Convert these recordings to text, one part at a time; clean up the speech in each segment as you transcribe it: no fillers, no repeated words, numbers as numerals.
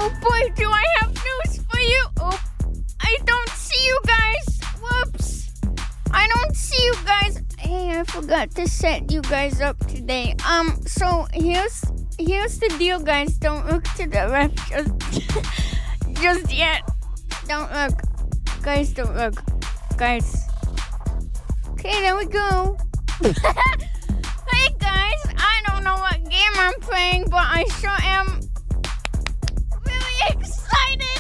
Oh boy, do I have news for you. Oh, I don't see you guys. Whoops. I don't see you guys. Hey, I forgot to set you guys up today. So here's the deal, guys. Don't look to the left just yet. Don't look. Guys, don't look. Guys. Okay, there we go. Hey guys, I don't know what game I'm playing, but I sure am really excited.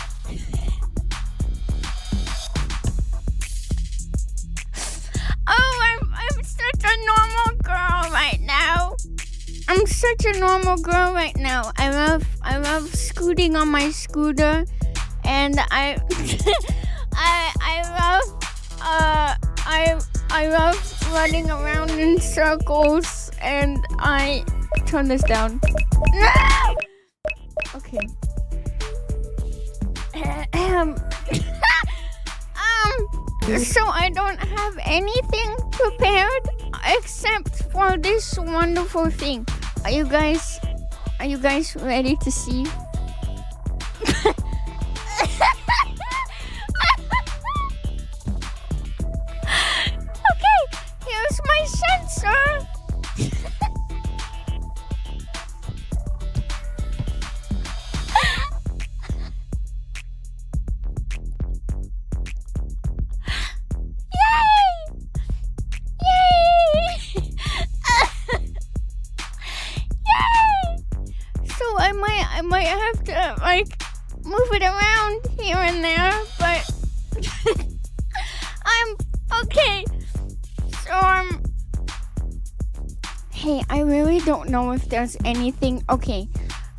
Oh, I'm such a normal girl right now. I'm such a normal girl right now. I love scooting on my scooter, and I love running around in circles, and I turn this down. No! Okay. So I don't have anything prepared except for this wonderful thing. Are you guys ready to see? Okay, here's my sensor. I might have to move it around here and there, but I'm okay. So hey, I really don't know if there's anything. Okay,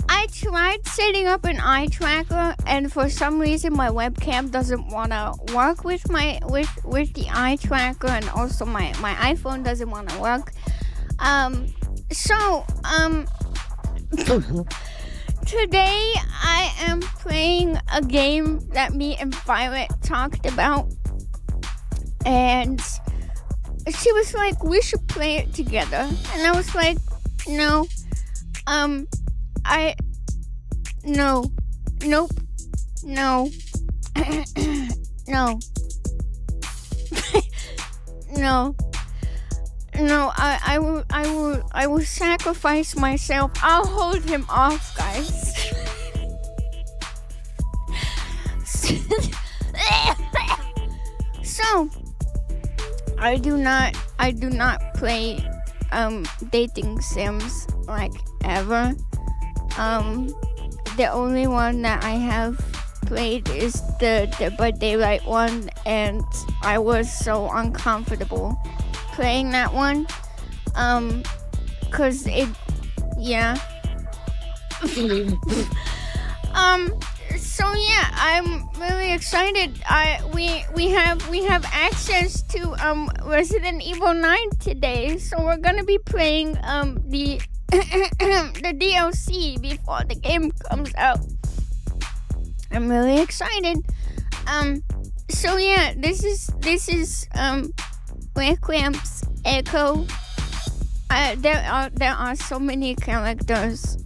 I tried setting up an eye tracker, and for some reason my webcam doesn't want to work with with the eye tracker, and also my iPhone doesn't want to work. Today I am playing a game that me and Violet talked about, and she was like, we should play it together, and I was like, no, nope, no, no. No, I will sacrifice myself. I'll hold him off, guys. So, I do not play dating sims like ever. The only one that I have played is the By Daylight one, and I was so uncomfortable playing that one, cause it, yeah. So yeah, I'm really excited. We have access to Resident Evil 9 today, so we're gonna be playing the the DLC before the game comes out. I'm really excited. So yeah, this is REQUIEM'S ECHO. There are so many characters.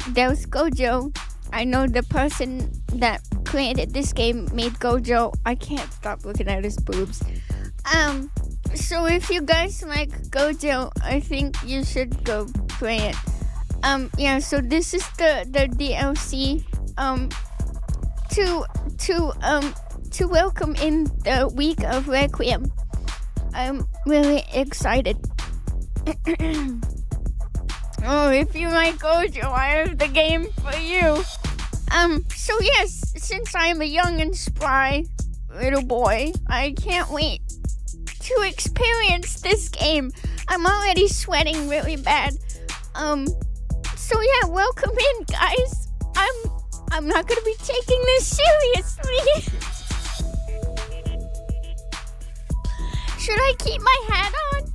There's Gojo. I know the person that created this game made Gojo. I can't stop looking at his boobs. So if you guys like Gojo, I think you should go play it. Yeah. So this is the DLC. To welcome in the week of Requiem. I'm really excited. Oh, if you like Gojo, I have the game for you. So yes, since I'm a young and spry little boy, I can't wait to experience this game. I'm already sweating really bad. So yeah, welcome in, guys. I'm not gonna be taking this seriously. Should I keep my hat on?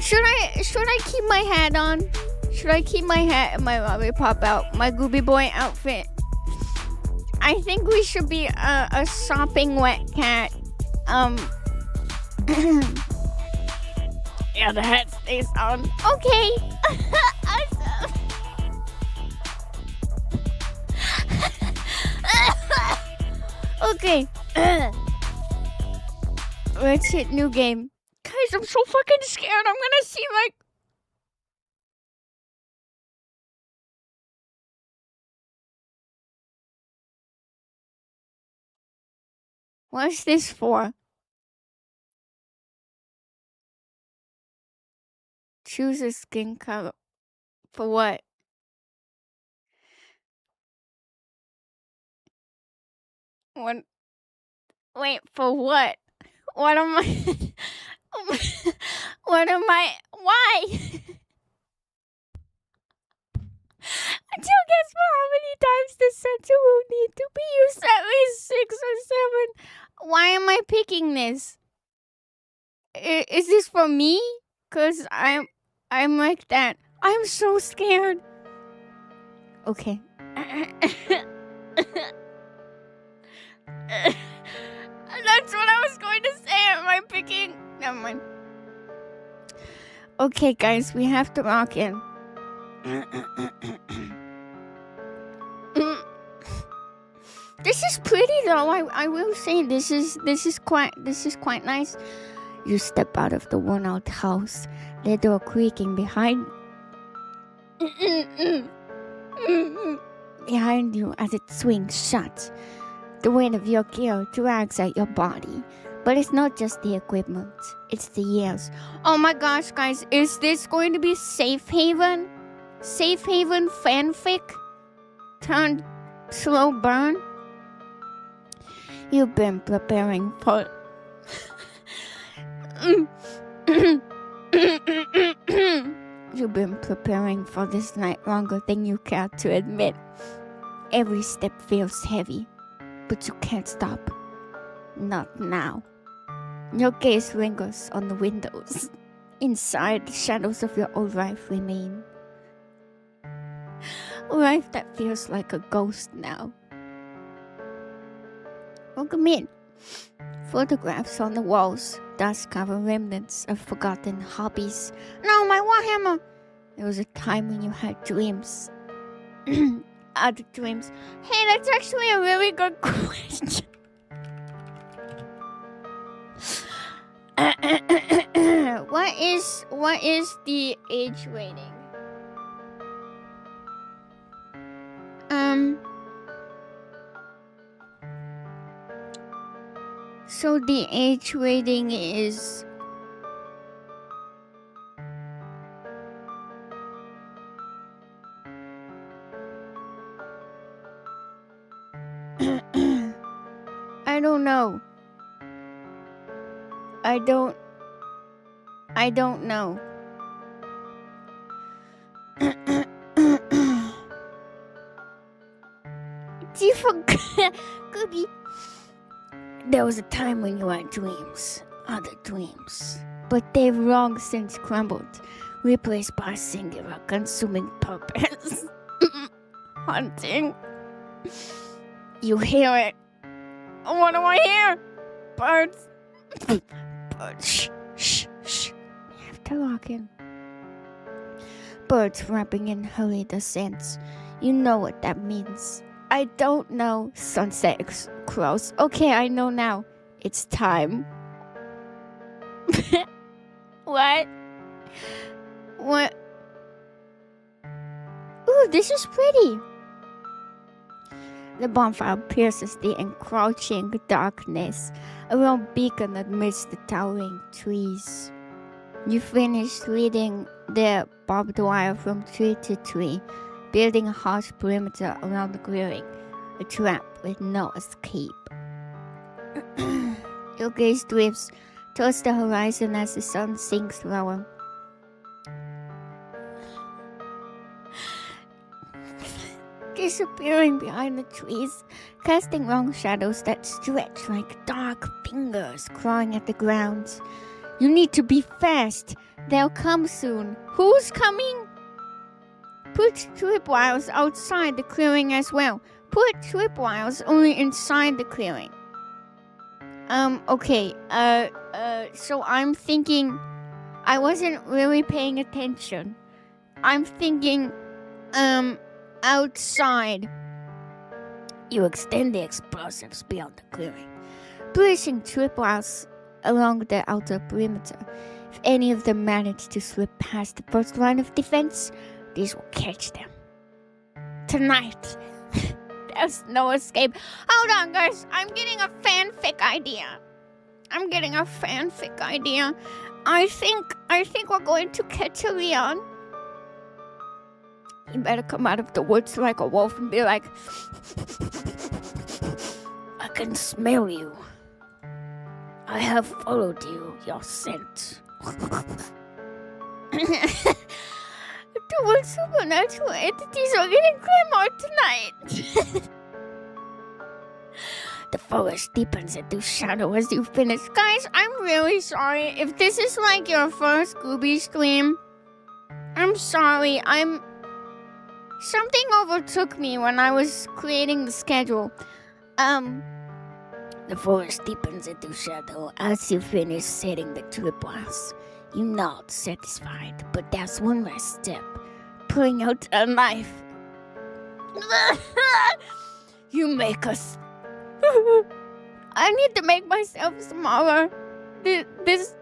Should I keep my hat on? Should I keep my hat and my lollipop out? My Gooby Boy outfit. I think we should be a sopping wet cat. Yeah, the hat stays on. Okay. Awesome. Okay. Let's hit new game. Guys, I'm so fucking scared. I'm gonna see like... What's this for? Choose a skin color. For what? What? Wait, for what? What am I... what am I... Why? Until guess for how many times the sensor will need to be used, at least 6 or 7. Why am I picking this? Is this for me? Cause I'm like that. I'm so scared. Okay. That's what I was going to say. Am I picking? Never mind. Okay, guys, we have to lock in. This is pretty though. I will say this is quite nice. You step out of the worn-out house, the door creaking behind you as it swings shut. The weight of your gear drags at your body. But it's not just the equipment, it's the years. Oh my gosh, guys, is this going to be Safe Haven? Safe Haven fanfic? Turned slow burn? You've been preparing for... You've been preparing for this night longer than you care to admit. Every step feels heavy, but you can't stop. Not now. Your gaze lingers on the windows. Inside, the shadows of your old life remain. A life that feels like a ghost now. Welcome in. Photographs on the walls, dust-covered remnants of forgotten hobbies. No, my warhammer! There was a time when you had dreams. Other dreams. Hey, that's actually a really good question. What is the age rating? So the age rating is I don't know. I don't know. Do you forget? Gooby. There was a time when you had dreams, other dreams, but they've long since crumbled, replaced by a singular consuming purpose. Hunting. You hear it. What do I hear? Birds. Birds. Shh, shh, shh. You have to lock in. Birds rapping in hurried ascents. You know what that means. I don't know. Sunset crows. Okay, I know now. It's time. What? What? Ooh, this is pretty. The bonfire pierces the encroaching darkness, a lone beacon amidst the towering trees. You finish leading the barbed wire from tree to tree, building a harsh perimeter around the clearing, a trap with no escape. Your gaze drifts towards the horizon as the sun sinks lower. Disappearing behind the trees, casting long shadows that stretch like dark fingers clawing at the ground. You need to be fast. They'll come soon. Who's coming? Put tripwires outside the clearing as well. Put tripwires only inside the clearing. Okay. So I'm thinking... I wasn't really paying attention. I'm thinking, outside. You extend the explosives beyond the clearing, placing tripwires along the outer perimeter. If any of them manage to slip past the first line of defense, these will catch them. Tonight, there's no escape. Hold on, guys. I'm getting a fanfic idea. I think we're going to catch a Leon. You better come out of the woods like a wolf and be like, I can smell you. I have followed you, your scent. The word supernatural entities are getting grimmer tonight. The forest deepens into shadow as you finish. Guys, I'm really sorry if this is like your first Gooby stream. I'm sorry. Something overtook me when I was creating the schedule. The forest deepens into shadow as you finish setting the tripwires. You're not satisfied, but there's one last step. Pulling out a knife. You make us. I need to make myself smaller. This.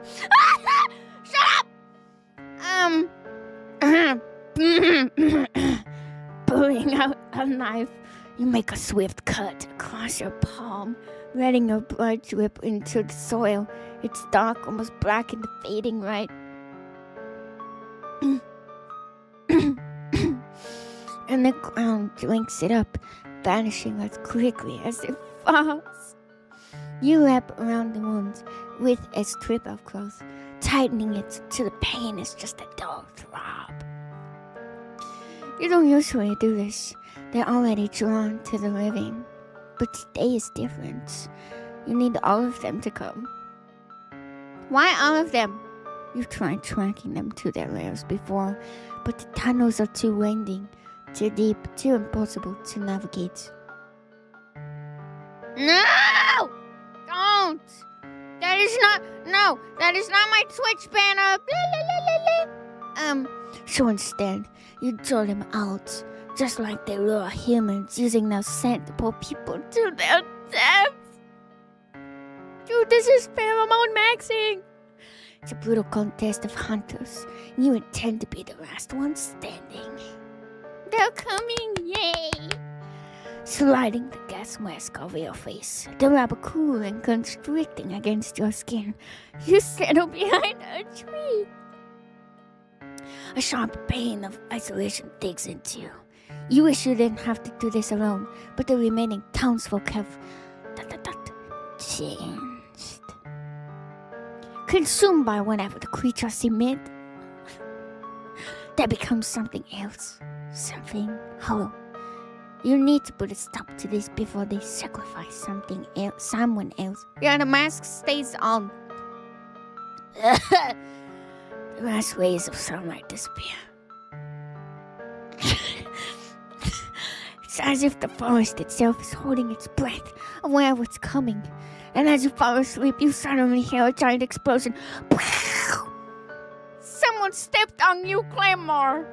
Shut up! Pulling out a knife, you make a swift cut across your palm, letting your blood drip into the soil. It's dark, almost black in the fading light. And the ground drinks it up, vanishing as quickly as it falls. You wrap around the wounds with a strip of cloth, tightening it till the pain is just a dull throb. You don't usually do this. They're already drawn to the living. But today is different. You need all of them to come. Why all of them? You've tried tracking them to their lairs before, but the tunnels are too winding, too deep, too impossible to navigate. No! Don't! That is not my Twitch banner. Blah, blah, blah, blah. So instead, you draw them out, just like they lure humans using their scent to pull people to their death. Dude, this is pheromone maxing. It's a brutal contest of hunters. You intend to be the last one standing. They're coming, yay! Sliding the gas mask over your face, the rubber cool and constricting against your skin. You settle behind a tree. A sharp pain of isolation digs into you. You wish you didn't have to do this alone, but the remaining townsfolk have changed. Consumed by whatever the creatures emit, that becomes something else, something hollow. You need to put a stop to this before they sacrifice someone else. Yeah, the mask stays on. The last rays of sunlight disappear. It's as if the forest itself is holding its breath, aware of what's coming. And as you fall asleep, you suddenly hear a giant explosion. Someone stepped on you, Claymore.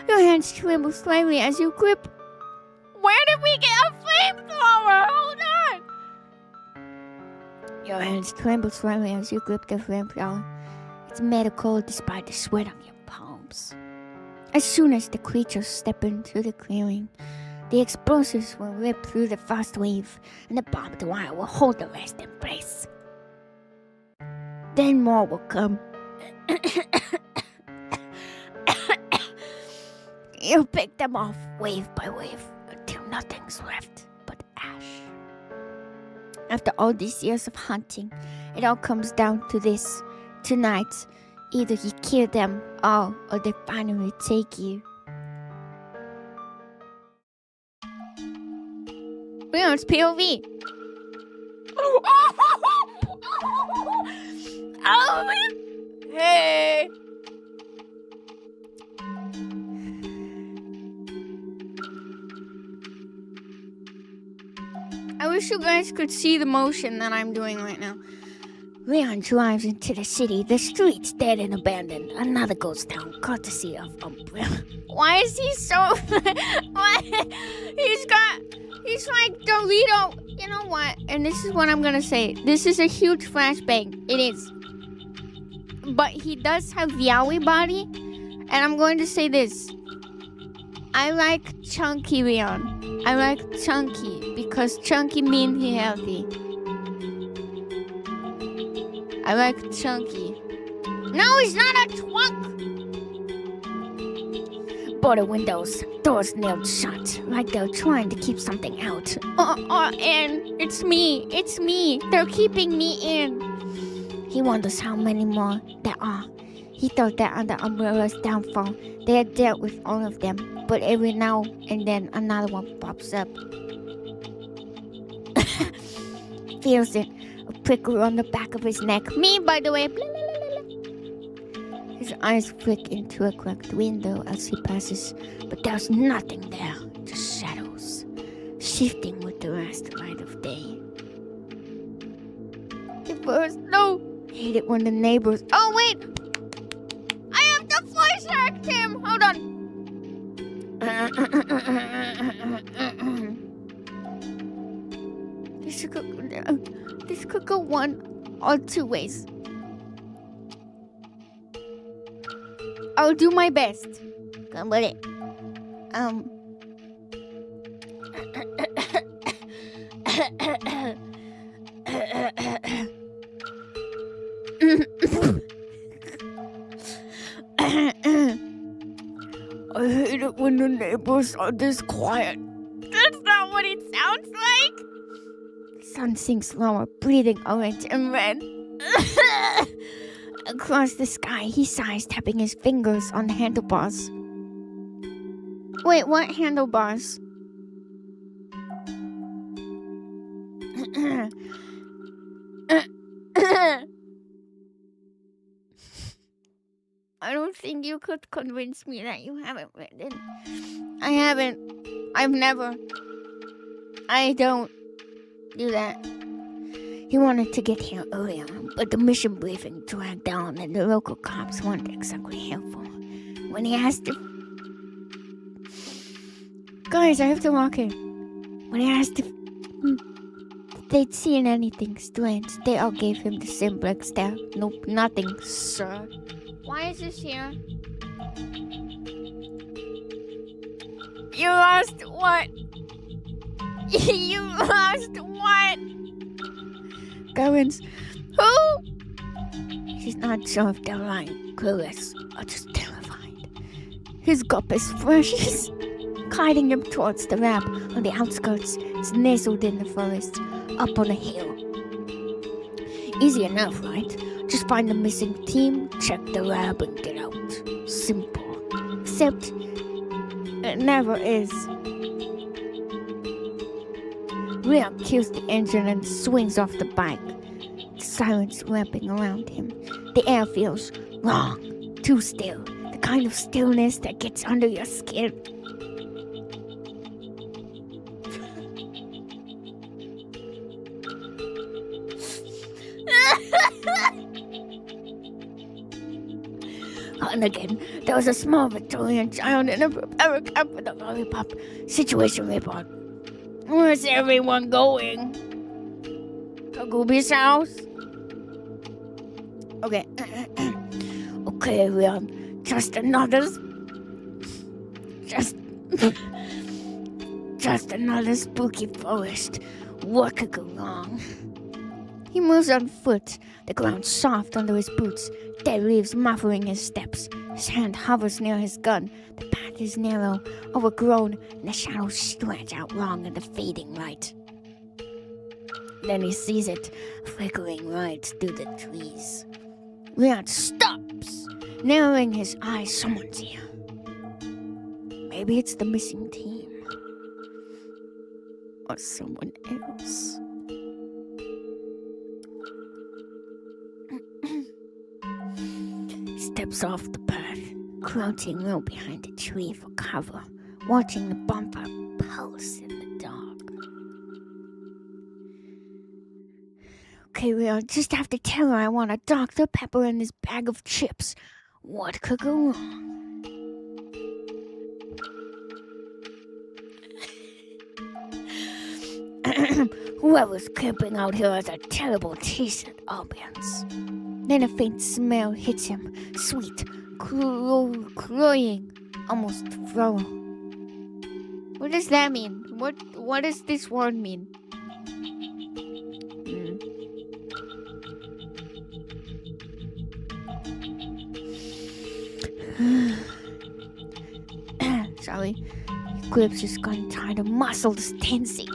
Your hands tremble slightly as you grip. Where did we get a flamethrower? Hold on. Your hands tremble slightly as you grip the flamethrower. It's made of cold despite the sweat on your palms. As soon as the creatures step into the clearing, the explosives will rip through the first wave, and the barbed wire will hold the rest in place. Then more will come. You'll pick them off wave by wave until nothing's left but ash. After all these years of hunting, it all comes down to this. Tonight, either you kill them all or they finally take you. It's POV. Oh, hey. I wish you guys could see the motion that I'm doing right now. Leon drives into the city. The streets dead and abandoned. Another ghost town, courtesy of Umbrella. Why is he so... What? He's like Dorito. You know what? And this is what I'm gonna say. This is a huge flashbang. It is. But he does have Yowie body. And I'm going to say this. I like chunky Leon. I like chunky because chunky means he's healthy. I like chunky. No, he's not a twunk! Border windows, doors nailed shut, like they're trying to keep something out. And it's me. They're keeping me in. He wonders how many more there are. He thought that on the Umbrella's downfall, they had dealt with all of them, but every now and then another one pops up. Feels it. A prickle on the back of his neck. Me, by the way. Blah, blah, blah, blah. His eyes flick into a cracked window as he passes, but there's nothing there. Just shadows, shifting with the last light of day. The birds, no. Hate it when the neighbors... Oh, wait. I have to voice act him. Hold on. This could go one or two ways. I'll do my best. Come with it. I hate it when the neighbors are this quiet. That's not what it sounds like. The sun sinks lower, breathing orange and red. Across the sky, he sighs, tapping his fingers on the handlebars. Wait, what handlebars? I don't think you could convince me that you haven't written. I haven't. I've never. I don't do that. He wanted to get here earlier, but the mission briefing dragged on and the local cops weren't exactly helpful. When he asked if... Guys, I have to walk in. When he asked if they'd seen anything strange, they all gave him the same black stare. Nope, nothing, sir. Why is this here? You lost what? You lost what? Gowans. Who? She's not sure if they're lying, clueless, or just terrified. His gulp is fresh, guiding him towards the lab on the outskirts. It's nestled in the forest, up on a hill. Easy enough, right? Just find the missing team, check the lab, and get out. Simple. Except, it never is. Leon kills the engine and swings off the bike. The silence wrapping around him. The air feels wrong, too still. The kind of stillness that gets under your skin. And again, there was a small Victorian child in a propeller cap with a lollipop. Situation report. Where's everyone going? To Gooby's house? Okay. Okay, Leon. Just another spooky forest. What could go wrong? He moves on foot, the ground soft under his boots, dead leaves muffling his steps. His hand hovers near his gun. The path is narrow, overgrown, and the shadows stretch out long in the fading light. Then he sees it, flickering right through the trees. Leon stops, narrowing his eyes. Someone's here. Maybe it's the missing team. Or someone else. Steps off the path, crouching low behind a tree for cover, watching the bonfire pulse in the dark. Okay, we'll just have to tell her I want a Dr. Pepper and this bag of chips. What could go wrong? Whoever's camping out here has a terrible taste at ambience. Then a faint smell hits him, sweet, cloying, almost throw. What does that mean? What does this word mean? Sorry. Grips just gotten tired of muscles tensing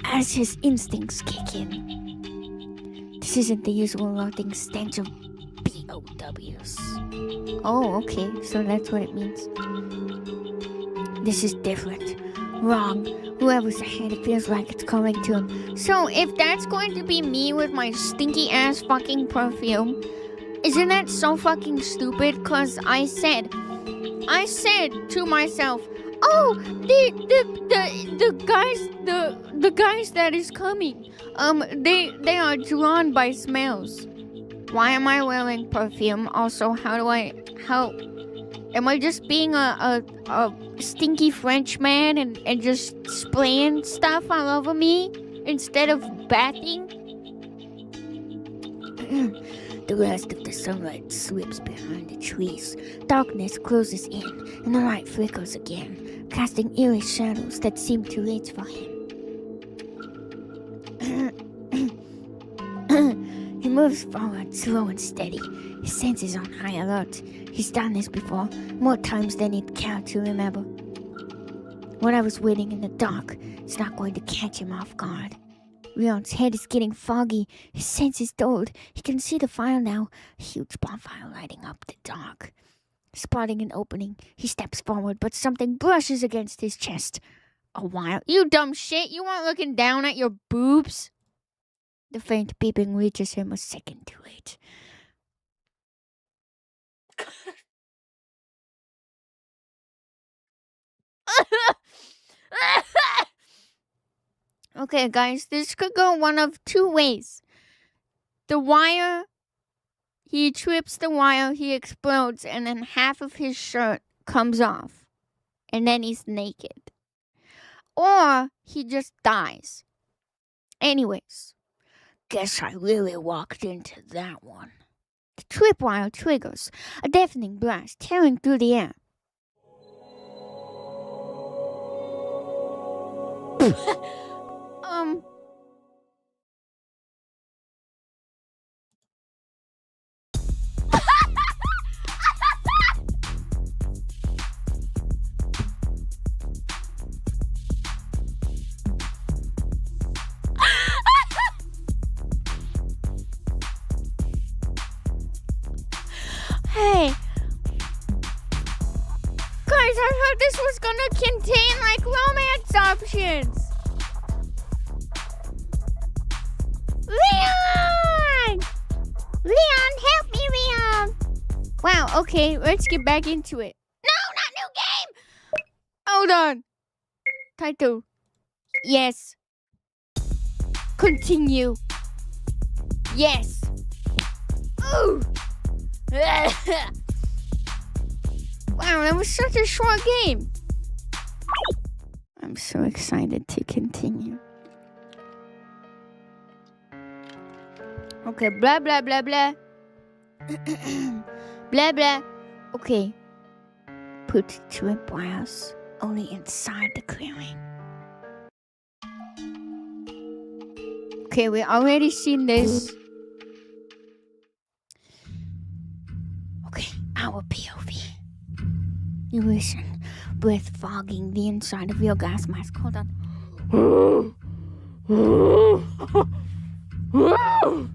as his instincts kick in. This isn't the usual rotting stench of BOWs. Oh, okay, so that's what it means. This is different. Wrong. Whoever's ahead, it feels like it's coming to him. So if that's going to be me with my stinky ass fucking perfume, isn't that so fucking stupid? Cause I said to myself, oh, the guys that is coming, they are drawn by smells. Why am I wearing perfume? Also, how am I just being a stinky Frenchman and just spraying stuff all over me instead of bathing? The rest of the sunlight slips behind the trees. Darkness closes in, and the light flickers again, casting eerie shadows that seem to reach for him. He moves forward, slow and steady. His senses on high alert. He's done this before, more times than he'd care to remember. Whatever's waiting in the dark is not going to catch him off guard. Leon's head is getting foggy. His senses dulled. He can see the fire now. A huge bonfire lighting up the dark. Spotting an opening, he steps forward, but something brushes against his chest. A wire. You dumb shit! You weren't looking down at your boobs? The faint beeping reaches him a second too late. Okay, guys, this could go one of two ways. The wire, he trips the wire, he explodes, and then half of his shirt comes off. And then he's naked. Or he just dies. Anyways, guess I really walked into that one. The tripwire triggers, a deafening blast tearing through the air. Hey, guys, I heard this was gonna contain like romance options. Leon, help me, Leon. Wow, okay, let's get back into it. No, not new game. Hold on. Title. Yes. Continue. Yes. Ooh. Wow, that was such a short game. I'm so excited to continue. Okay, blah, blah, blah, blah. Blah, blah. Okay. Put trip wires only inside the clearing. Okay, we already seen this. Okay, our POV. You listen, breath fogging the inside of your gas mask. Hold on. Oof! Oof! Oof!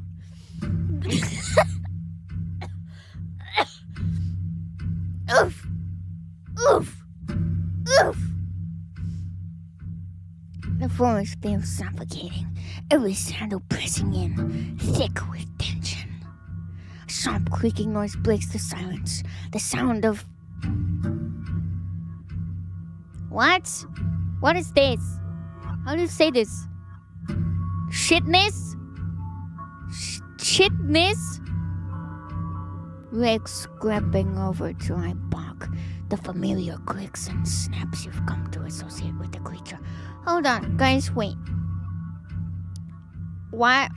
The forest feels suffocating, every shadow pressing in, thick with tension. A sharp creaking noise breaks the silence, the sound of... What? What is this? How do you say this? Shitness? shitness. Legs grabbing over dry bark. The familiar clicks and snaps you've come to associate with the creature. Hold on, guys, wait. Why,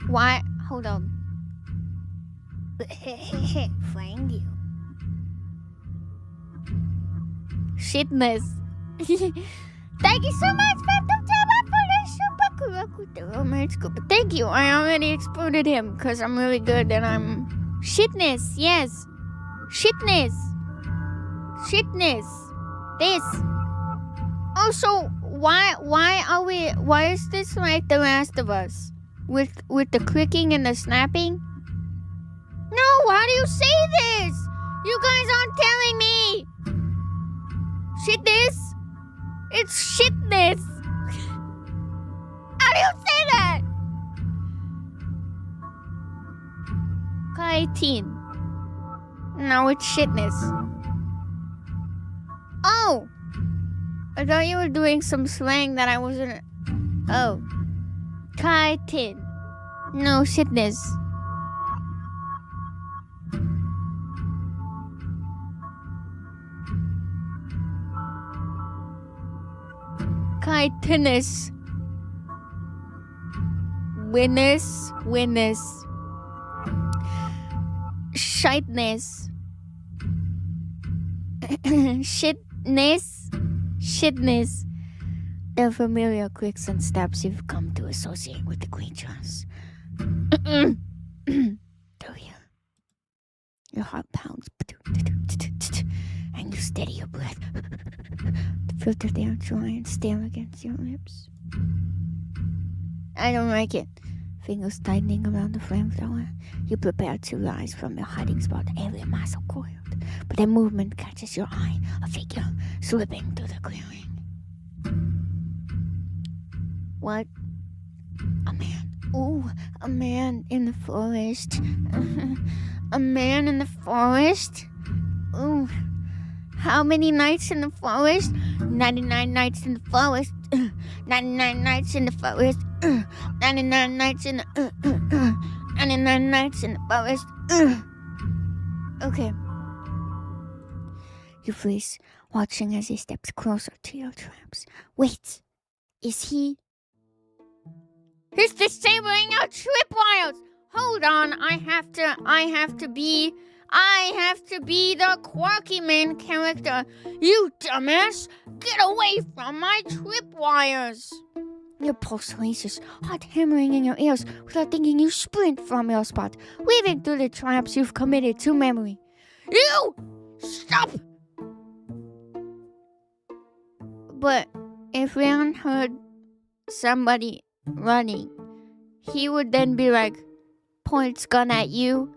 hold on. Thank you. Shitness. Thank you so much, Vtuber, for the super cool with the romance scoop. Thank you, I already exploded him, because I'm really good and I'm... Shitness, yes. Shitness. This. Also, why is this like The Last of Us? With the clicking and the snapping? No, how do you say this? You guys aren't telling me. Shitness? It's shitness. How do you say that? Kaitin. No, it's shitness. Oh! I thought you were doing some slang that I wasn't... Oh. Kaitin. No, shitness. Kaitiness. Witness. Shitness. Shitness. The familiar clicks and stabs you've come to associate with the creatures. Do you? Your heart pounds. And you steady your breath. To filter the air dry and stare against your lips. I don't like it. Fingers tightening around the flamethrower. You prepare to rise from your hiding spot, every muscle coiled. But a movement catches your eye, a figure slipping through the clearing. What? A man. Ooh, a man in the forest. A man in the forest? Ooh. How many nights in the forest? 99 nights in the forest. 99 nights in the forest. 99 nights in the 99 nights in the forest. Okay. You freeze, watching as he steps closer to your traps. Wait, is he? He's disabling your tripwires. Hold on, I have to be the quirky main character. You dumbass, get away from my tripwires. Your pulse races, heart hammering in your ears without thinking. You sprint from your spot, weaving through the traps you've committed to memory. You! Stop! But if Leon heard somebody running, he would then be like, points gun at you.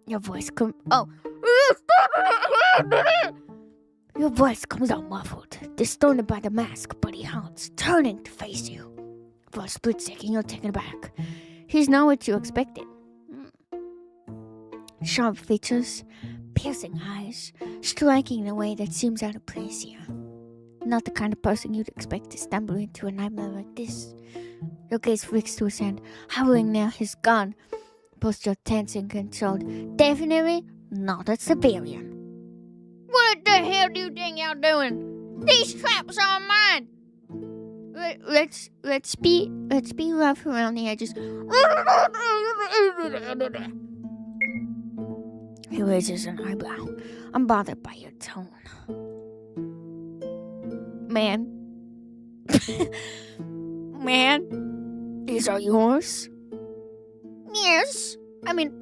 Your voice Your voice comes out muffled, distorted by the mask, but he howls, turning to face you. For a split second, you're taken aback. He's not what you expected. Sharp features, piercing eyes, striking in a way that seems out of place here. Not the kind of person you'd expect to stumble into a nightmare like this. Your gaze flicks to his hand, hovering near his gun. Posture tense and controlled. Definitely not a civilian. What the hell do you think you're doing? These traps are mine. Let's be rough around the edges. He raises an eyebrow. I'm bothered by your tone. Man. Man, these are yours? Yes. I mean,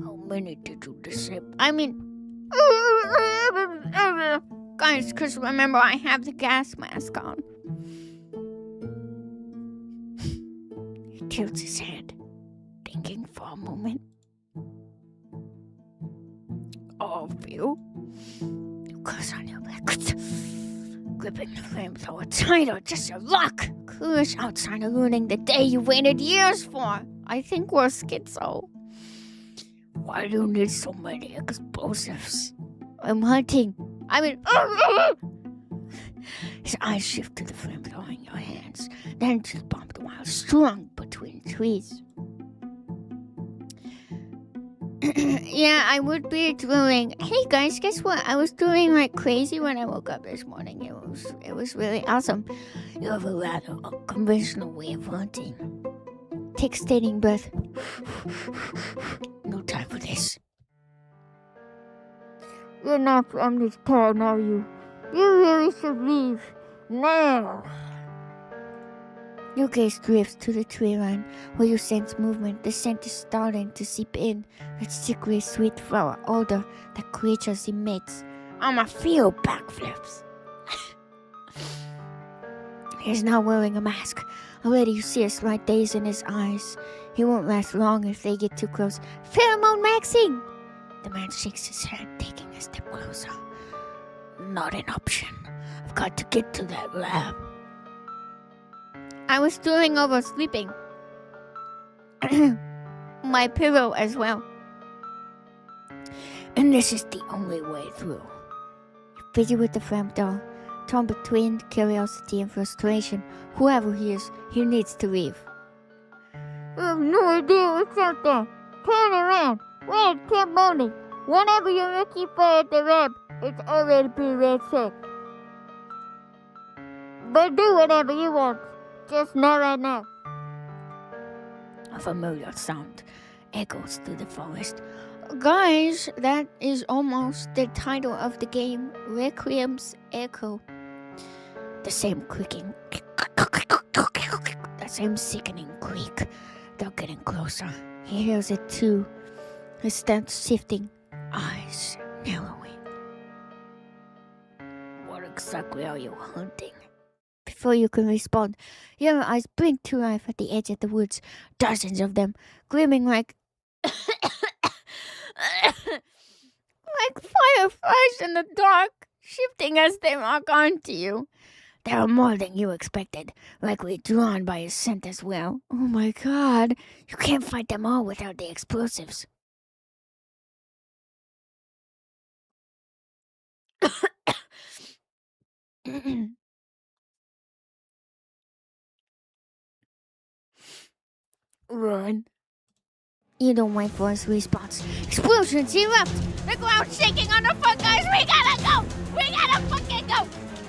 how many did you disable? I mean, guys, because remember, I have the gas mask on. He tilts his head, thinking for a moment. All of you? Close on your back, gripping the flamethrower tighter, just your luck. Clueless outsider ruining the day you waited years for. I think we're schizo. Why do you need so many explosives? I'm hunting. I mean, His eyes shift to the flamethrower in your hands, then to the bomb while strung between trees. Yeah, I would be drooling. Hey guys, guess what? I was drooling like crazy when I woke up this morning. It was really awesome. You have a rather unconventional way of hunting. Take a steady breath. No time for this. You're not from this town, are you? You really should leave now. Your gaze drifts to the tree line where you sense movement. The scent is starting to seep in. That sickly sweet flower odor that creatures emits. I'ma feel backflips. He's now wearing a mask. Already you see a slight daze in his eyes. He won't last long if they get too close. Pheromone maxing! The man shakes his head, taking a step closer. Not an option. I've got to get to that lab. I was drooling over sleeping. My pillow as well. And this is the only way through. You're busy with the flamethrower, torn between curiosity and frustration. Whoever he is, he needs to leave. I have no idea what's out there. Turn around. We're at Camp Morning. Whenever you're looking for at the lab, it's already been ransacked. But do whatever you want. Just not right now. A familiar sound echoes through the forest. Guys, that is almost the title of the game, Requiem's Echo. The same clicking, that same sickening creak. They're getting closer. He hears it too. His stance shifting, eyes narrowing. What exactly are you hunting? Before you can respond, your eyes blink to life at the edge of the woods. Dozens of them, gleaming like fireflies in the dark, shifting as they lock onto you. There are more than you expected, likely drawn by his scent as well. Oh my god, you can't fight them all without the explosives. Run. You don't wait for his response. Explosions erupt. The ground's shaking underfoot, guys. We gotta go. We gotta fucking go.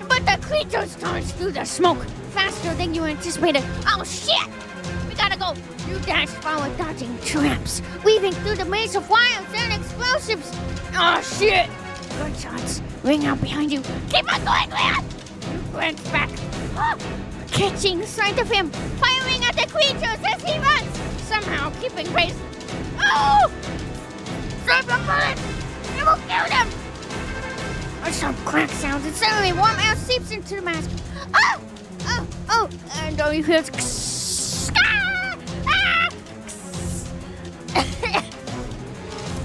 But the creature storms through the smoke faster than you anticipated. Oh shit! We gotta go. You dash forward, dodging traps, weaving through the maze of wiles and explosives. Oh shit! Gunshots ring out behind you. Keep on going, Leon! You glance back. Oh, catching sight of him, firing at the creatures as he runs, somehow keeping pace. Oh! Save the bullet! It will kill them! A sharp crack sounds and suddenly warm air seeps into the mask. Oh! Oh! Oh! And all you hear is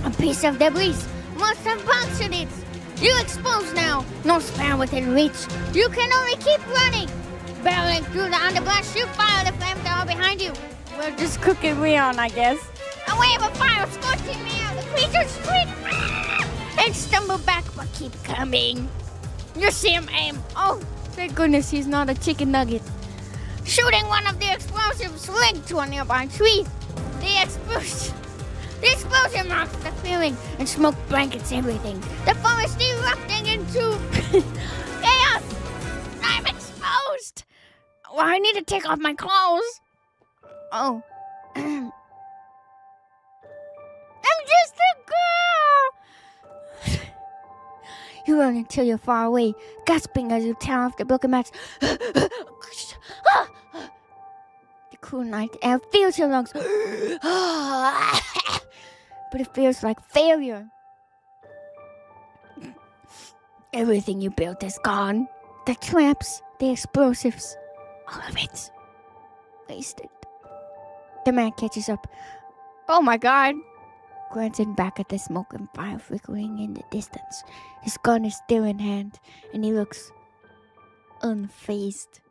a piece of debris. Most unpunctured. You're exposed now. No spare within reach. You can only keep running. Barreling through the underbrush, you fire the flamethrower behind you. We're just cooking Leon, I guess. A wave of fire scorching the air. The creatures shriek and stumble back, but keep coming. You see him aim. Oh, thank goodness he's not a chicken nugget. Shooting one of the explosives linked to a nearby tree. The explosion rocks the clearing and smoke blankets everything. The forest erupting into chaos. I'm exposed. Well, I need to take off my clothes. Oh. I'm just a girl. You run until you're far away, gasping as you tear off the broken mats. The cool night air fills your lungs. But it feels like failure. Everything you built is gone. The traps, the explosives, all of it. Wasted. The man catches up. Oh my god. Glancing back at the smoke and fire flickering in the distance. His gun is still in hand, and he looks unfazed.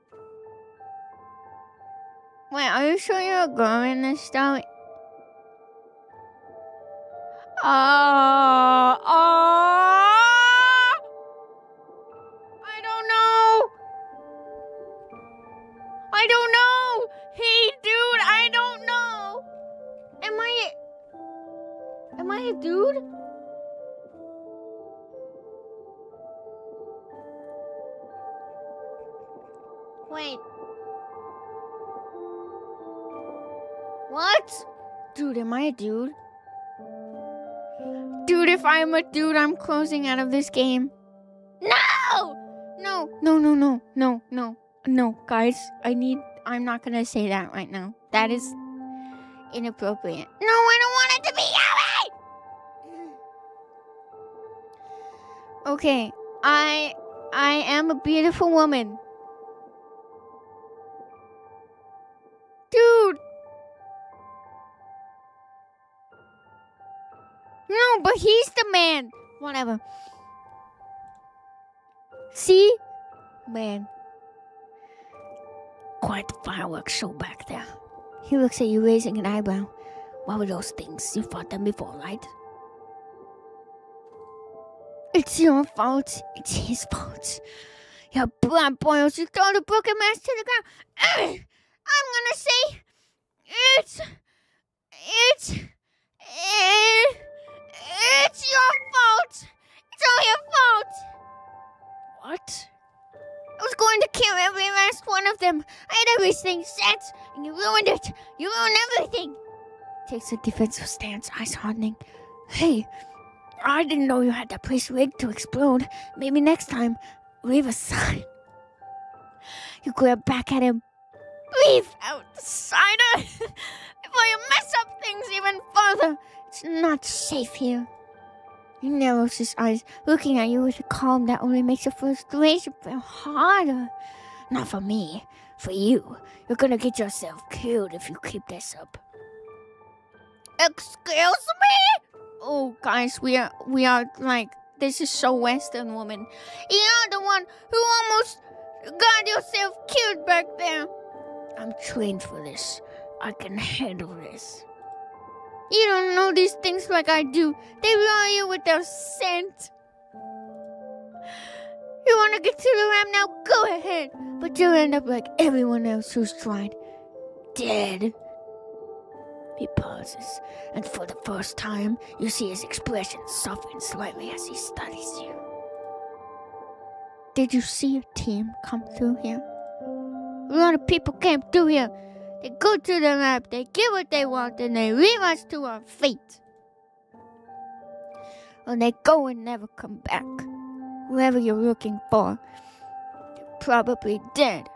Wait, are you sure you're a girl in this story? I don't know. Am I a dude? Wait. What? Dude, am I a dude? Dude, if I'm a dude, I'm closing out of this game. No! No, guys. I'm not gonna say that right now. That is inappropriate. No, I don't want it to be Yui! Okay, I am a beautiful woman. Dude! No, but he's the man. Whatever. See? Man. Quite the fireworks show back there. He looks at you raising an eyebrow. What were those things? You fought them before, right? It's your fault. It's his fault. Your blood boils. You throw the broken mask to the ground. I'm gonna say it's your fault. It's all your fault. What? I was going to kill every last one of them. I had everything set, and you ruined it. You ruined everything. Takes a defensive stance, eyes hardening. Hey, I didn't know you had that place rigged to explode. Maybe next time, leave a sign. You glare back at him. Leave outsider! Before you mess up things even further. It's not safe here. He narrows his eyes, looking at you with a calm that only makes your frustration feel harder. Not for me. For you. You're gonna get yourself killed if you keep this up. Excuse me? Oh, guys, we are like, this is so Western, woman. You're the one who almost got yourself killed back there. I'm trained for this. I can handle this. You don't know these things like I do. They lure you with their scent. You want to get to the ramp now? Go ahead. But you'll end up like everyone else who's tried. Dead. He pauses, and for the first time, you see his expression soften slightly as he studies you. Did you see a team come through here? A lot of people came through here. They go to the lab, they get what they want, and they leave us to our fate. Or they go and never come back. Whoever you're looking for, they're probably dead.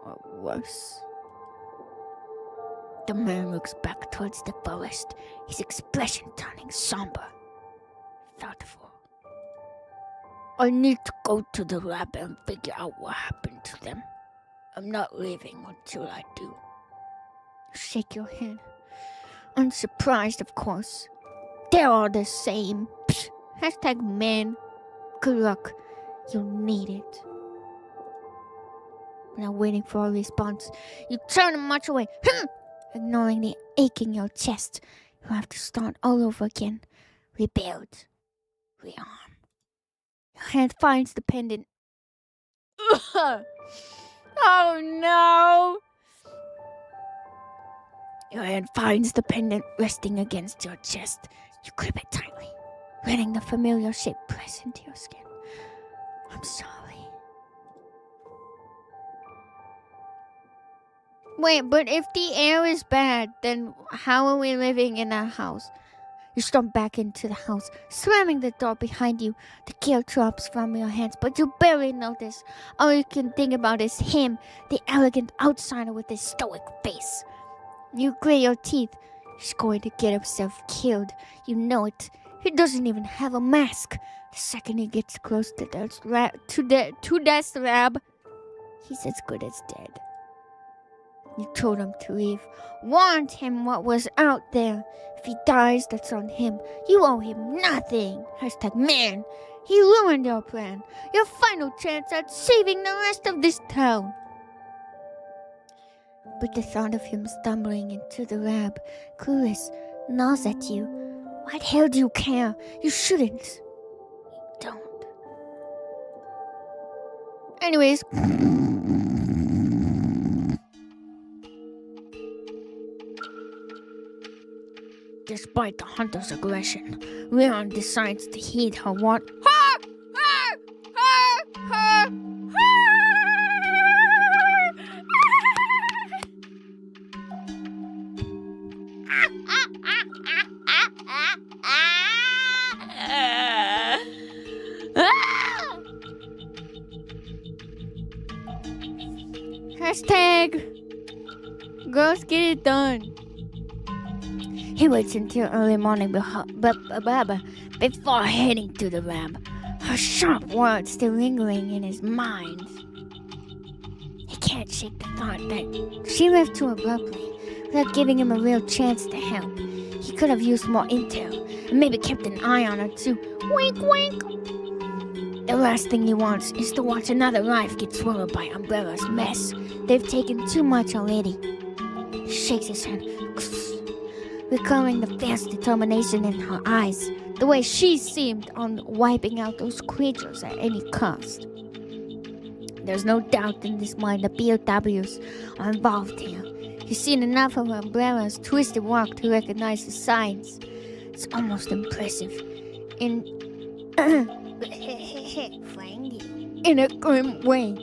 Or worse. The man looks back towards the forest, his expression turning somber, thoughtful. I need to go to the lab and figure out what happened to them. I'm not leaving until I do. You shake your head. Unsurprised, of course. They're all the same. Psh, hashtag man. Good luck. You'll need it. Without waiting for a response, you turn and march away. Ignoring the ache in your chest. You have to start all over again. Rebuild. Rearm. Your hand finds the pendant. Oh no! Your hand finds the pendant resting against your chest. You grip it tightly, letting the familiar shape press into your skin. I'm sorry. Wait, but if the air is bad, then how are we living in our house? You stomp back into the house, slamming the door behind you. The gear drops from your hands, but you barely notice. All you can think about is him, the elegant outsider with his stoic face. You grit your teeth. He's going to get himself killed. You know it. He doesn't even have a mask. The second he gets close to that lab, he's as good as dead. You told him to leave. Warned him what was out there. If he dies, that's on him. You owe him nothing. Hashtag man. He ruined your plan. Your final chance at saving the rest of this town. But the thought of him stumbling into the lab, clueless, gnaws at you. Why the hell do you care? You shouldn't. You don't. Anyways. Despite the hunter's aggression, Leon decides to heed her warning. Hashtag girls get it done. He waits until early morning before heading to the lab, her sharp words still lingering in his mind. He can't shake the thought that she left too abruptly, without giving him a real chance to help. He could have used more intel, and maybe kept an eye on her too. Wink, wink! The last thing he wants is to watch another life get swallowed by Umbrella's mess. They've taken too much already. He shakes his head, recalling the fierce determination in her eyes, the way she seemed on wiping out those creatures at any cost. There's no doubt in his mind that POWs are involved here. He's seen enough of Umbrella's twisted work to recognize the signs. It's almost impressive. In a grim way.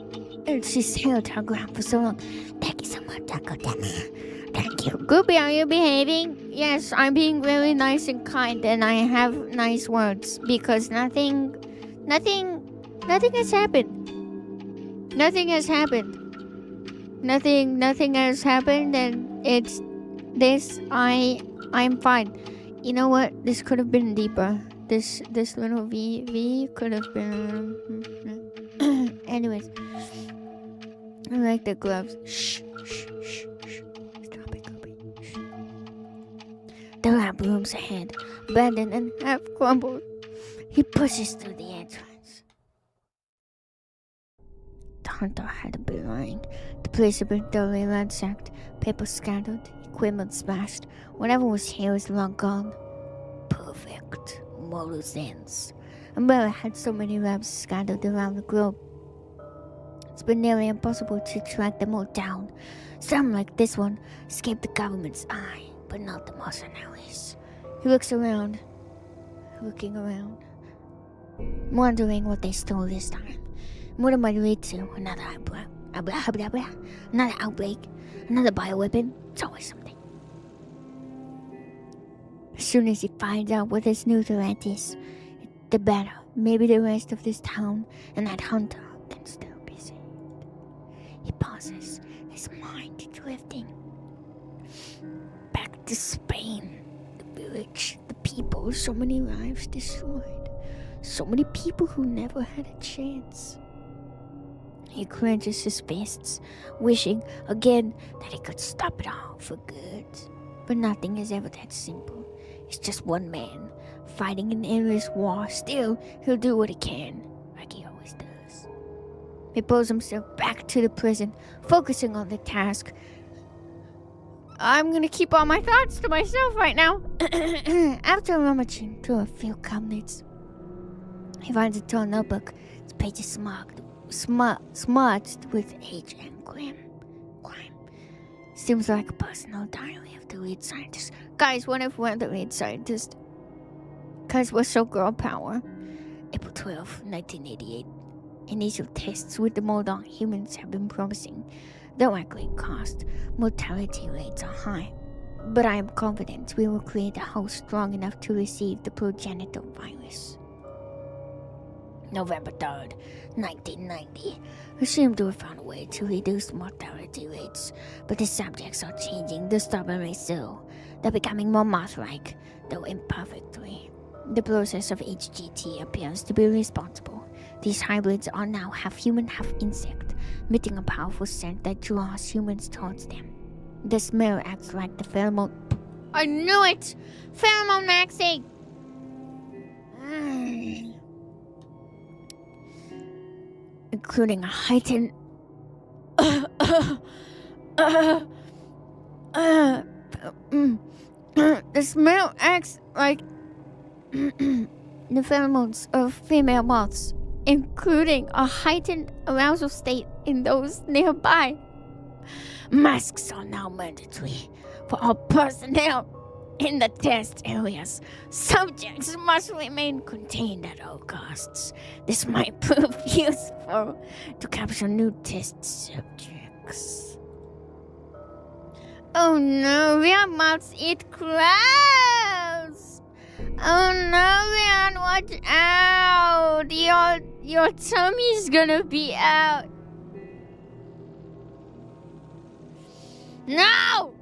And she's held her ground for so long. Thank you so much, Uncle Dana. Thank you. Goopy, are you behaving? Yes, I'm being really nice and kind, and I have nice words because nothing has happened. Nothing has happened. Nothing has happened, and it's this. I'm fine. You know what? This could have been deeper. This little V could have been. Anyways, I like the gloves. Shh. Stop it, Kobe. Shh. The lab looms ahead, abandoned and half crumbled. He pushes through the entrance. The hunter hadn't been lying. The place had been thoroughly ransacked, papers scattered, equipment smashed. Whatever was here was long gone. Perfect. Moral sense. Umbrella had so many labs scattered around the globe. It's been nearly impossible to track them all down. Some, like this one, escaped the government's eye, but not the mercenaries. He looks around, looking around, wondering what they stole this time. What it might lead to. Another outbreak, another outbreak, another bioweapon. It's always something. As soon as he finds out what this new threat is, the better. Maybe the rest of this town and that hunter can still be saved. He pauses, his mind drifting back to Spain. The village, the people, so many lives destroyed. So many people who never had a chance. He clenches his fists, wishing again that he could stop it all for good. But nothing is ever that simple. It's just one man, fighting an endless war. Still, he'll do what he can, like he always does. He pulls himself back to the prison, focusing on the task. I'm gonna keep all my thoughts to myself right now. After rummaging through a few cabinets, he finds a torn notebook. Its pages smudged with age and crime. Seems like a personal diary of the lead scientist. Guys, what if we're the lead scientist? Because we're so girl power. April 12, 1988. Initial tests with the mold on humans have been promising. Though likely cost, mortality rates are high. But I am confident we will create a host strong enough to receive the progenitor virus. November 3rd, 1990. We seem to have found a way to reduce mortality rates, but the subjects are changing disturbingly so. They're becoming more moth-like, though imperfectly. The process of HGT appears to be responsible. These hybrids are now half human, half insect, emitting a powerful scent that draws humans towards them. The smell acts like the pheromone... I knew it! Pheromone maxing! Including a heightened... The smell acts like the pheromones of female moths, including a heightened arousal state in those nearby. Masks are now mandatory for all personnel. In the test areas, subjects must remain contained at all costs. This might prove useful to capture new test subjects. Oh no, Leon must eat crabs! Oh no, Leon, watch out! Your tummy's gonna be out. No!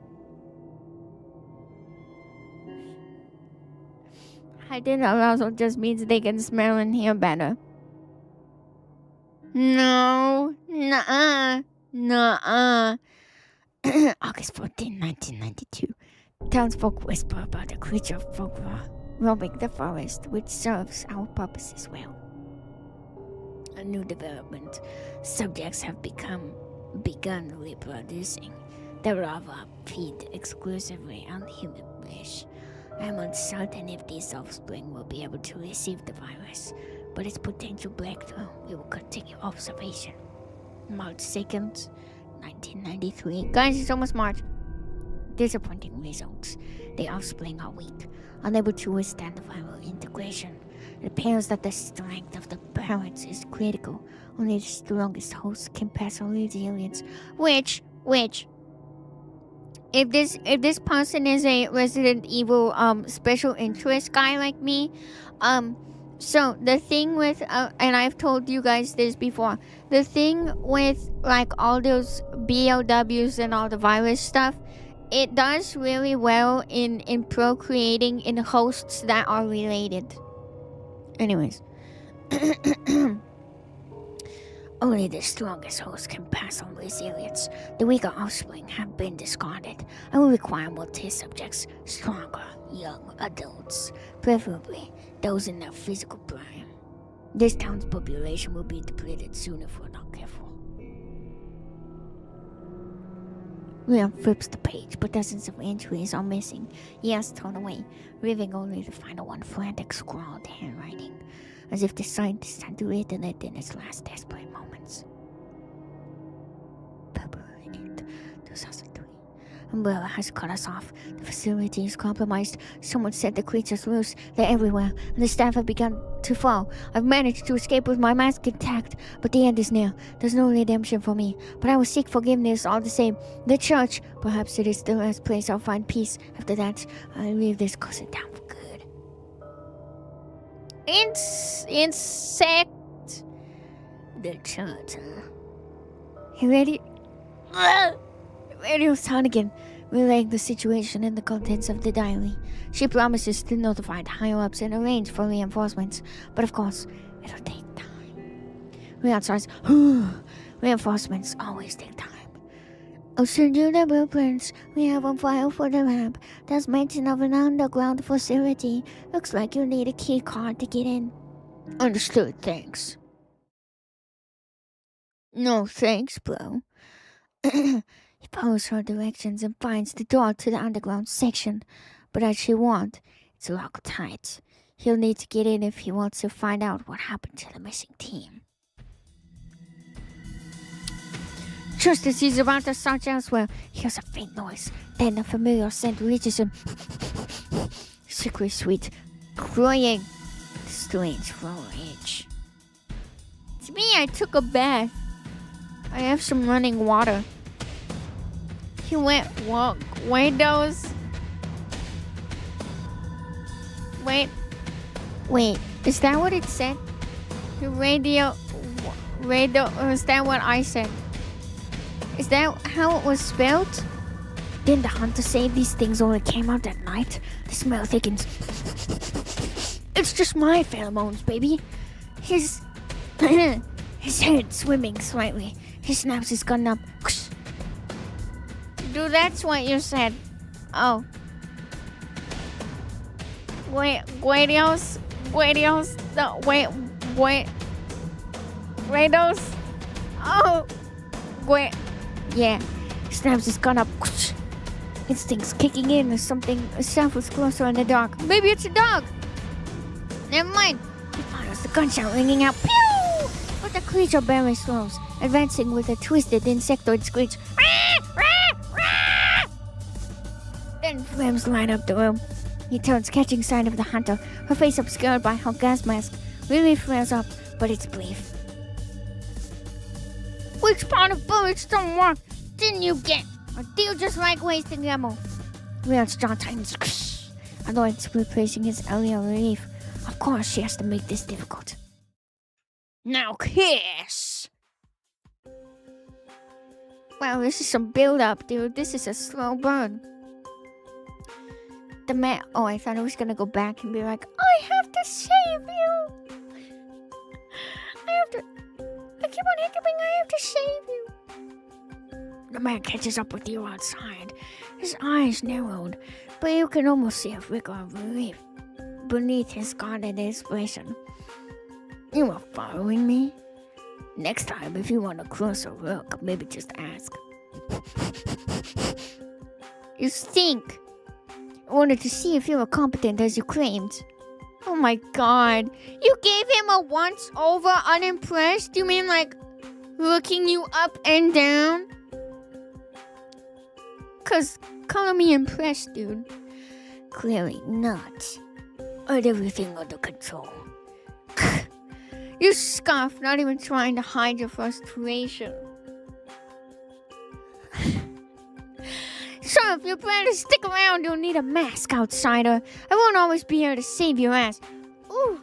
Hiding also just means they can smell and hear better. No. Nuh-uh. August 14, 1992. Townsfolk whisper about a creature of folklore roaming the forest, which serves our purpose as well. A new development. Subjects have begun reproducing. The larvae feed exclusively on human flesh. I'm uncertain if these offspring will be able to receive the virus, but its potential breakthrough, we will continue observation. March 2nd, 1993. Guys, it's almost March. Disappointing results. The offspring are weak, unable to withstand the viral integration. It appears that the strength of the parents is critical. Only the strongest host can pass on resilience. Which, if this person is a Resident Evil special interest guy like me, so the thing with and I've told you guys this before, the thing with like all those BLWs and all the virus stuff, it does really well in procreating in hosts that are related. Anyways. Only the strongest host can pass on resilience. The weaker offspring have been discarded. I will require more test subjects, stronger, young adults, preferably those in their physical prime. This town's population will be depleted soon if we're not careful. Leon flips the page, but dozens of entries are missing. He has thrown away, leaving only the final one, frantic scrawled handwriting, as if the scientist had written it in his last desperate moments. February 8th, 2003. Umbrella has cut us off. The facility is compromised. Someone set the creatures loose. They're everywhere, and the staff have begun to fall. I've managed to escape with my mask intact, but the end is near. There's no redemption for me, but I will seek forgiveness all the same. The church, perhaps it is the last place I'll find peace. After that, I leave this cursed town for good. Insect. The church, He ready? Radio sound again, relaying the situation and the contents of the diary. She promises to notify the higher-ups and arrange for reinforcements, but of course, it'll take time. Leon starts, reinforcements always take time. I'll send you the blueprints we have on file for the lab. There's mention of an underground facility. Looks like you'll need a key card to get in. Understood, thanks. No thanks, bro. He follows her directions and finds the door to the underground section, but as she warned, it's locked tight. He'll need to get in if he wants to find out what happened to the missing team. Just as he's about to search elsewhere, he hears a faint noise. Then a familiar scent reaches him. Sickly sweet, cloying, strange foliage. It's me, I took a bath. I have some running water. He went windows. Wait, is that what it said? The radio, or is that what I said? Is that how it was spelled? Didn't the hunter say these things only came out at night? The smell thickens. It's just my pheromones, baby. His head swimming slightly. He snaps his gun up. Dude, that's what you said. Oh. Radios. Oh. Wait. Yeah. He snaps his gun up. Instincts kicking in as something shuffles closer in the dark. Maybe it's a dog. Never mind. He fires the gunshot ringing out. Pew! But the creature barely slows, advancing with a twisted insectoid screech. Then Red flames light up the room. He turns, catching sight of the hunter, her face obscured by her gas mask. Lily flares up, but it's brief. Which part of bullets don't work didn't you get? Or do you just like wasting ammo? Leon's jaw tightens, annoyed replacing his earlier relief. Of course she has to make this difficult. Now kiss! Wow, this is some build-up, dude. This is a slow burn. The man... Oh, I thought I was gonna go back and be like, I have to save you! I keep on hiccuping, I have to save you! The man catches up with you outside. His eyes narrowed, but you can almost see a flicker of relief beneath his guarded expression. You are following me? Next time, if you want a closer look, maybe just ask. You stink! I wanted to see if you were competent as you claimed. Oh my god. You gave him a once over unimpressed? You mean like looking you up and down? Cause color me impressed, dude. Clearly not. I had everything under control. You scoff, not even trying to hide your frustration. So if you plan to stick around, you'll need a mask, outsider. I won't always be here to save your ass. Ooh,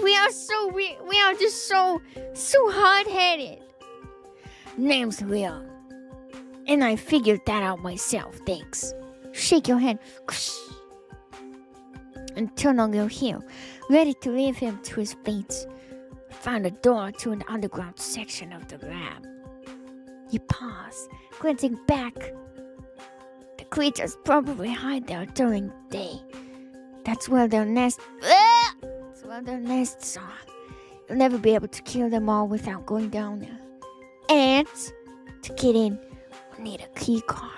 we are just so hard-headed. Name's Leon, and I figured that out myself. Thanks. Shake your head, and turn on your heel, ready to leave him to his fate. Found a door to an underground section of the lab. You pause, glancing back. The creatures probably hide there during the day. That's where their nests are. You'll never be able to kill them all without going down there. And to get in, we'll need a key card.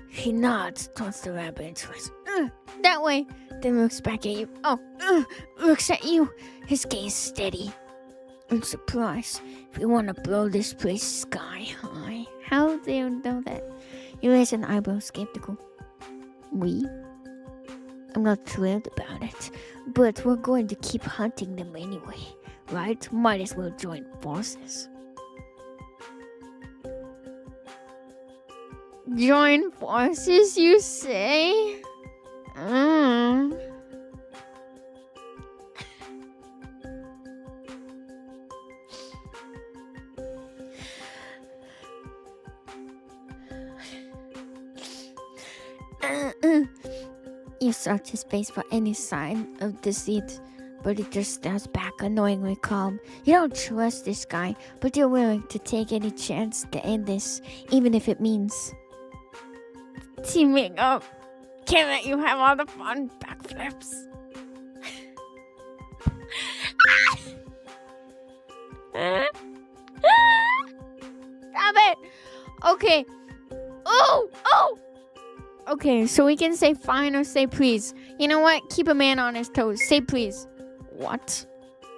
He nods towards the lab entrance. That way. Then looks back at you. Looks at you. His gaze steady. I'm surprised. If you want to blow this place sky high. How do you know that? You raise an eyebrow, skeptical. I'm not thrilled about it. But we're going to keep hunting them anyway. Right? Might as well join forces. Join forces, you say? You search his face for any sign of deceit, but he just stares back, annoyingly calm. You don't trust this guy, but you're willing to take any chance to end this, even if it means teaming up. Can't let you have all the fun backflips. Stop it! Okay. Oh! Okay, so we can say fine or say please. You know what? Keep a man on his toes. Say please. What?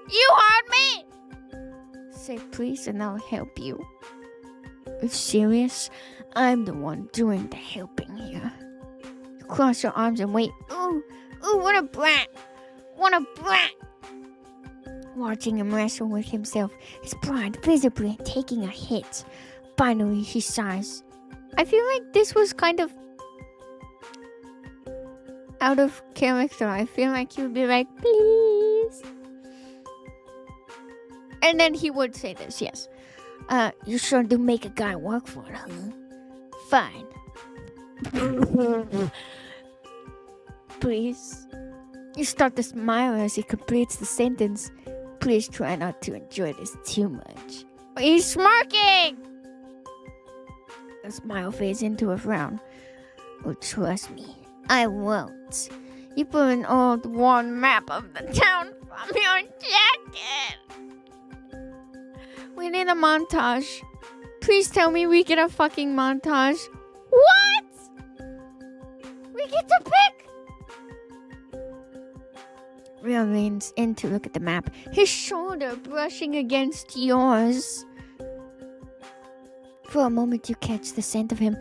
You heard me! Say please and I'll help you. Are you serious? I'm the one doing the helping here. You cross your arms and wait. Ooh, what a brat. What a brat. Watching him wrestle with himself, his pride visibly taking a hit. Finally, he sighs. I feel like this was kind of out of character. I feel like he would be like, please. And then he would say this, yes. You sure do make a guy work for it, huh? Fine. Please. You start to smile as he completes the sentence. Please try not to enjoy this too much. He's smirking! The smile fades into a frown. Oh, trust me, I won't. You put an old worn map of the town from your jacket. We need a montage. Please tell me we get a fucking montage. What? We get to pick? Rio leans in to look at the map, his shoulder brushing against yours. For a moment, you catch the scent of him.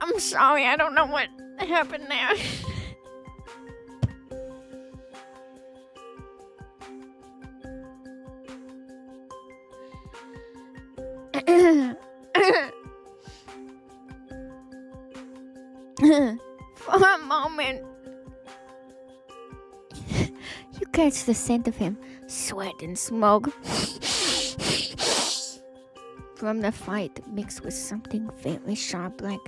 I'm sorry, I don't know what happened there. For a moment, you catch the scent of him, sweat and smoke from the fight mixed with something faintly sharp like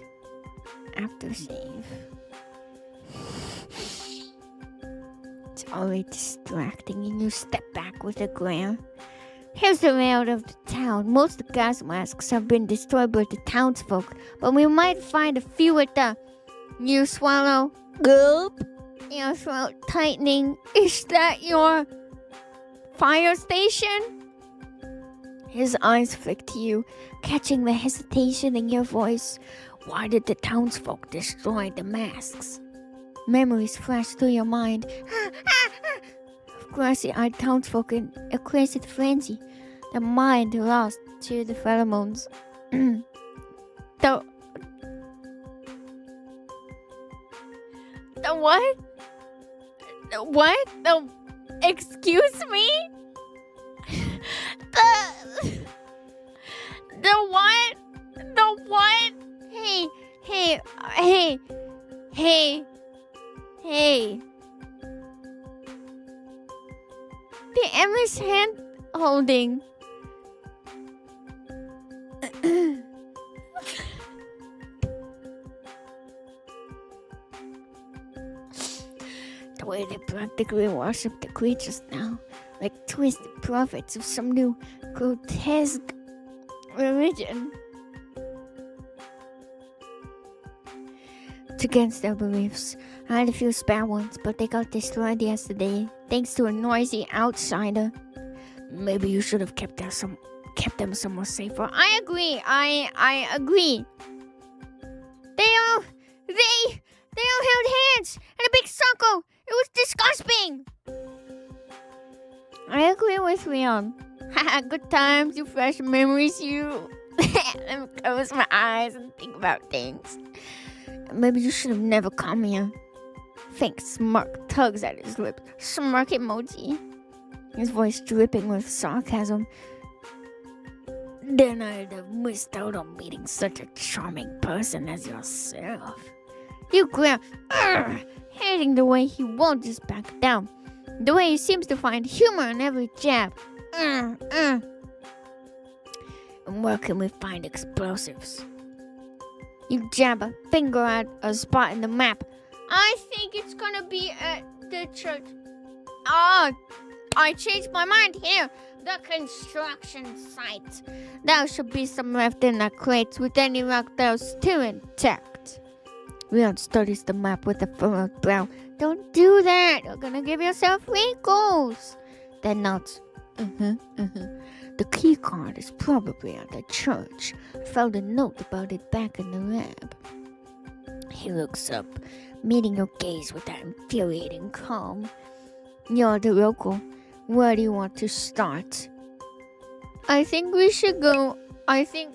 aftershave. It's always distracting and you step back with a glare. Here's the layout of the town. Most of the gas masks have been destroyed by the townsfolk, but we might find a few at the... You swallow. Gulp. Your throat tightening. Is that your fire station? His eyes flick to you, catching the hesitation in your voice. Why did the townsfolk destroy the masks? Memories flash through your mind. Grassy-eyed townsfolk in a crazy frenzy, the mind lost to the pheromones. The what? The what? Excuse me? The what? The what? Hey. The endless hand holding. The way they practically worship the creatures now, like twisted prophets of some new grotesque religion. It's against their beliefs. I had a few spare ones, but they got destroyed yesterday, thanks to a noisy outsider. Maybe you should have kept them somewhere safer. I agree. I agree. They all held hands in a big circle. It was disgusting. I agree with Leon. Haha, good times, you fresh memories, you. Let me close my eyes and think about things. Maybe you should have never come here. Fink smirk tugs at his lip. Smirk emoji. His voice dripping with sarcasm. Then I'd have missed out on meeting such a charming person as yourself. You grab, hating the way he won't just back down. The way he seems to find humor in every jab. And where can we find explosives? You jab a finger at a spot in the map. I think it's gonna be at the church. I changed my mind here. The construction site. There should be some left in the crates with any luck they're still intact. Leon studies the map with a furrowed brow. Don't do that. You're gonna give yourself wrinkles. Then nods. The key card is probably at the church. I found a note about it back in the lab. He looks up, meeting your gaze with that infuriating calm. You're the local. Where do you want to start? I think we should go. Okay.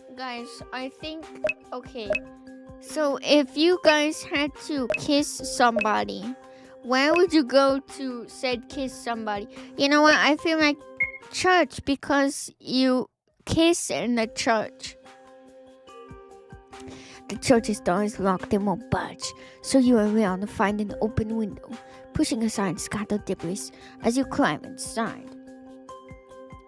So if you guys had to kiss somebody, where would you go to said kiss somebody? You know what? I feel like church because you kiss in the church. The church's door is locked and won't budge, so you around to find an open window, pushing aside scattered debris as you climb inside.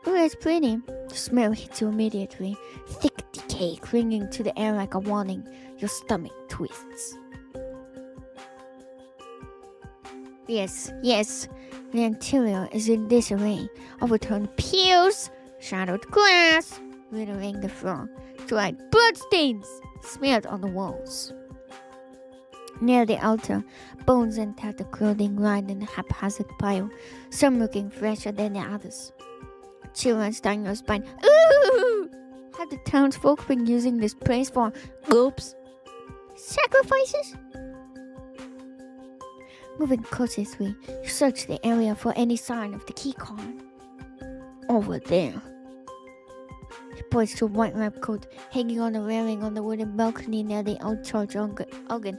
Oh, that's pretty. The smell hits you immediately, thick decay clinging to the air like a warning. Your stomach twists. Yes. The interior is in disarray. Overturned pews, shattered glass, littering the floor. Dried bloodstains smeared on the walls. Near the altar, bones and tattered clothing lined in a haphazard pile, some looking fresher than the others. Chill runs down your spine. Ooh! Had the townsfolk been using this place for gulps? Sacrifices? Moving cautiously, you search the area for any sign of the key card. Over there. He points to a white lab coat hanging on a railing on the wooden balcony near the old church organ.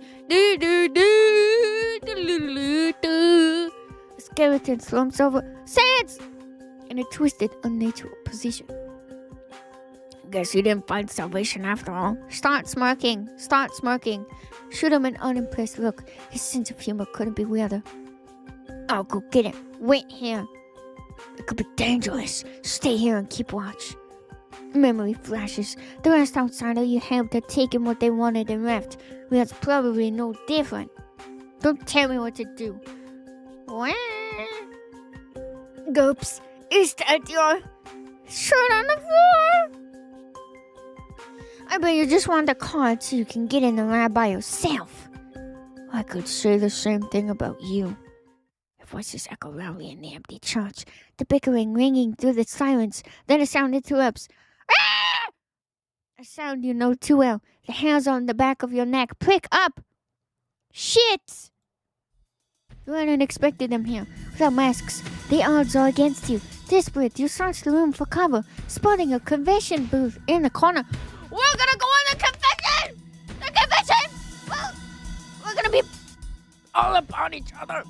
A skeleton slumps over. Sans! In a twisted, unnatural position. Guess you didn't find salvation after all. Start smirking. Shoot him an unimpressed look. His sense of humor couldn't be weirder. I'll go get him. Wait here. It could be dangerous. Stay here and keep watch. Memory flashes. The last outsider you helped had taken what they wanted and left. Well, that's probably no different. Don't tell me what to do. Goops, is that your shirt on the floor? I bet you just want the card so you can get in the lab by yourself. I could say the same thing about you. Voices echo loudly in the empty church, the bickering ringing through the silence. Then a sound interrupts. Ah! A sound you know too well. The hairs on the back of your neck prick up. Shit! You hadn't expected them here. Without masks, the odds are against you. Desperate, you search the room for cover, spotting a convention booth in the corner. We're gonna go on the convention! The convention! Well, we're gonna be all upon each other.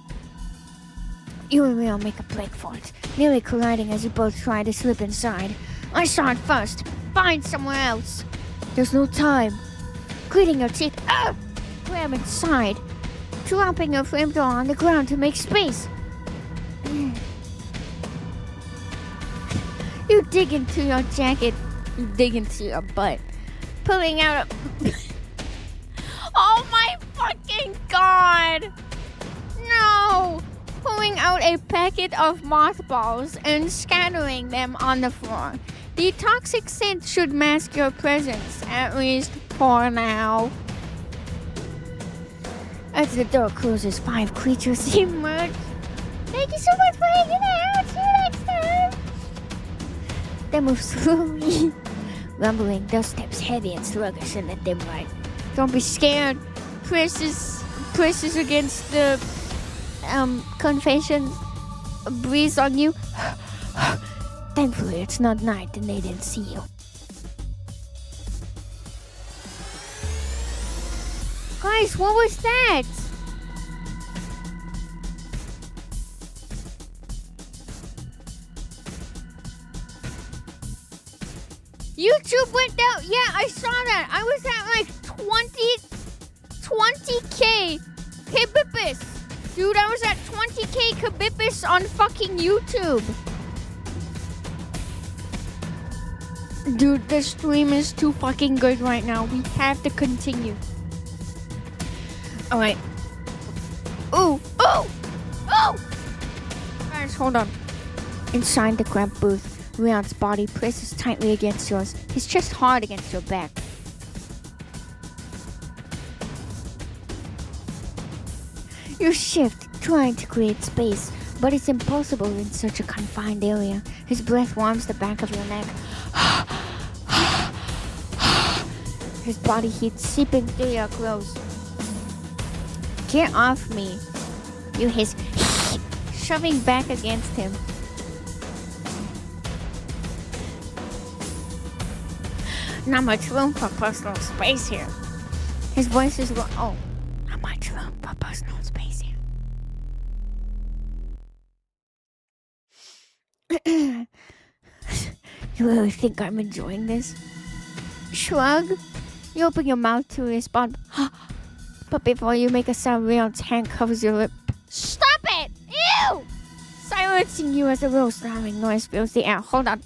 You and Real make a break for it, nearly colliding as you both try to slip inside. I saw it first. Find somewhere else. There's no time. Gritting your teeth, grab inside, dropping your flamethrower on the ground to make space. You dig into your jacket. You dig into your butt, pulling out a... Oh my fucking god! No! Pulling out a packet of mothballs and scattering them on the floor. The toxic scent should mask your presence, at least for now. As the door closes, 5 creatures emerge. Thank you so much for hanging out. See you next time. They move slowly, rumbling, their steps heavy and sluggish in the dim light. Don't be scared. Presses against the confession breeze on you. Thankfully, it's not night and they didn't see you. Guys, what was that? YouTube went down. Yeah, I saw that. I was at like 20k kbps. Dude, I was at 20k kbps on fucking YouTube. Dude, the stream is too fucking good right now. We have to continue. Alright. Oh! Guys, hold on. Inside the cramped booth, Leon's body presses tightly against yours, his chest hard against your back. You shift, trying to create space, but it's impossible in such a confined area. His breath warms the back of your neck. His body heat seeping through your clothes. Get off me, you hiss, shoving back against him. Not much room for personal space here. His voice is not much room for personal space here. You really think I'm enjoying this? Shrug. You open your mouth to respond, but before you make a sound, Leon's hand covers your lip. Stop it! Ew! Silencing you as a low snarling noise fills the air. Hold on.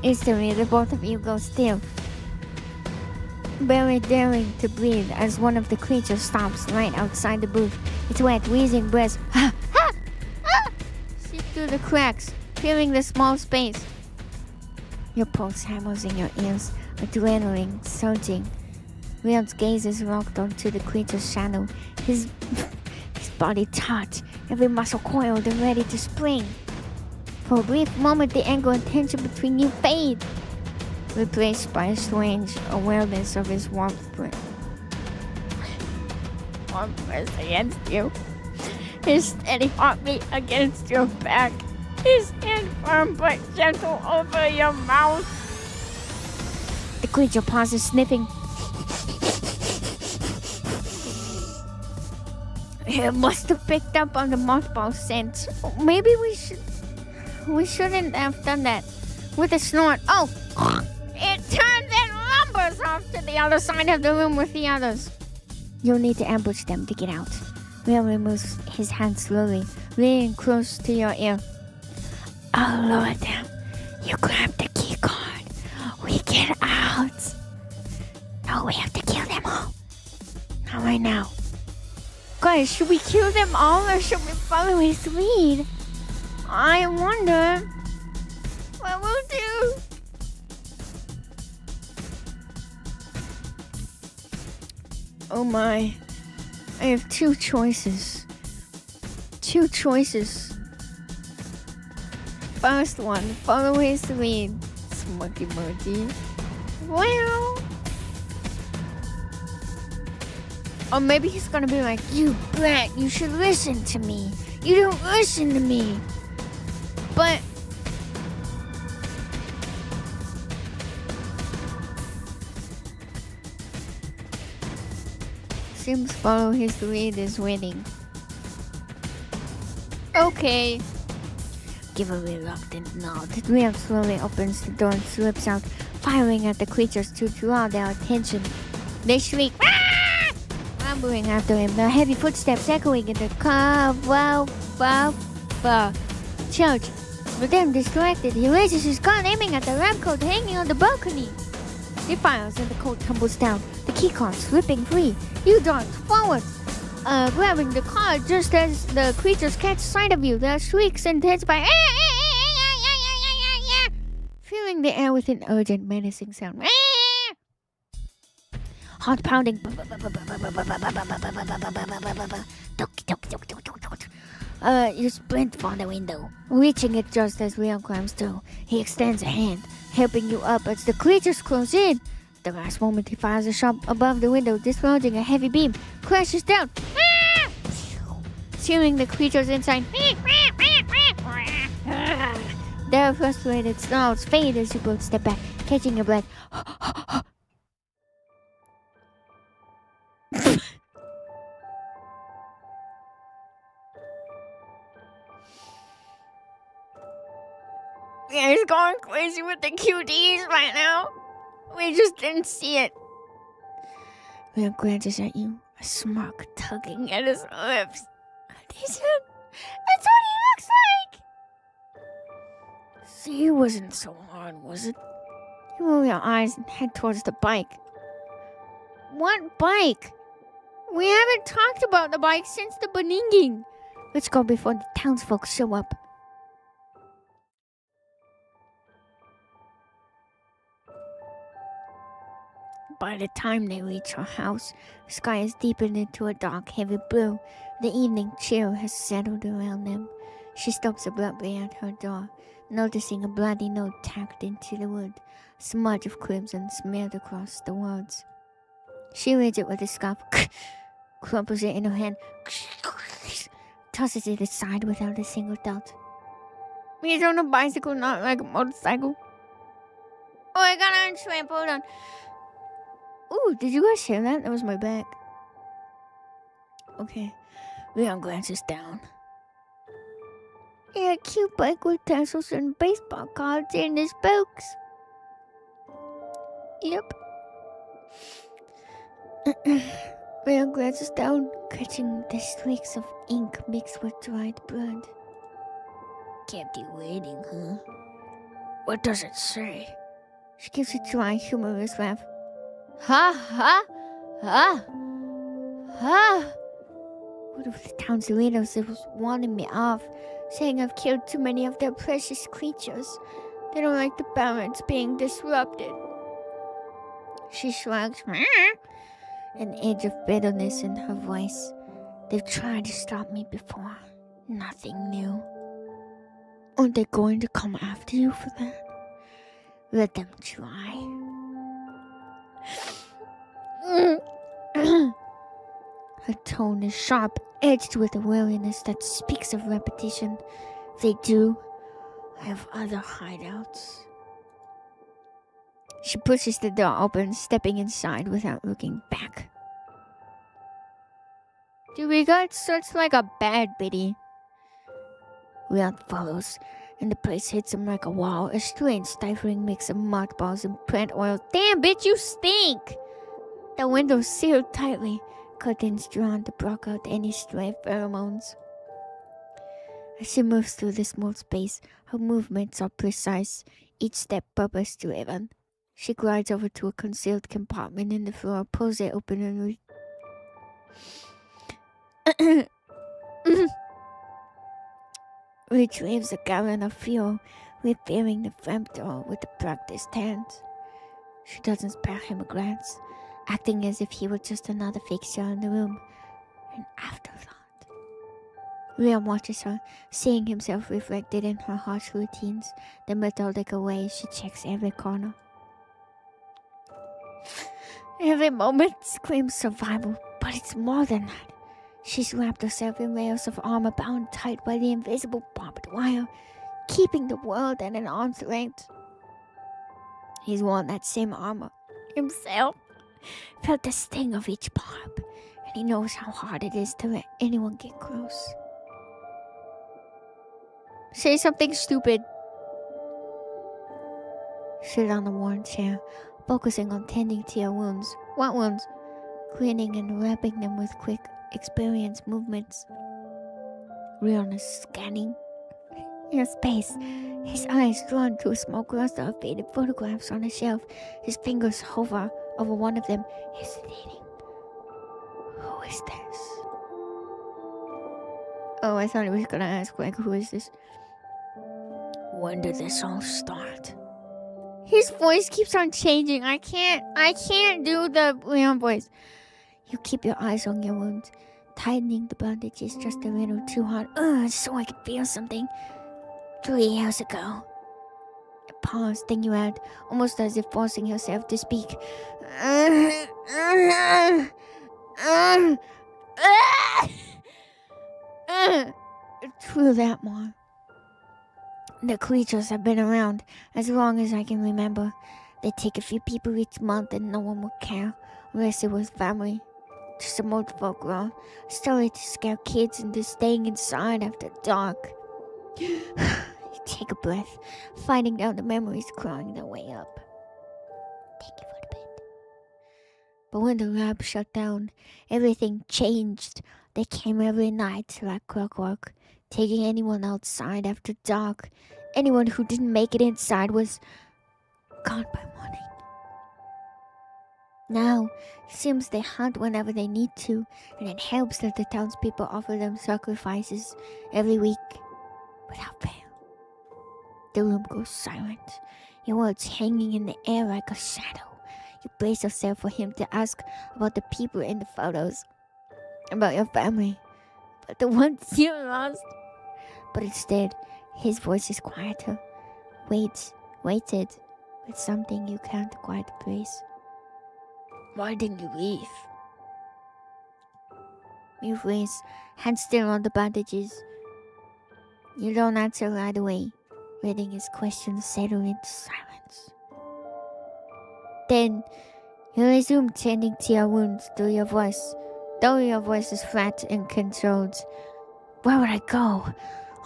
Instantly, the both of you go still, barely daring to breathe as one of the creatures stops right outside the booth. Its wet, wheezing breath seep through the cracks, filling the small space. Your pulse hammers in your ears, adrenaline surging. Leon's gaze is locked onto the creature's shadow, his body taut, every muscle coiled and ready to spring. For a brief moment, the angle and tension between you fade, replaced by a strange awareness of his warm press against you, his steady heartbeat against your back, his hand firm but gentle over your mouth. The creature pauses, sniffing. It must have picked up on the mothball scent. Maybe we shouldn't have done that. With a snort, it turns and lumbers off to the other side of the room with the others. You'll need to ambush them to get out. Will removes his hand slowly, leaning close to your ear. I'll lower them. You grab the key card. We get out. No, we have to kill them all. Not right now. Guys, should we kill them all or should we follow his lead? I wonder what we'll do. Oh my. I have two choices. First one, follow his lead. Smucky Murky. Well. Or maybe he's gonna be like, you brat, you should listen to me. You don't listen to me. But seems follow his lead is winning. Okay. Give a reluctant nod. The man slowly opens the door and slips out, firing at the creatures to draw their attention. They shriek, "Ah!" Rumbling after him, their heavy footsteps echoing in the car. Charge. But then, distracted, he raises his gun, aiming at the ram coat hanging on the balcony. He fires and the coat tumbles down, the key card slipping free. You dart forward, grabbing the card just as the creatures catch sight of you. Their shrieks intense by filling the air with an urgent, menacing sound. Heart pounding. You sprint for the window, reaching it just as Leon climbs through. He extends a hand, helping you up as the creatures close in. At the last moment, he fires a shot above the window, dislodging a heavy beam, crashes down, sealing the creatures inside. Their frustrated snarls fade as you both step back, catching your breath. Yeah, he's going crazy with the QDs right now. We just didn't see it. Leon glances at you, a smirk tugging at his lips. That's what he looks like! See, it wasn't so hard, was it? You roll your eyes and head towards the bike. What bike? We haven't talked about the bike since the beginning. Let's go before the townsfolk show up. By the time they reach her house, the sky has deepened into a dark, heavy blue. The evening chill has settled around them. She stops abruptly at her door, noticing a bloody note tacked into the wood, a smudge of crimson smeared across the words. She reads it with a scoff, crumples it in her hand, tosses it aside without a single thought. He's on a bicycle, not like a motorcycle. Oh, I got on tramp, hold on. Ooh, did you guys hear that? That was my back. Okay. Leon glances down. Yeah, cute bike with tassels and baseball cards in the spokes. Yep. Leon glances down, catching the streaks of ink mixed with dried blood. Kept you waiting, huh? What does it say? She gives a dry, humorous laugh. Ha ha ha ha! One of the town's leaders was warning me off, saying I've killed too many of their precious creatures. They don't like the balance being disrupted. She shrugs, an edge of bitterness in her voice. They've tried to stop me before. Nothing new. Aren't they going to come after you for that? Let them try. Her tone is sharp, edged with a weariness that speaks of repetition. If they do, I have other hideouts. She pushes the door open, stepping inside without looking back. The regard starts like a bad biddy. Leon follows, and the place hits him like a wall, a strange, stifling mix of mothballs and plant oil. Damn, bitch, you stink! The windows sealed tightly, curtains drawn to block out any stray pheromones. As she moves through the small space, her movements are precise, each step purpose-driven. She glides over to a concealed compartment in the floor, pulls it open and retrieves a gallon of fuel, refilling the flamethrower with a practiced hand. She doesn't spare him a glance, acting as if he were just another fixture in the room, an afterthought. Liam watches her, seeing himself reflected in her harsh routines, the methodical way she checks every corner. Every moment screams survival, but it's more than that. She's wrapped herself in layers of armor bound tight by the invisible barbed wire, keeping the world at an arm's length. He's worn that same armor himself, felt the sting of each barb, and he knows how hard it is to let anyone get close. Say something stupid. Sit on the worn chair, focusing on tending to your wounds. What wounds? Cleaning and wrapping them with quick, experienced movements. Rion is scanning your space, his eyes drawn to a small cluster of faded photographs on a shelf. His fingers hover over one of them, hesitating. Who is this? Oh, I thought he was gonna ask, like, who is this? When did this all start? His voice keeps on changing. I can't do the Leon voice. You keep your eyes on your wounds, tightening the bandages just a little too hard, so I can feel something. 3 years ago. A pause, then you add, almost as if forcing yourself to speak. True that, more. The creatures have been around as long as I can remember. They take a few people each month and no one would care, unless it was family. Just some old folklore, a story to scare kids into staying inside after dark. You take a breath, fighting down the memories crawling their way up. Thank you for the bit. But when the lab shut down, everything changed. They came every night like clockwork, taking anyone outside after dark. Anyone who didn't make it inside was gone by morning. Now, it seems they hunt whenever they need to, and it helps that the townspeople offer them sacrifices every week, without fail. The room goes silent, your words hanging in the air like a shadow. You brace yourself for him to ask about the people in the photos, about your family, about the ones you lost. But instead, his voice is quieter, weighted with something you can't quite place. Why didn't you leave? You freeze, hands still on the bandages. You don't answer right away, letting his questions settle into silence. Then, you resume tending to your wounds through your voice, though your voice is flat and controlled. Where would I go?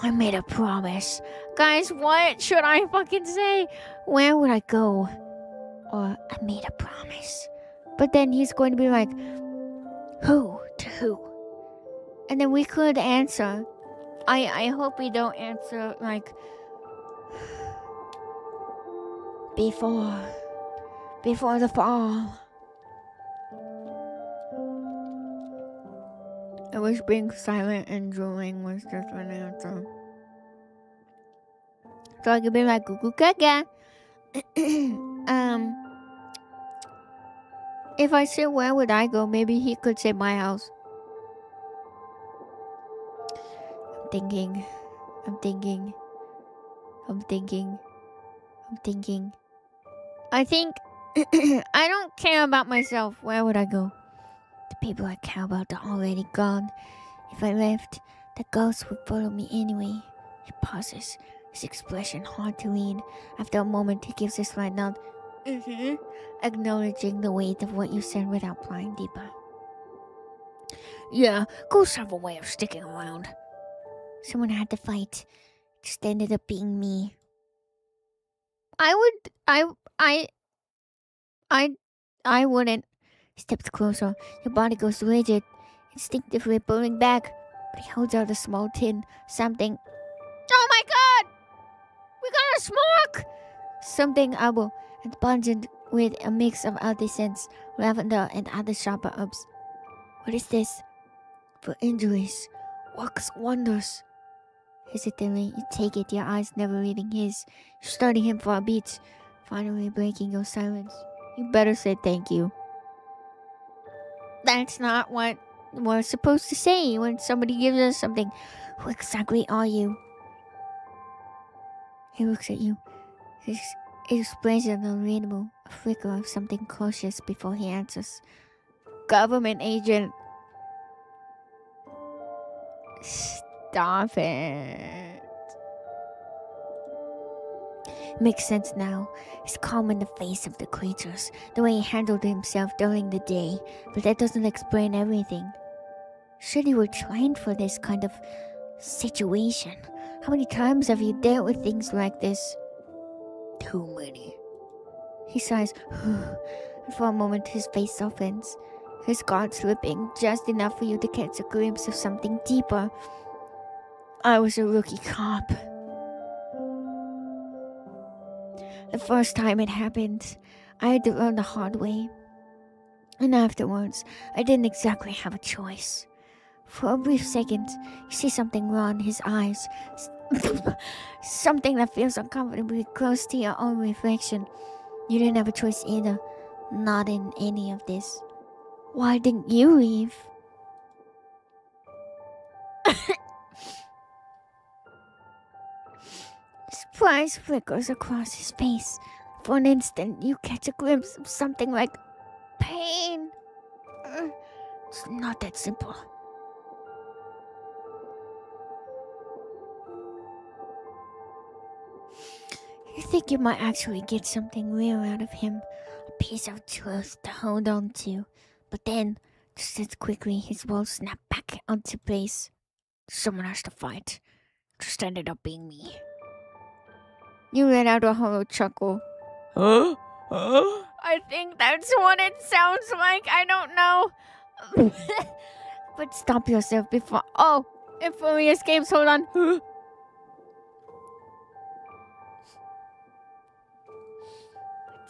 I made a promise. Guys, what should I fucking say? Where would I go? Or, I made a promise. But then he's going to be like, who to who? And then we could answer. I hope we don't answer like, before the fall. I wish being silent and drooling was just an answer. So I could be like, Goo Goo Gaga. If I say where would I go, maybe he could say my house. thinking. I think I don't care about myself. Where would I go? The people I care about are already gone. If I left, the ghost would follow me anyway. He pauses, his expression hard to read. After a moment, he gives a slight nod. Acknowledging the weight of what you said without prying deeper. Yeah, ghosts have a way of sticking around. Someone had to fight. It just ended up being me. I wouldn't. He steps closer. Your body goes rigid, instinctively pulling back. But he holds out a small tin. Something. Oh my god! We got a smoke! Something herbal and pungent with a mix of earthy scents, lavender and other sharper herbs. What is this? For injuries. Works wonders. Hesitantly, you take it, your eyes never leaving his. You're studying him for a beat, finally breaking your silence. You better say thank you. That's not what we're supposed to say when somebody gives us something. Who exactly are you? He looks at you. His expression unreadable, a flicker of something cautious before he answers. Government agent. Stop it. Makes sense now. He's calm in the face of the creatures, the way he handled himself during the day, but that doesn't explain everything. Sure, you were trained for this kind of situation. How many times have you dealt with things like this? Too many. He sighs, and for a moment his face softens, his guard slipping just enough for you to catch a glimpse of something deeper. I was a rookie cop. The first time it happened, I had to learn the hard way. And afterwards, I didn't exactly have a choice. For a brief second, you see something raw in his eyes. Something that feels uncomfortably close to your own reflection. You didn't have a choice either. Not in any of this. Why didn't you leave? Surprise flickers across his face. For an instant, you catch a glimpse of something like pain. It's not that simple. You think you might actually get something real out of him, a piece of truth to hold on to. But then, just as quickly, his world snapped back onto place. Someone has to fight. Just ended up being me. You let out a hollow chuckle. Huh? I think that's what it sounds like. I don't know. But stop yourself before... Oh, it fully escapes. Hold on. But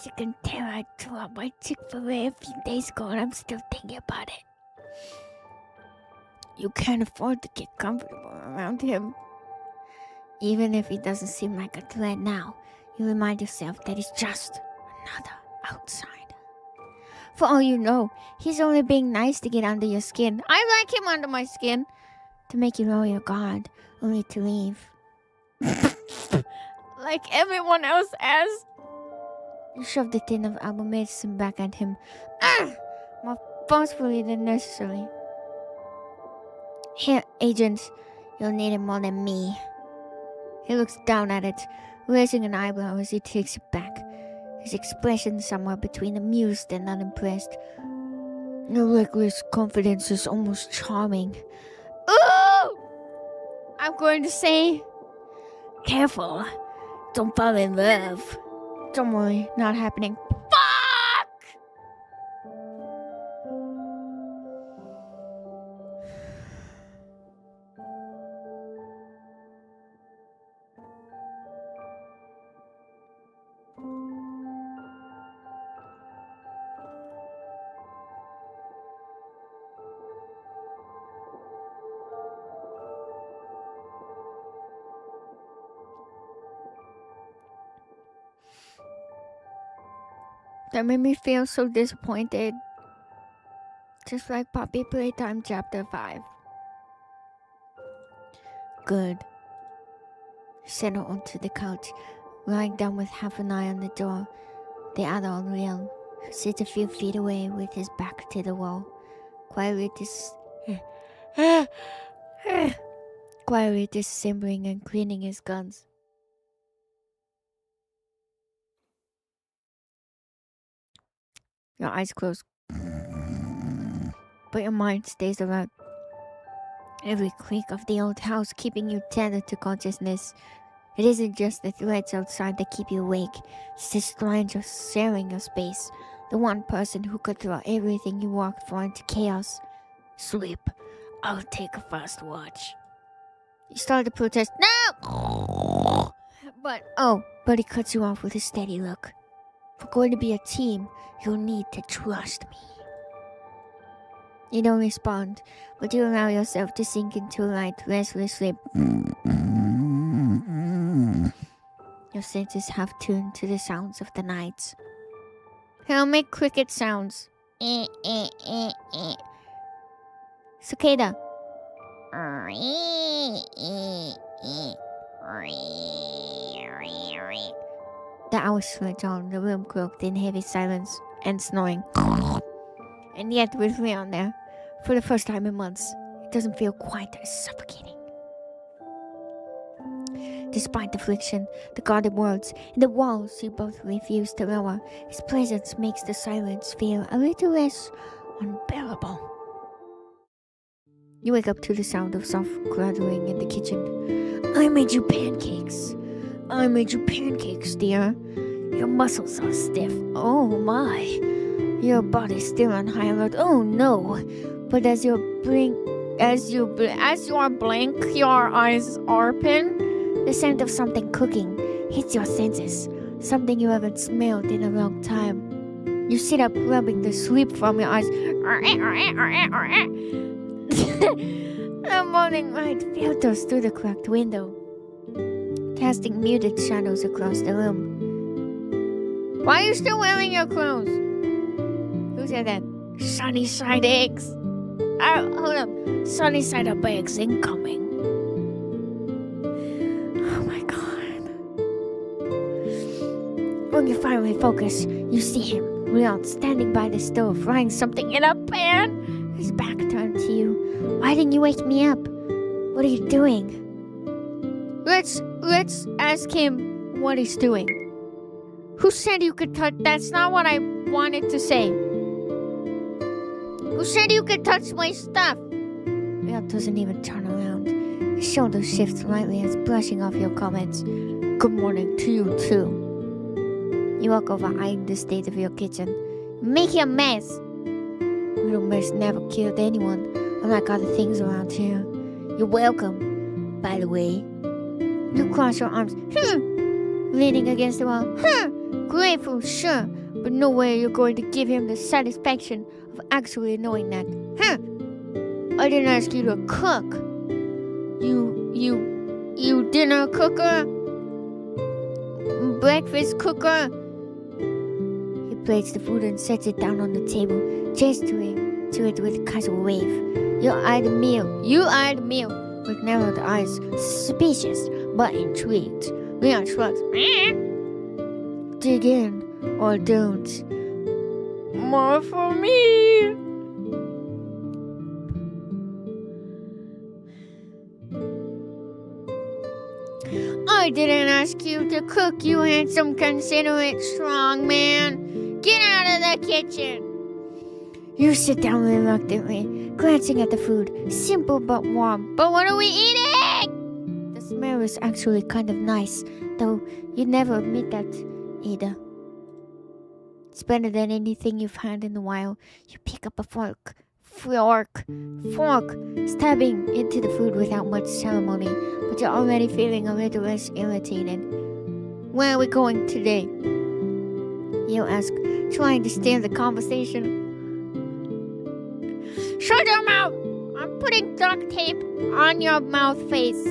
you can tell I threw out my Chick-fil-A a few days ago and I'm still thinking about it. You can't afford to get comfortable around him. Even if he doesn't seem like a threat now, you remind yourself that he's just another outsider. For all you know, he's only being nice to get under your skin. I like him under my skin. To make you lower your guard, only to leave. Like everyone else has. You shove the tin of herbal medicine back at him. More forcefully than necessary. Here, agent, you'll need it more than me. He looks down at it, raising an eyebrow as he takes it back, his expression somewhere between amused and unimpressed. Your reckless confidence is almost charming. Ooh! I'm going to say, careful, don't fall in love. Don't worry, not happening. Fuck! That made me feel so disappointed. Just like Puppy Playtime Chapter 5. Good. Settle onto the couch, lying down with half an eye on the door. The other on Leon, who sits a few feet away with his back to the wall, quietly disassembling and cleaning his guns. Your eyes close, but your mind stays alert. Every creak of the old house keeping you tethered to consciousness. It isn't just the threats outside that keep you awake. It's the stranger sharing your space. The one person who could throw everything you worked for into chaos. Sleep. I'll take a fast watch. You start to protest. No! But he cuts you off with a steady look. If we're going to be a team, you'll need to trust me. You don't respond, but you allow yourself to sink into a light, restless sleep. Your senses have tuned to the sounds of the night. He'll make cricket sounds. Cicada. The hours sledge on, the room cloaked in heavy silence and snoring. And yet, with Leon there, for the first time in months, it doesn't feel quite as suffocating. Despite the friction, the guarded words, and the walls you both refuse to lower, his presence makes the silence feel a little less unbearable. You wake up to the sound of soft clattering in the kitchen. I made you pancakes. I made you pancakes, dear. Your muscles are stiff. Oh my. Your body's still on high alert. Oh no. But as you blink, your eyes open, the scent of something cooking hits your senses. Something you haven't smelled in a long time. You sit up, rubbing the sleep from your eyes. The morning light filters through the cracked window, casting muted shadows across the room. Why are you still wearing your clothes? Who said that? Sunny side eggs. Hold up. Sunny side up eggs incoming. Oh my god. When you finally focus, you see him, Leon, standing by the stove, frying something in a pan. His back turned to you. Why didn't you wake me up? What are you doing? Let's ask him what he's doing. Who said you could touch? That's not what I wanted to say. Who said you could touch my stuff? Leon doesn't even turn around. His shoulders shift slightly as brushing off your comments. Good morning to you too. You walk over, eyeing the state of your kitchen. Making a mess. Little mess never killed anyone, unlike other things around here. You're welcome, by the way. You cross your arms, leaning against the wall. Grateful, sure, but no way you're going to give him the satisfaction of actually knowing that. I didn't ask you to cook. You dinner cooker? Breakfast cooker? He plates the food and sets it down on the table, gesturing to it with a casual wave. You eyed the meal with narrowed eyes, suspicious but intrigued. Leon shrugs. Dig in or don't. More for me. I didn't ask you to cook, you handsome, considerate, strong man. Get out of the kitchen. You sit down reluctantly, glancing at the food. Simple but warm. But what are we eating? The smell is actually kind of nice, though you'd never admit that either. It's better than anything you've had in a while. You pick up a fork, stabbing into the food without much ceremony, but you're already feeling a little less irritated. Where are we going today? You ask, trying to steer the conversation. Shut your mouth! I'm putting duct tape on your mouth face.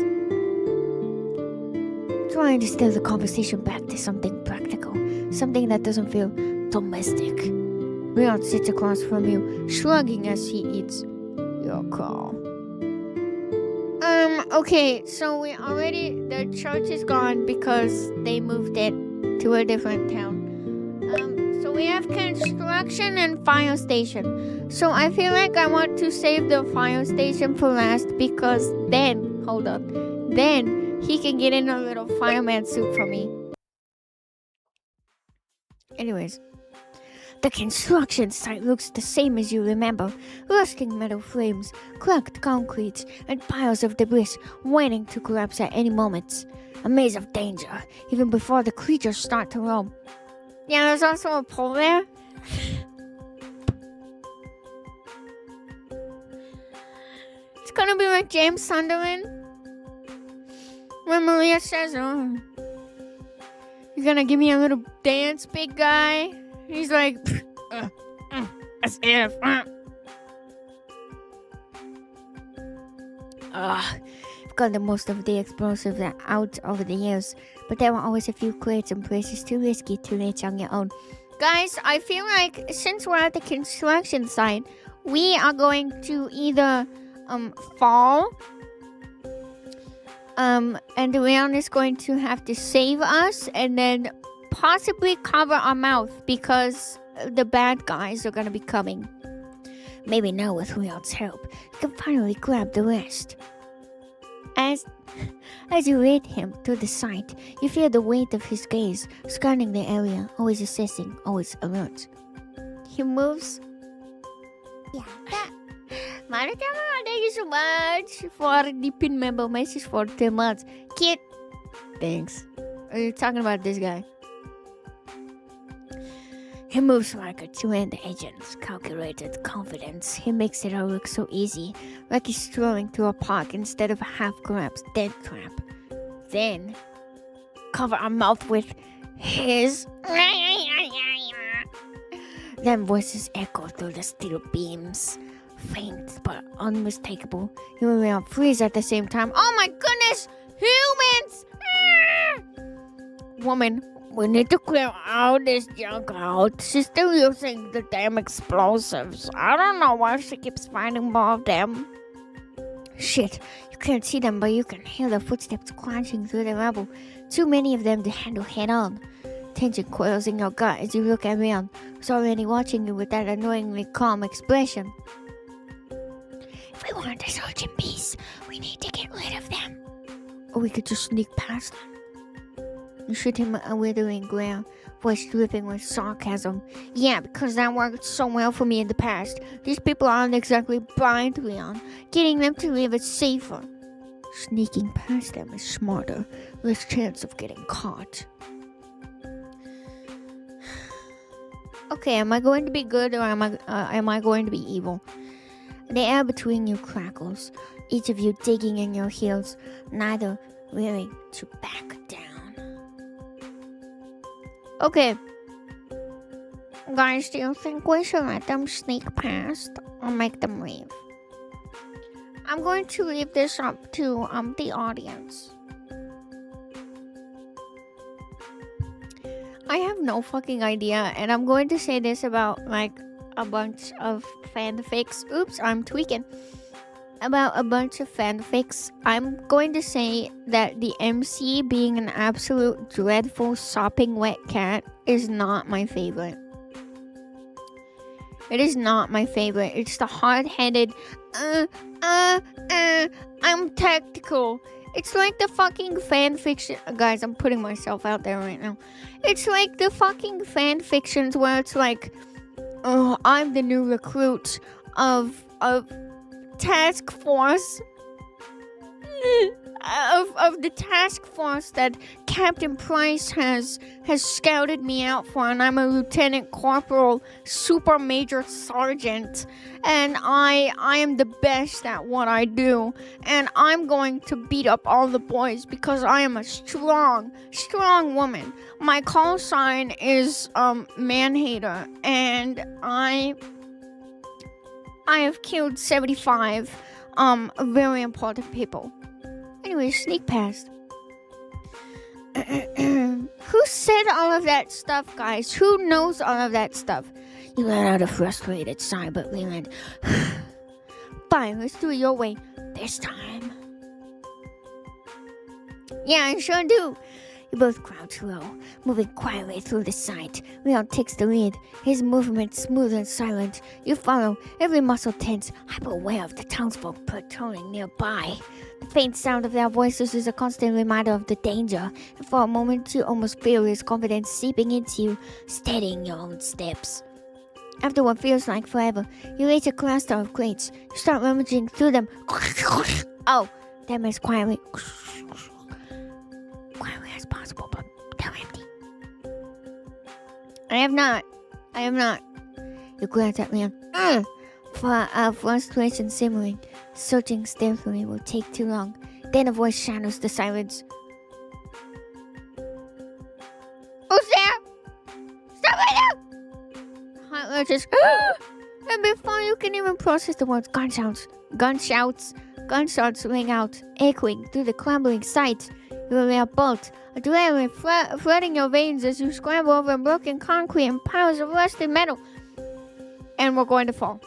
Trying to steer the conversation back to something practical, something that doesn't feel domestic. Leon sits across from you, shrugging as he eats. Your call. Okay, so the church is gone because they moved it to a different town. So we have construction and fire station. So I feel like I want to save the fire station for last because then he can get in a little fireman suit for me. Anyways, the construction site looks the same as you remember. Rusting metal frames, cracked concrete, and piles of debris waiting to collapse at any moment. A maze of danger, even before the creatures start to roam. Yeah, there's also a pole there. It's gonna be like James Sunderland. When Maria says, "Oh, you're gonna give me a little dance, big guy?" He's like, as if. I've got the most of the explosives out over the years, but there were always a few crates and places too risky to reach on your own. Guys, I feel like since we're at the construction site, we are going to either fall, and the round is going to have to save us, and then possibly cover our mouth because the bad guys are going to be coming. Maybe now with Leon's help, you can finally grab the rest. As you lead him to the site, you feel the weight of his gaze, scanning the area, always assessing, always alert. He moves. Yeah. Thank you so much for the pin member message for 10 months. Kid. Thanks. Are you talking about this guy? He moves like a trained agent, calculated confidence. He makes it all look so easy, like he's strolling through a park instead of a half-collapsed dead trap. Then, cover our mouth with his... Then voices echo through the steel beams. Faint but unmistakable. You and Leon freeze at the same time. Oh my goodness! Humans! Woman, we need to clear all this junk out. She's still using the damn explosives. I don't know why she keeps finding more of them. Shit, you can't see them, but you can hear their footsteps crunching through the rubble. Too many of them to handle head-on. Tension coils in your gut as you look at Leon, who's already watching you with that annoyingly calm expression. If we want to search in peace, we need to get rid of them. Or we could just sneak past them. You shoot him a withering glare, voice dripping with sarcasm. Yeah, because that worked so well for me in the past. These people aren't exactly blind, Leon. Getting them to leave is safer. Sneaking past them is smarter, less chance of getting caught. Okay, am I going to be good or am I going to be evil? The air between you crackles, each of you digging in your heels, neither willing to back down. Okay. Guys, do you think we should let them sneak past or make them leave? I'm going to leave this up to the audience. I have no fucking idea, and I'm going to say this about like a bunch of fanfics. Oops, I'm tweaking. About a bunch of fanfics, I'm going to say that the MC being an absolute dreadful sopping wet cat is not my favorite. It is not my favorite. It's the hard-headed, I'm tactical. It's like the fucking fanfiction. Guys, I'm putting myself out there right now. It's like the fucking fanfictions where it's like, oh, I'm the new recruit of task force of the task force that Captain Price has scouted me out for, and I'm a lieutenant corporal, super major sergeant, and I am the best at what I do, and I'm going to beat up all the boys because I am a strong woman. My call sign is man-hater, and I have killed 75 very important people. Anyway, sneak past. Who said all of that stuff, guys? Who knows all of that stuff? You let out a frustrated sigh, but Leland. Fine, let's do it your way this time. Yeah, I sure do. You both crouch low, moving quietly through the sight. Leon takes the lead, his movements smooth and silent. You follow, every muscle tense, hyper-aware of the townsfolk patrolling nearby. The faint sound of their voices is a constant reminder of the danger, and for a moment you almost feel his confidence seeping into you, steadying your own steps. After what feels like forever, you reach a cluster of crates. You start rummaging through them. Oh, them as quietly as possible, but they're empty. I have not. You glance at Leon. Frustration simmering. Searching stealthily will take too long. Then a voice shadows the silence. Who's there? Stop right now! Heart lurches. And before you can even process the words, gunshots ring out, echoing through the crumbling sight. You are a bolt, adrenaline flooding your veins as you scramble over broken concrete and piles of rusted metal. And we're going to fall.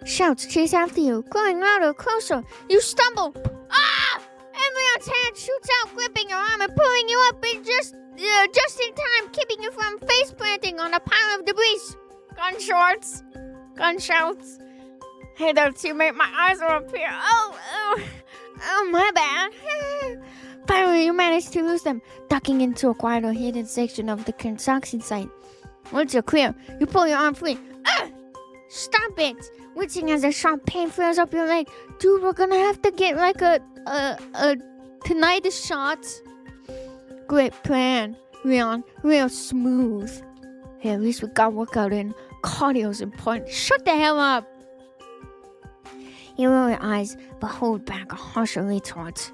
Shouts chase after you, growing louder, closer. You stumble. Ah! And Leon's hand shoots out, gripping your arm and pulling you up in just in time, keeping you from face planting on a pile of debris. Gunshots. Hey there, teammate, my eyes are up here. Oh, my bad. Finally, you manage to lose them, ducking into a quiet or hidden section of the construction site. Once you're clear, you pull your arm free. Stop it! Wincing as a sharp pain flares up your leg. Dude, we're gonna have to get like a tinnitus shot. Great plan, Leon. Real smooth. Hey, at least we got workout in. Cardio's important. Shut the hell up! You lower your eyes, but hold back a harsher retort.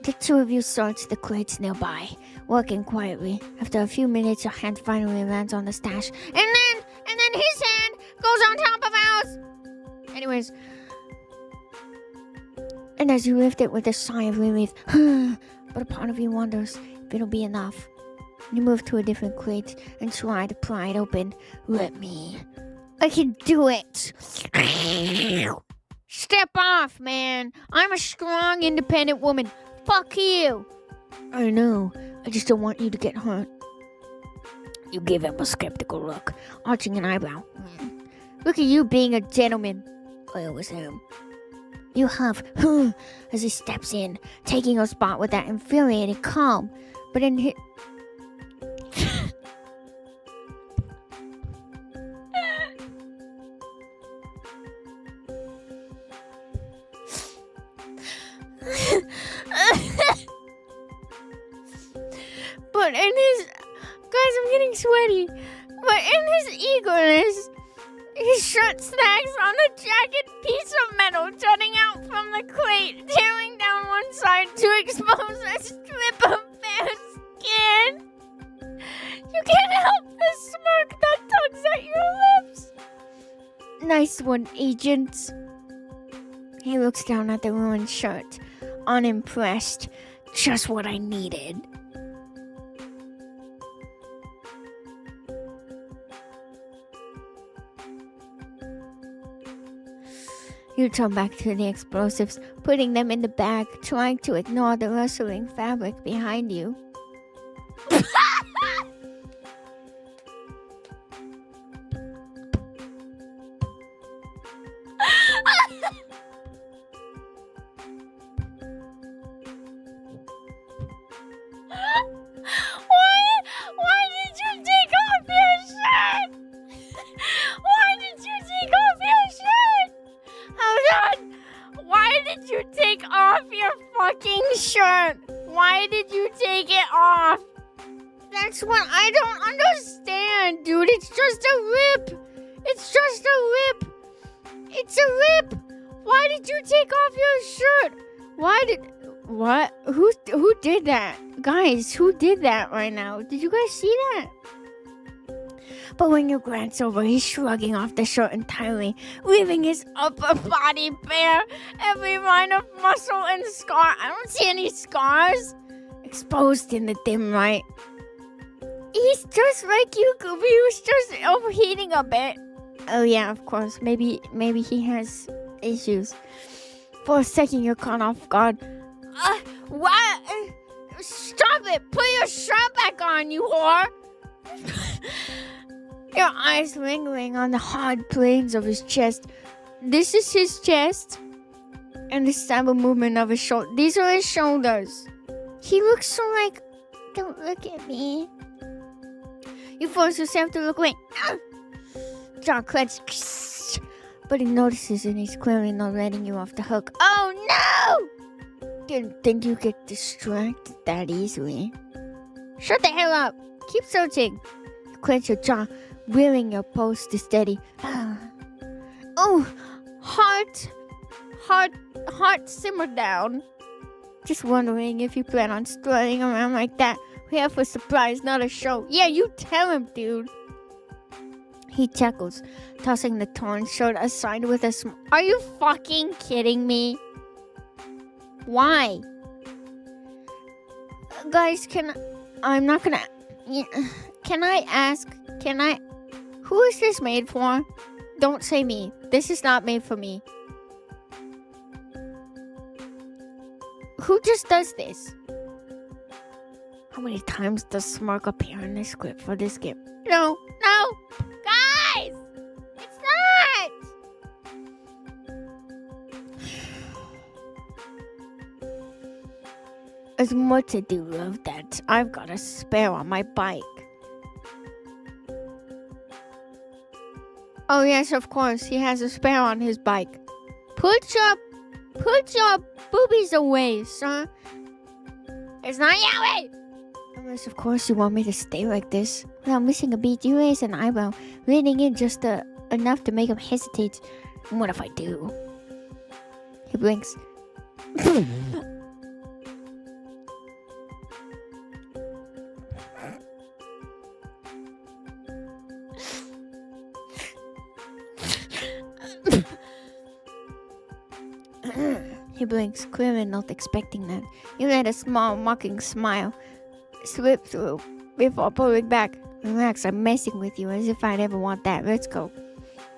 The two of you search the crates nearby, working quietly. After a few minutes, your hand finally lands on the stash, and then his hand goes on top of ours. Anyways, and as you lift it with a sigh of relief, but a part of you wonders if it'll be enough. You move to a different crate and try to pry it open. Let me. I can do it. Step off, man. I'm a strong, independent woman. Fuck you. I know. I just don't want you to get hurt. You give him a skeptical look, arching an eyebrow. Look at you being a gentleman. It was him. You huff, as he steps in, taking your spot with that infuriating calm. But in his... But in his... Guys, I'm getting sweaty. But in his eagerness, his shirt snags on a jagged piece of metal jutting out from the crate, tearing down one side to expose a strip of bare skin. You can't help the smirk that tugs at your lips. Nice one, agent. He looks down at the ruined shirt, unimpressed. Just what I needed. You turn back to the explosives, putting them in the bag, trying to ignore the rustling fabric behind you. Why did you take off your shirt? Why did you take off your shirt? Hold on. Why did you take off your fucking shirt? Why did you take it off? That's what I don't understand, dude. It's just a rip. It's just a rip. It's a rip. Why did you take off your shirt? What? Who did that? Guys, who did that right now? Did you guys see that? But when you glance over, he's shrugging off the shirt entirely, leaving his upper body bare, every line of muscle and scar. I don't see any scars exposed in the dim light. He's just like you, Goofy. He was just overheating a bit. Oh yeah, of course. Maybe he has issues. For a second, you're caught off guard. What? Stop it! Put your shirt back on, you whore! Your eyes lingering on the hard planes of his chest. This is his chest. And the stable movement of his shoulder. These are his shoulders. He looks so like, don't look at me. You force yourself to look away. Jaw clenched. But he notices and he's clearly not letting you off the hook. Oh no! Didn't think you get distracted that easily. Shut the hell up. Keep searching. You clench your jaw, willing your pulse to steady. Oh, heart, simmer down. Just wondering if you plan on strutting around like that. We have a surprise, not a show. Yeah, you tell him, dude. He chuckles, tossing the torn shirt aside with a smile. Are you fucking kidding me? Why? Guys, can I ask, who is this made for? Don't say me. This is not made for me. Who just does this? How many times does smirk appear in the script for this game? No, guys! It's not! There's more to do of that. I've got a spare on my bike. Oh yes, of course, he has a spare on his bike. Put your boobies away, sir. It's not your way! Unless, of course, you want me to stay like this. Without missing a beat, you raise an eyebrow, leaning in just enough to make him hesitate. What if I do? He blinks. He blinks, clearly not expecting that. You let a small, mocking smile slip through before pulling back. Relax, I'm messing with you as if I'd ever want that. Let's go.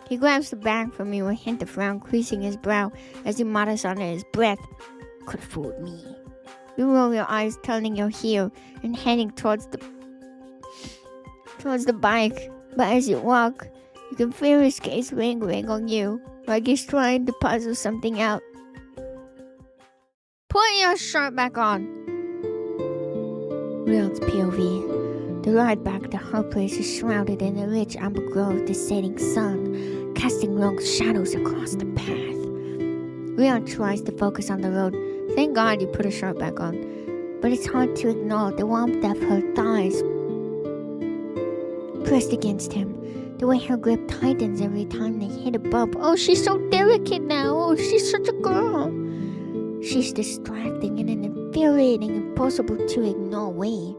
He grabs the bag from you, a hint of frown creasing his brow as he mutters under his breath. Could have fooled me. You roll your eyes, turning your heel and heading towards the bike. But as you walk, you can feel his gaze lingering on you, like he's trying to puzzle something out. Put your shirt back on. Leon's POV. The ride back to her place is shrouded in the rich amber glow of the setting sun, casting long shadows across the path. Leon tries to focus on the road. Thank God you put a shirt back on. But it's hard to ignore the warmth of her thighs pressed against him. The way her grip tightens every time they hit a bump. Oh, she's so delicate now. Oh, she's such a girl. She's distracting in an infuriating, impossible to ignore way.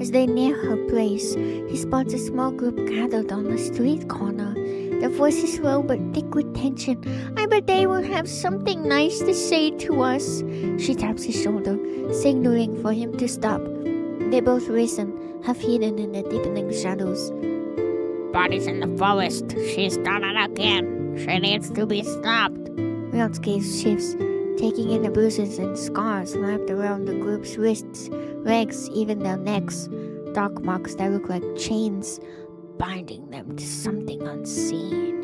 As they near her place, he spots a small group gathered on the street corner. Their voices low but thick with tension. I bet they will have something nice to say to us. She taps his shoulder, signaling for him to stop. They both listen, half hidden in the deepening shadows. Bodies in the forest. She's done it again. She needs to be stopped. Leon's gaze shifts, taking in the bruises and scars wrapped around the group's wrists, legs, even their necks. Dark marks that look like chains, binding them to something unseen.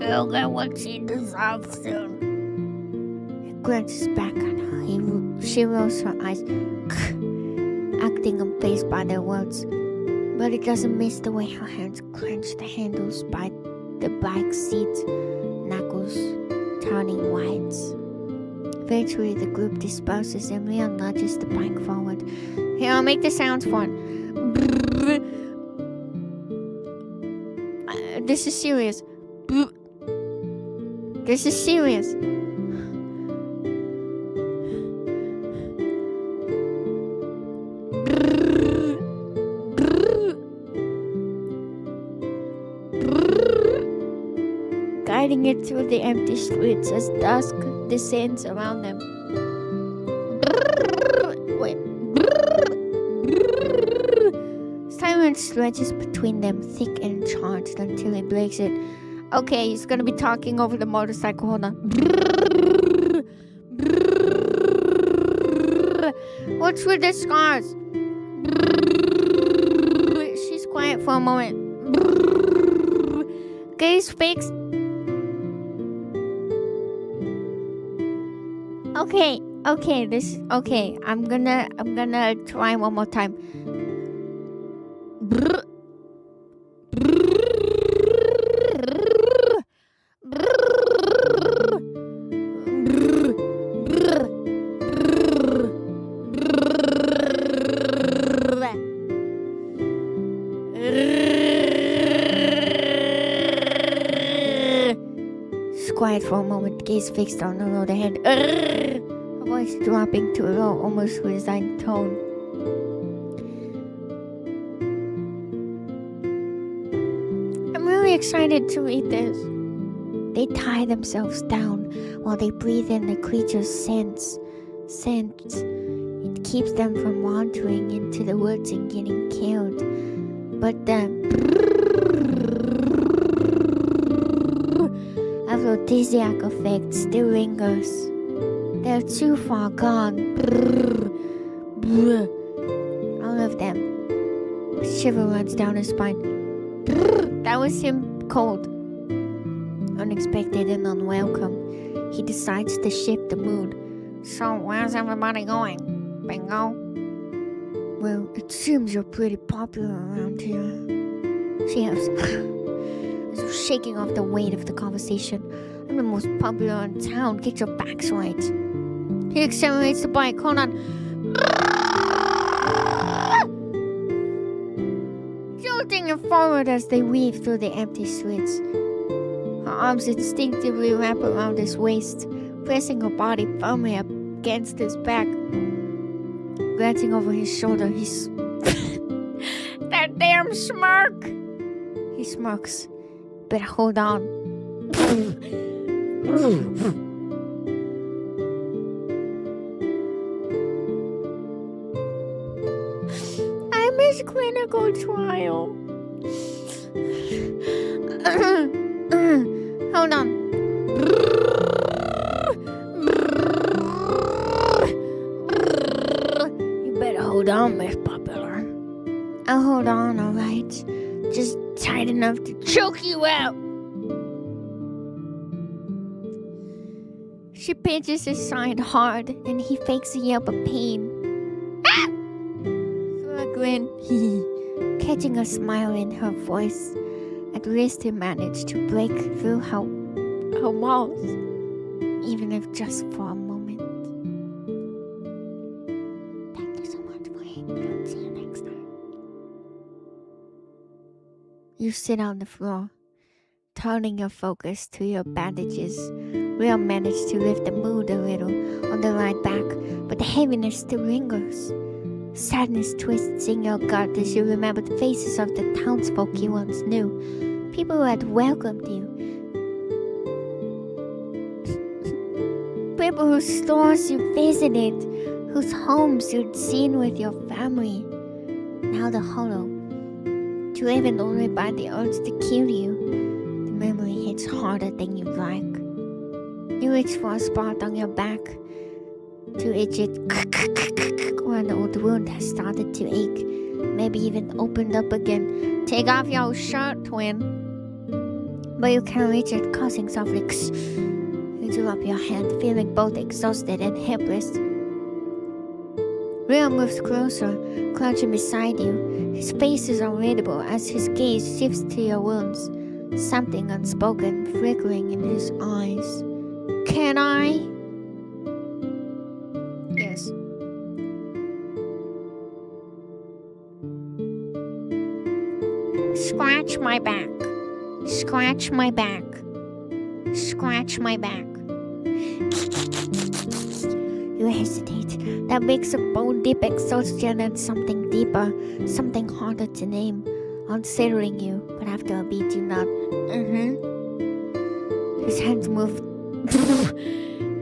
She'll get what she deserves soon. He glances back at her. She rolls her eyes, acting unfazed by their words. But it doesn't miss the way her hands clench the handles by the bike seat, knuckles turning white. Eventually, the group disperses and Leon nudges the bike forward. Here, I'll make the sounds for it. This is serious. This is serious. Guiding it through the empty streets as dusk descends around them. Silence stretches between them, thick and charged, until he breaks it. Okay, he's gonna be talking over the motorcycle. Hold on. What's with the scars? She's quiet for a moment. Gaze fixed. Okay. I'm gonna try one more time. Quiet for a moment, gaze fixed on the road ahead. Her voice dropping to a low, almost resigned tone. I'm really excited to read this. They tie themselves down while they breathe in the creature's scents. It keeps them from wandering into the woods and getting killed. But the aphrodisiac effect still lingers. They're too far gone. All of them. A shiver runs down his spine. That was him cold. Unexpected and unwelcome. He decides to shift the mood. So where's everybody going? Bingo? Well, it seems you're pretty popular around here. She has shaking off the weight of the conversation. I'm the most popular in town. Get your backs right. He accelerates the bike. Hold on. Jolting it forward as they weave through the empty streets. Her arms instinctively wrap around his waist, pressing her body firmly up against his back. Glancing over his shoulder, he's that damn smirk! He smirks. Better hold on. I miss clinical trial. Hold on. You better hold on, Miss Popular. I'll hold on, alright. Just tight enough to choke you out. She pinches his side hard, and he fakes a yelp of pain. Ah! Through a grin, catching a smile in her voice. At least he managed to break through her walls, even if just for a moment. Thank you so much for hanging out. See you next time. You sit on the floor, turning your focus to your bandages. Will managed to lift the mood a little on the ride back, but the heaviness still lingers. Sadness twists in your gut as you remember the faces of the townsfolk you once knew, people who had welcomed you, people whose stores you visited, whose homes you'd seen with your family. Now the hollow, driven only by the urge to kill you, the memory hits harder than you'd like. You reach for a spot on your back to itch it where the old wound has started to ache, maybe even opened up again. Take off your shirt, twin. But you can't reach it, causing softly. You drop your hand, feeling both exhausted and helpless. Rio moves closer, crouching beside you. His face is unreadable as his gaze shifts to your wounds, something unspoken flickering in his eyes. Can I? Yes. Scratch my back. Scratch my back. Scratch my back. You hesitate. That makes a bone deep exhaustion and something deeper, something harder to name, unsettling you. But after a beat, you nod. His hands move.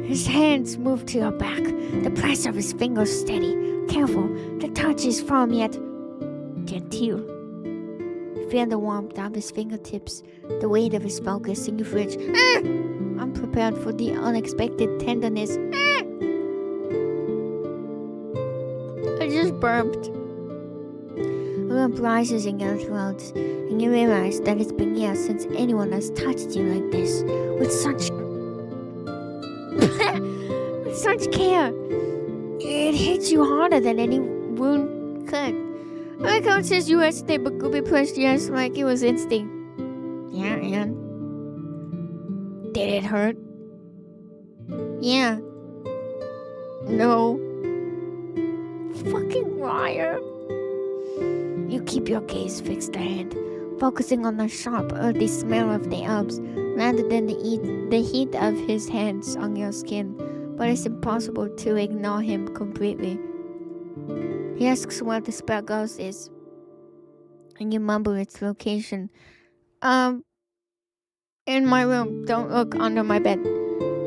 His hands move to your back. The press of his fingers steady, careful. The touch is firm yet genteel. feel the warmth of his fingertips, the weight of his focus, and you flinch. Unprepared for the unexpected tenderness. I just burped. A lump rises in your throat, and you realize that it's been years since anyone has touched you like this, with such with such care. It hits you harder than any wound could. I like how it says you hesitate, but Gooby pressed yes like it was instinct. Yeah, and did it hurt? Yeah. No. Fucking liar. You keep your gaze fixed ahead, focusing on the sharp, earthy smell of the herbs rather than the heat of his hands on your skin. But it's impossible to ignore him completely. He asks what the spell ghost is, and you mumble its location. In my room. Don't look under my bed.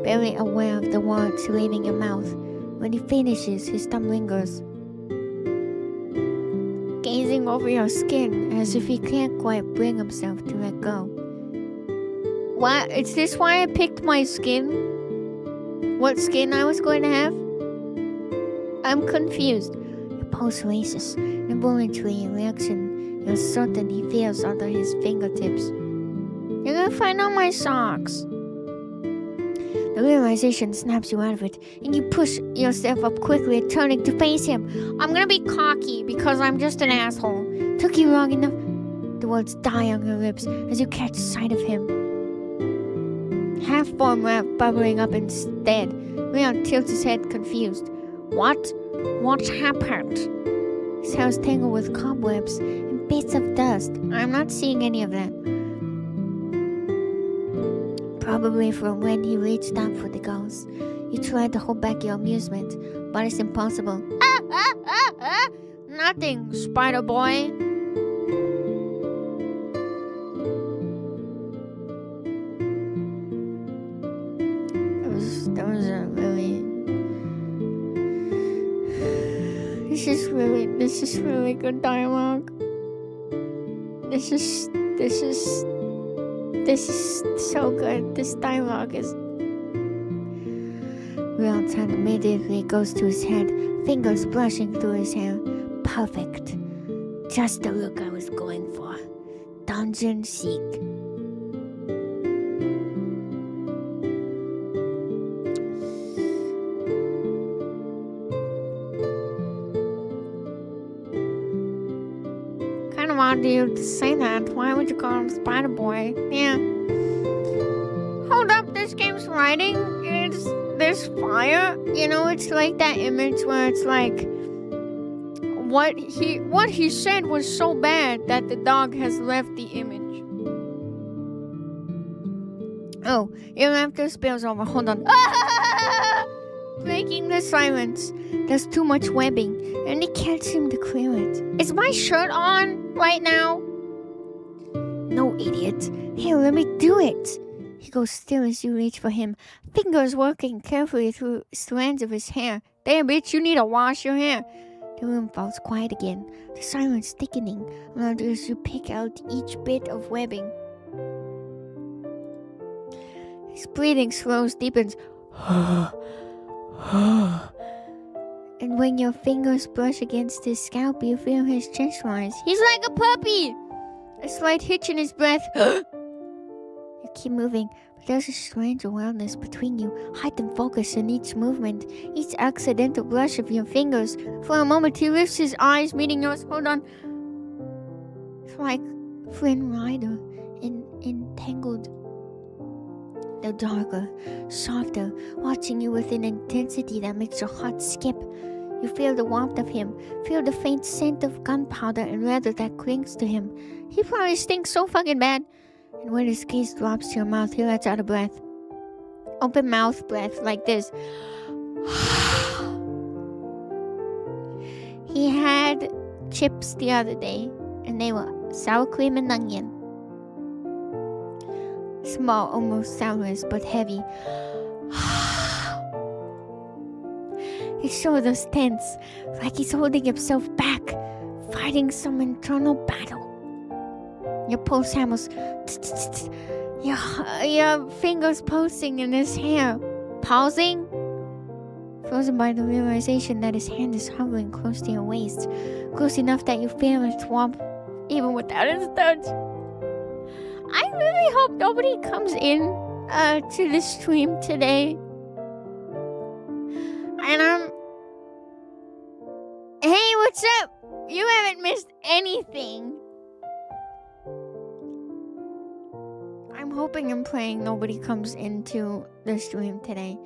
Barely aware of the words leaving your mouth. When he finishes, his thumb lingers, gazing over your skin as if he can't quite bring himself to let go. What? Is this why I picked my skin? What skin I was going to have? I'm confused. Your pulse races. Involuntarily in reaction, you're certain he feels under his fingertips. You're gonna find out my socks. The realization snaps you out of it, and you push yourself up quickly, turning to face him. I'm gonna be cocky because I'm just an asshole. Took you long enough. The words die on your lips as you catch sight of him. Half-formed laugh bubbling up instead. Leon tilts his head, confused. What? What's happened? His hair's tangled with cobwebs and bits of dust. I'm not seeing any of that. Probably from when he reached out for the ghost. You tried to hold back your amusement, but it's impossible. Nothing, Spider Boy. That was a really... This is really good dialogue. This is so good. This dialogue is... Real's hand immediately goes to his head, fingers brushing through his hair. Perfect. Just the look I was going for. Dungeon chic. Kind of odd you to say that. Why would you call him Spider Boy? Yeah. Hold up, this game's writing. There's fire. You know, it's like that image where it's like what he said was so bad that the dog has left the image. Oh, even after spills over. Hold on. Breaking the silence. There's too much webbing, and he can't seem to clear it. Is my shirt on right now? No, idiot. Here, let me do it. He goes still as you reach for him, fingers working carefully through strands of his hair. Damn, bitch, you need to wash your hair. The room falls quiet again, the silence thickening around you as you pick out each bit of webbing. His breathing slows, deepens. And when your fingers brush against his scalp, you feel his chest rise. He's like a puppy! A slight hitch in his breath. You keep moving, but there's a strange awareness between you, heightened focus in each movement, each accidental brush of your fingers. For a moment, he lifts his eyes, meeting yours. Hold on. It's like Flynn Rider in Entangled. They're darker, softer, watching you with an intensity that makes your heart skip. You feel the warmth of him, feel the faint scent of gunpowder and leather that clings to him. He probably stinks so fucking bad. And when his gaze drops to your mouth, he lets out a breath. Open mouth breath, like this. He had chips the other day, and they were sour cream and onion. Small, almost soundless, but heavy. His shoulders tense, like he's holding himself back, fighting some internal battle. Your pulse hammers. Your fingers pulsing in his hair. Pausing? Frozen by the realization that his hand is hovering close to your waist. Close enough that you feel its warmth even without its touch. I really hope nobody comes in to the stream today. And hey, what's up? You haven't missed anything. I'm hoping and praying nobody comes into the stream today.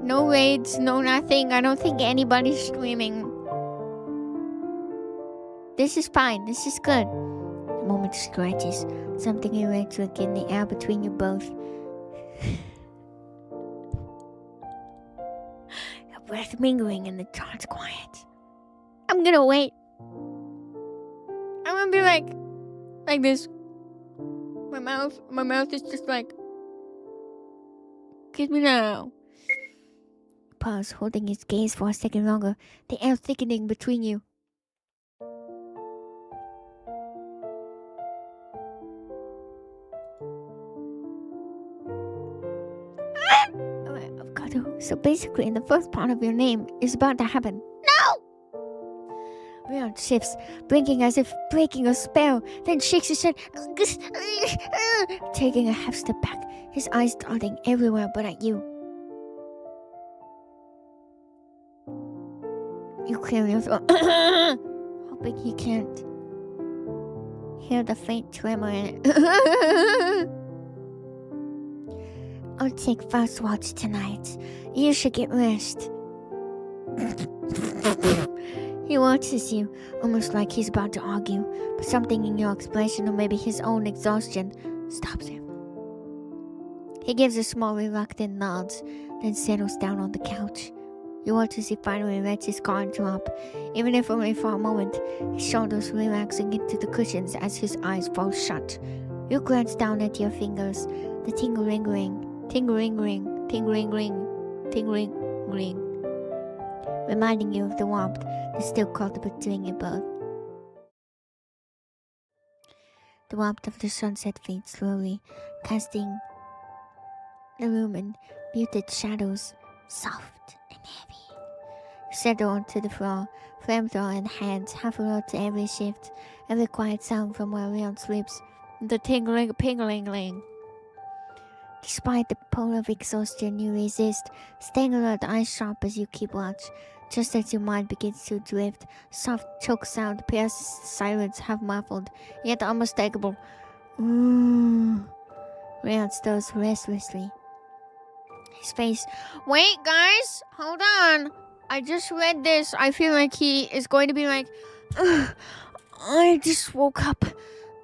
No raids, no nothing. I don't think anybody's streaming. This is fine. This is good. The moment stretches. Something electric in the air between you both. Your breath mingling in the char's quiet. I'm gonna wait. I'm gonna be like this. My mouth is just like, kiss me now. Pause, holding his gaze for a second longer, the air thickening between you. Avocado. So basically, the first part of your name is about to happen. No! Leon shifts, blinking as if breaking a spell, then shakes his head, taking a half step back, his eyes darting everywhere but at you. You clear your throat, hoping he can't hear the faint tremor in it. I'll take first watch tonight. You should get rest. He watches you, almost like he's about to argue, but something in your expression or maybe his own exhaustion stops him. He gives a small reluctant nod, then settles down on the couch. You watch as he finally lets his guard drop, even if only for a moment, his shoulders relaxing into the cushions as his eyes fall shut. You glance down at your fingers, the tingling ring, reminding you of the warmth that still caught between you both. The warmth of the sunset fades slowly, casting the room in muted shadows, soft and heavy. You settle onto the floor, flamethrower in hand, half alert to every shift, every quiet sound from where Leon sleeps, the tingling. Despite the pull of exhaustion, you resist, staying alert, eyes sharp as you keep watch. Just as your mind begins to drift, soft choke sound pierces silence, half muffled, yet unmistakable. Leon stirs restlessly. His face. Wait, guys, hold on. I just read this. I feel like he is going to be like, I just woke up.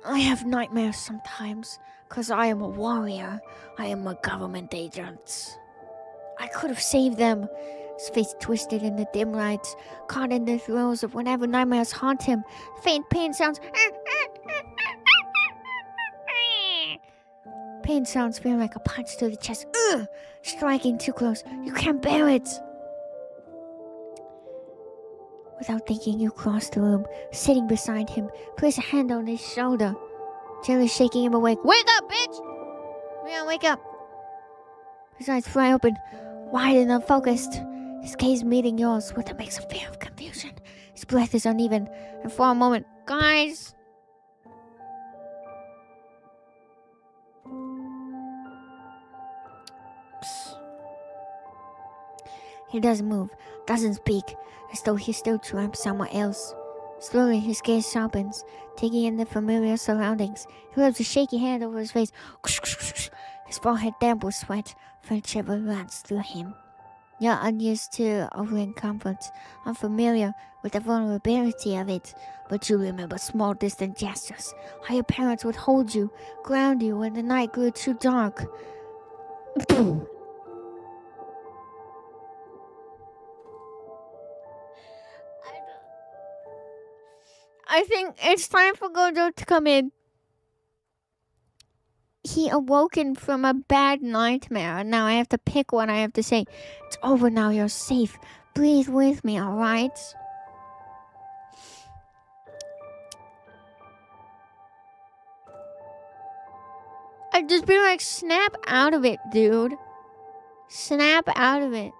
I have nightmares sometimes, 'cause I am a warrior. I am a government agent. I could have saved them. His face twisted in the dim lights, caught in the throes of whatever nightmares haunt him. Faint pain sounds. Pain sounds feel like a punch to the chest. Striking too close. You can't bear it. Without thinking, you cross the room, sitting beside him, place a hand on his shoulder, gently shaking him awake. Wake up, bitch! Leon, wake up! His eyes fly open, wide and unfocused, his gaze meeting yours with a mix of fear and confusion. His breath is uneven, and for a moment, guys... He doesn't move, doesn't speak, as though he's still trapped somewhere else. Slowly, his gaze sharpens, taking in the familiar surroundings. He rubs a shaky hand over his face. His forehead damp with sweat, faint shiver runs through him. You're unused to offering comfort, unfamiliar with the vulnerability of it, but you remember small distant gestures, how your parents would hold you, ground you when the night grew too dark. I think it's time for Gojo to come in. He awoken from a bad nightmare, and now I have to pick what I have to say. It's over now, you're safe. Breathe with me, alright? I'd just be like, snap out of it, dude. Snap out of it.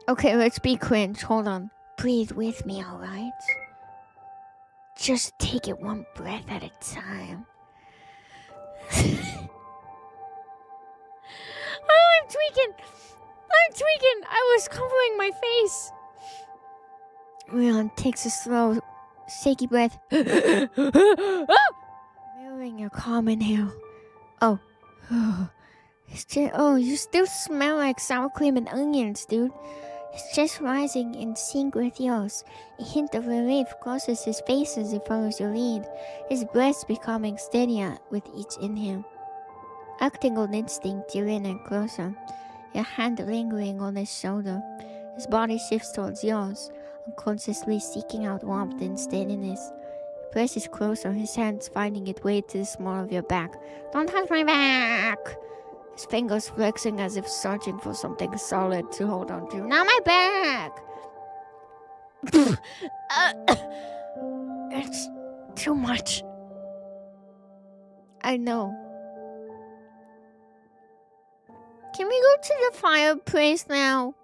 Okay, let's be cringe. Hold on. Breathe with me, alright? Just take it one breath at a time. Oh, I'm tweaking. I was covering my face. Leon takes a slow, shaky breath. Mirroring your calm inhale. Oh. You still smell like sour cream and onions, dude. It's just rising in sync with yours. A hint of relief crosses his face as he follows your lead. His breath becoming steadier with each inhale. Acting on instinct, you lean in closer, your hand lingering on his shoulder. His body shifts towards yours, unconsciously seeking out warmth and steadiness. He presses closer, his hands finding its way to the small of your back. Don't touch my back! His fingers flexing as if searching for something solid to hold on to. Now my back! It's too much. I know. Can we go to the fireplace now?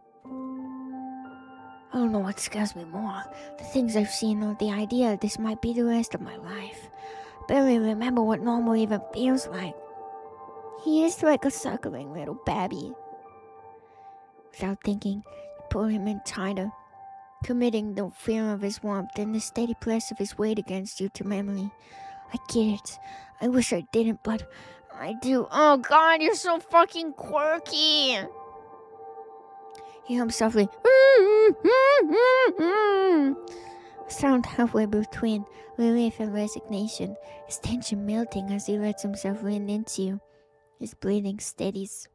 I don't know what scares me more. The things I've seen or the idea this might be the rest of my life. I barely remember what normal even feels like. He is like a suckling little baby. Without thinking, you pull him in tighter, committing the fear of his warmth and the steady press of his weight against you to memory. I get it. I wish I didn't, but I do. Oh God, you're so fucking quirky. He hums softly. Sound halfway between relief and resignation, his tension melting as he lets himself lean into you. His breathing steadies.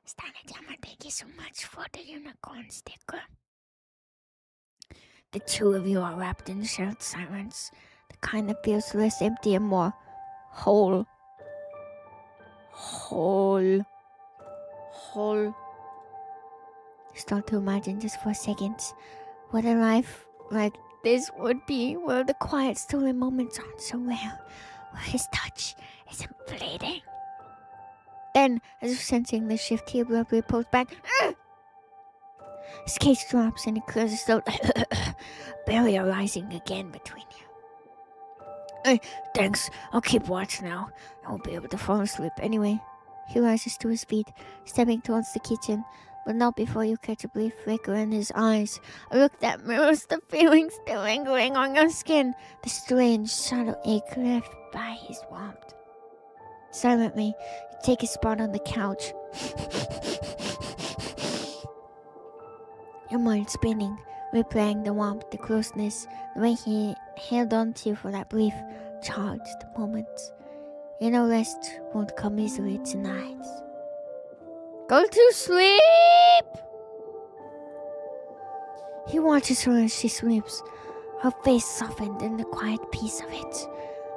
Nsfw, thank you so much for the unicorn sticker. The two of you are wrapped in shared silence, the kind that feels less empty and more whole. Start to imagine just for seconds what a life like this would be, where the quiet, stolen moments aren't so rare, where his touch isn't fleeting. Then, as if sensing the shift, he abruptly pulls back. His cage drops and he clears his throat, barely arising again between you. Hey, thanks. I'll keep watch now. I won't be able to fall asleep anyway. He rises to his feet, stepping towards the kitchen, but not before you catch a brief flicker in his eyes. A look that mirrors the feeling still lingering on your skin, the strange, subtle ache left by his warmth. Silently, you take a spot on the couch. Your mind spinning, replaying the warmth, the closeness, the way he held on to you for that brief, charged moment. You know rest won't come easily tonight. Go to sleep! He watches her as she sleeps, her face softened in the quiet peace of it.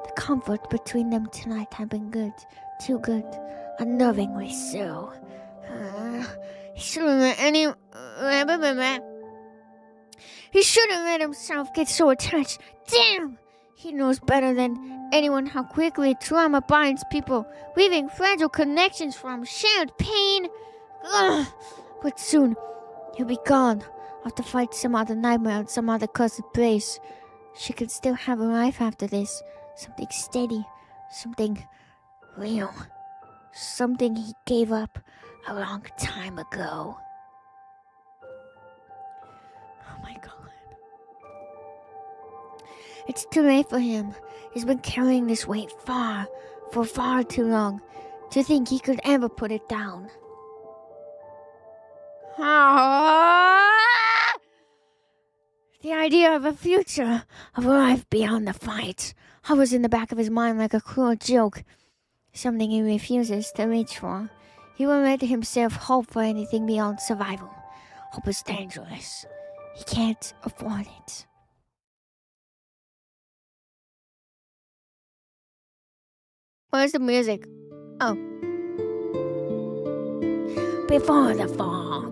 The comfort between them tonight had been good, too good, unnervingly so. He shouldn't let himself get so attached. Damn! He knows better than anyone how quickly trauma binds people, weaving fragile connections from shared pain. But soon, he'll be gone. Off to fight some other nightmare in some other cursed place. She could still have a life after this. Something steady. Something real. Something he gave up a long time ago. Oh my God. It's too late for him. He's been carrying this weight for far too long, to think he could ever put it down. The idea of a future, of a life beyond the fight, hovers in the back of his mind like a cruel joke, something he refuses to reach for. He won't let himself hope for anything beyond survival. Hope is dangerous. He can't afford it. Where's the music? Oh. Before the fall,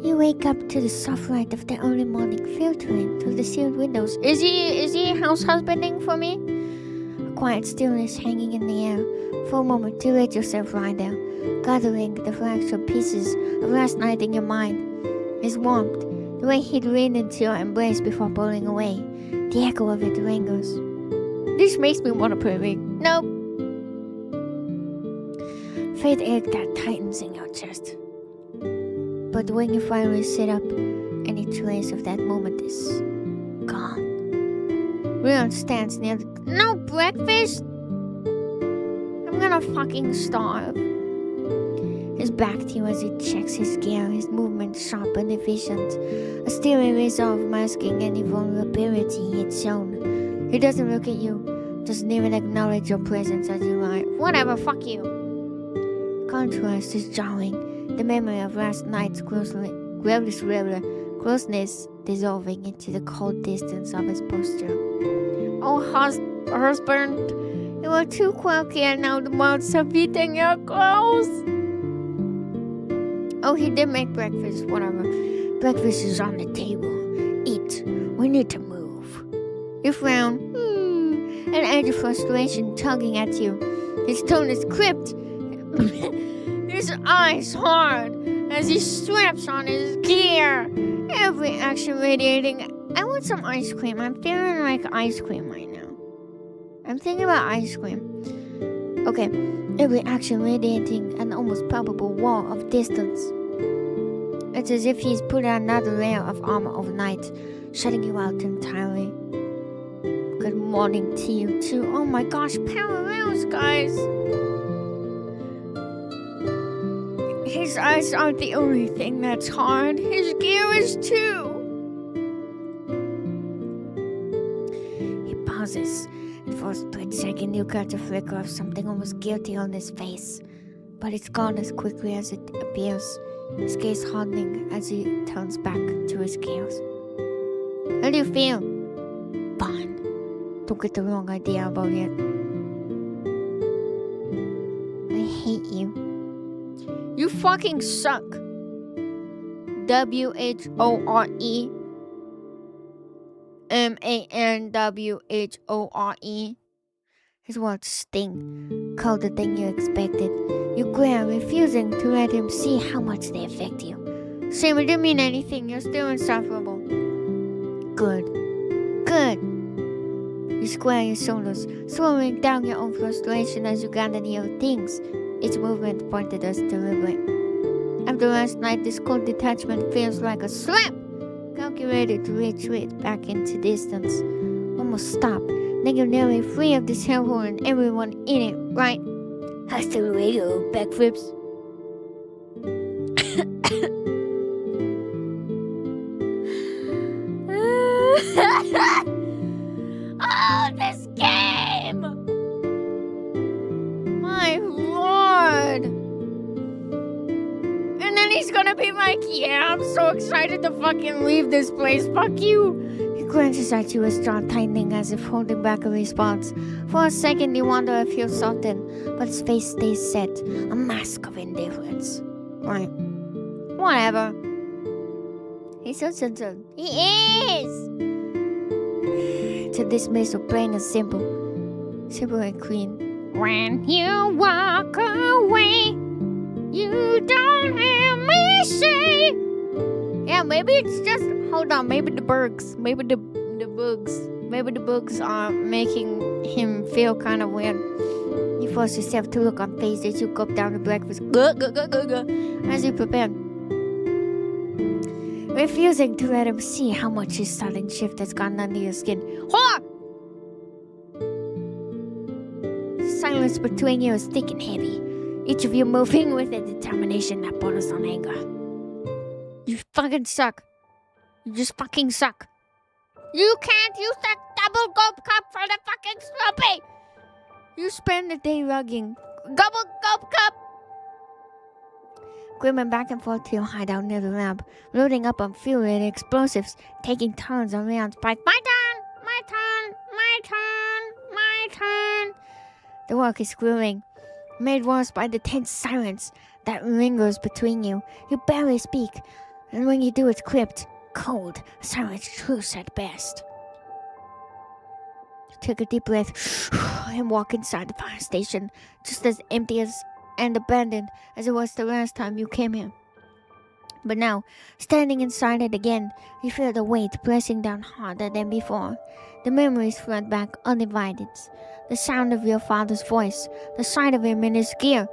you wake up to the soft light of the early morning filtering through the sealed windows. Is he house husbanding for me? A quiet stillness hanging in the air. For a moment, you let yourself lie there, gathering the fractured pieces of last night in your mind. His warmth, the way he'd leaned into your embrace before pulling away, the echo of it lingers. This makes me want to pray. Nope. Faint air that tightens in your chest. But when you finally sit up, any trace of that moment is gone. Leon stands near the... No breakfast? I'm gonna fucking starve. His back to you as he checks his gear, his movement sharp and efficient, a steely resolve masking any vulnerability he'd shown. He doesn't look at you, doesn't even acknowledge your presence as you lie. Whatever, fuck you. Contrast is jarring, the memory of last night's closeness dissolving into the cold distance of his posture. Oh, husband, you were too quirky and now the moths are eating your clothes. Oh, he did make breakfast, whatever. Breakfast is on the table. Eat. We need to move. You frown. An edge of frustration tugging at you. His tone is clipped. His eyes hard as he straps on his gear. Every action radiating. I want some ice cream. I'm feeling like ice cream right now. I'm thinking about ice cream. Okay, every action radiating an almost palpable wall of distance. It's as if he's put another layer of armor overnight, shutting you out entirely. Good morning to you too. Oh my gosh, parallels, guys. His eyes aren't the only thing that's hard. His gear is too. He pauses, and for a split second you catch a flicker of something almost guilty on his face. But it's gone as quickly as it appears, his gaze hardening as he turns back to his gears. How do you feel? Fine. Don't get the wrong idea about it. I hate you. You fucking suck. WHORE. His words sting, colder than you expected. You glare, refusing to let him see how much they affect you. Shame, it didn't mean anything. You're still insufferable. Good. You square your shoulders, swallowing down your own frustration as you gather your things. Its movement pointed us deliberate. After last night, this cold detachment feels like a slap, calculated to retreat back into distance. Almost stop, then you're nearly free of this hellhole and everyone in it, right? Hasta luego, backflips. Oh, this game! My lord! And then he's gonna be like, yeah, I'm so excited to fucking leave this place, fuck you! He glances at you, his jaw tightening as if holding back a response. For a second you wonder if he'll soften, but his face stays set, a mask of indifference. Right. Whatever. He's so censored. He is! To dismiss or plain and simple and clean. When you walk away, you don't hear me say. Yeah, maybe it's just, hold on, maybe the bugs are making him feel kind of weird. You force yourself to look on face as you gulp down the breakfast as you prepare, refusing to let him see how much his sudden shift has gone under your skin. Hold on! Silence between you is thick and heavy, each of you moving with a determination that borders on anger. You fucking suck. You just fucking suck. You can't use that double gulp cup for the fucking Slurpee! You spend the day rugging. Double gulp cup! Grimming back and forth to your hideout near the lab, loading up on fuel and explosives, taking turns on Leon's bike. My turn! The work is grueling, made worse by the tense silence that lingers between you. You barely speak, and when you do, it's clipped, cold, silent truce at best. took a deep breath and walked inside the fire station, just as empty and abandoned as it was the last time you came here. But now, standing inside it again, you feel the weight pressing down harder than before. The memories flood back uninvited. The sound of your father's voice, the sight of him in his gear,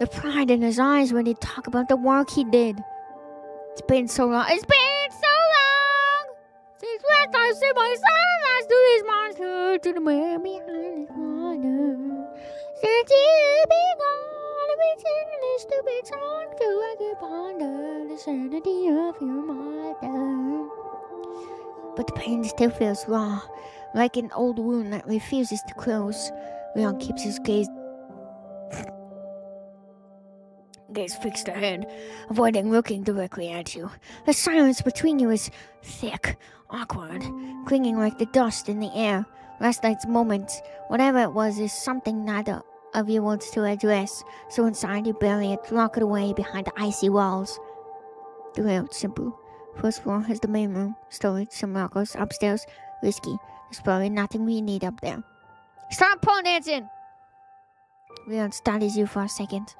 the pride in his eyes when he talked about the work he did. It's been so long since last I see my son last to this monster, to the man behind the corner. Since you've been gone, I've been singing this stupid song till I can ponder the sanity of your mother. But the pain still feels raw, like an old wound that refuses to close. Leon keeps his gaze fixed ahead, avoiding looking directly at you. The silence between you is thick, awkward, clinging like the dust in the air. Last night's moment, whatever it was, is something neither of you wants to address, so inside you bury it, lock it away behind the icy walls. The layout's simple. First floor has the main room, storage, some lockers. Upstairs, risky. There's probably nothing we need up there. Stop pole dancing! Leon studies you for a second,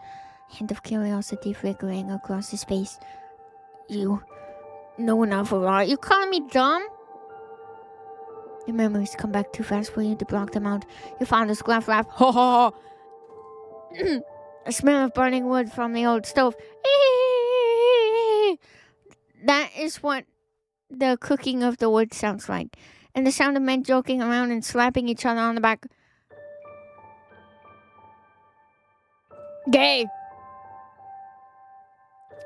hint of curiosity flickering across his face. You know enough a lot. You calling me dumb? The memories come back too fast for you to block them out. Your father's gruff laugh. Ha ha ha! A smell of burning wood from the old stove. That is what the cooking of the wood sounds like. And the sound of men joking around and slapping each other on the back. Gay!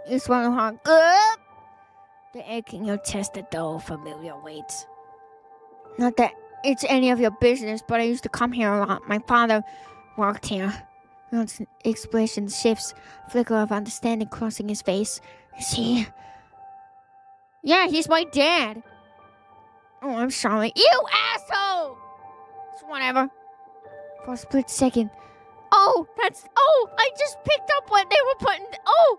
You swallow hard. The ache in your chest, a dull, familiar weight. Not that it's any of your business, but I used to come here a lot. My father worked here. Ron's expression shifts, flicker of understanding crossing his face. Is he? Yeah, he's my dad. Oh, I'm sorry. You asshole! It's whatever. For a split second. Oh, I just picked up what they were putting. Oh!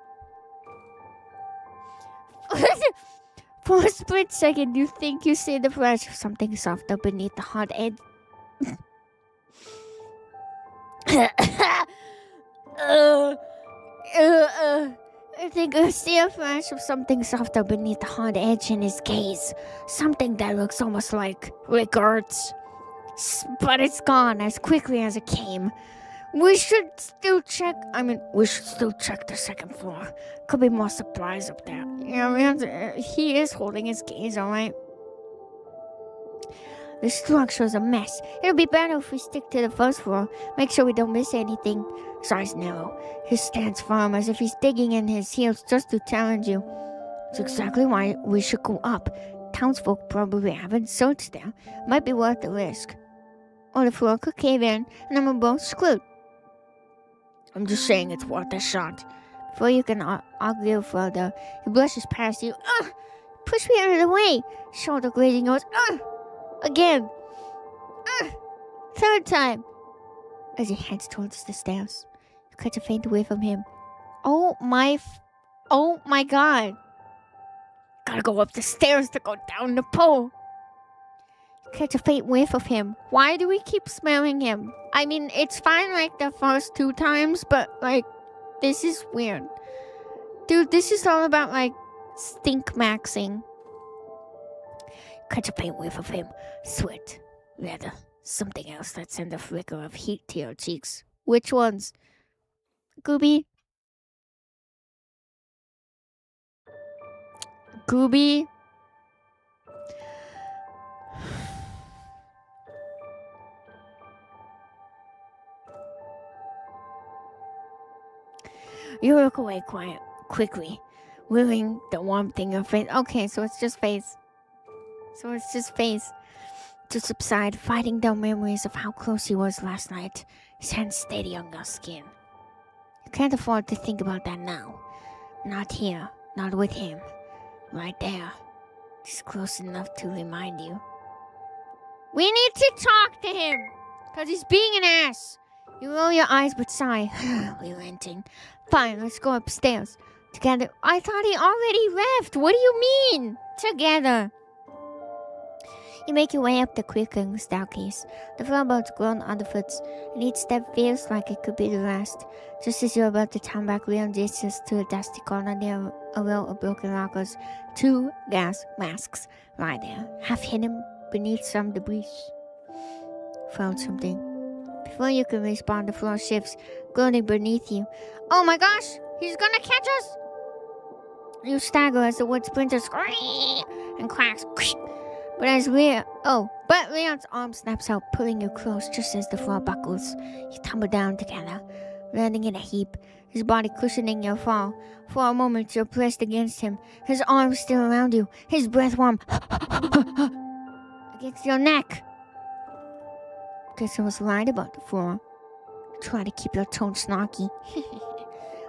For a split second, you think you see the flash of something softer beneath the hard edge. I think I see a flash of something softer beneath the hard edge in his gaze. Something that looks almost like regrets. But it's gone as quickly as it came. We should still check the second floor. Could be more supplies up there. Yeah, he is holding his gaze, alright? The structure's a mess. It'll be better if we stick to the first floor. Make sure we don't miss anything. His eyes narrow. His stance firm, as if he's digging in his heels just to challenge you. It's exactly why we should go up. Townsfolk probably haven't searched there. Might be worth the risk. Or the floor could cave in, and then we're both screwed. I'm just saying it's worth a shot. Before you can argue further, he brushes past you. Push me out of the way. Shoulder grazing yours. Again. Third time. As he heads towards the stairs, you catch a faint whiff from him. Oh my god. Gotta go up the stairs to go down the pole. You catch a faint whiff of him. Why do we keep smelling him? I mean, it's fine like the first 2 times, but like, this is weird. Dude, this is all about like stink maxing. Catch a faint whiff of him. Sweat. Leather. Something else that sends a flicker of heat to your cheeks. Which ones? Gooby? Gooby? You look away quickly, willing the warmth in your face. Okay, so it's just face. To subside, fighting down memories of how close he was last night. His hands steady on your skin. You can't afford to think about that now. Not here, not with him. Right there. Just close enough to remind you. We need to talk to him, because he's being an ass. You roll your eyes but sigh, relenting. Fine, let's go upstairs. Together. I thought he already left. What do you mean? Together. You make your way up the creaking staircase. The floorboards groan underfoot, and each step feels like it could be the last. Just as you're about to turn back, Leon gestures to a dusty corner near a row of broken lockers. 2 gas masks lie there, half hidden beneath some debris. Found something. Before you can respond, the floor shifts, groaning beneath you. Oh my gosh! He's gonna catch us! You stagger as the wood splinters and cracks. But Leon's arm snaps out, pulling you close just as the floor buckles. You tumble down together, landing in a heap, his body cushioning your fall. For a moment, you're pressed against him, his arms still around you, his breath warm against your neck. Guess I was right about the floor. Try to keep your tone snarky.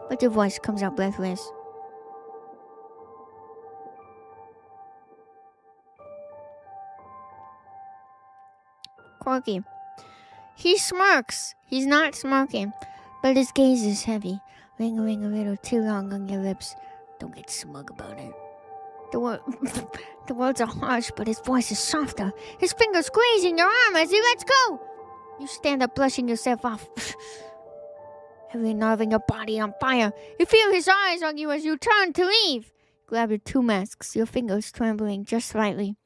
But your voice comes out breathless. Corky. He smirks. He's not smirking, but his gaze is heavy, lingering a little too long on your lips. Don't get smug about it. The words are harsh, but his voice is softer. His fingers squeezing your arm as he lets go. You stand up, brushing yourself off, every nerve in your body on fire. You feel his eyes on you as you turn to leave. Grab your 2 masks, your fingers trembling just slightly,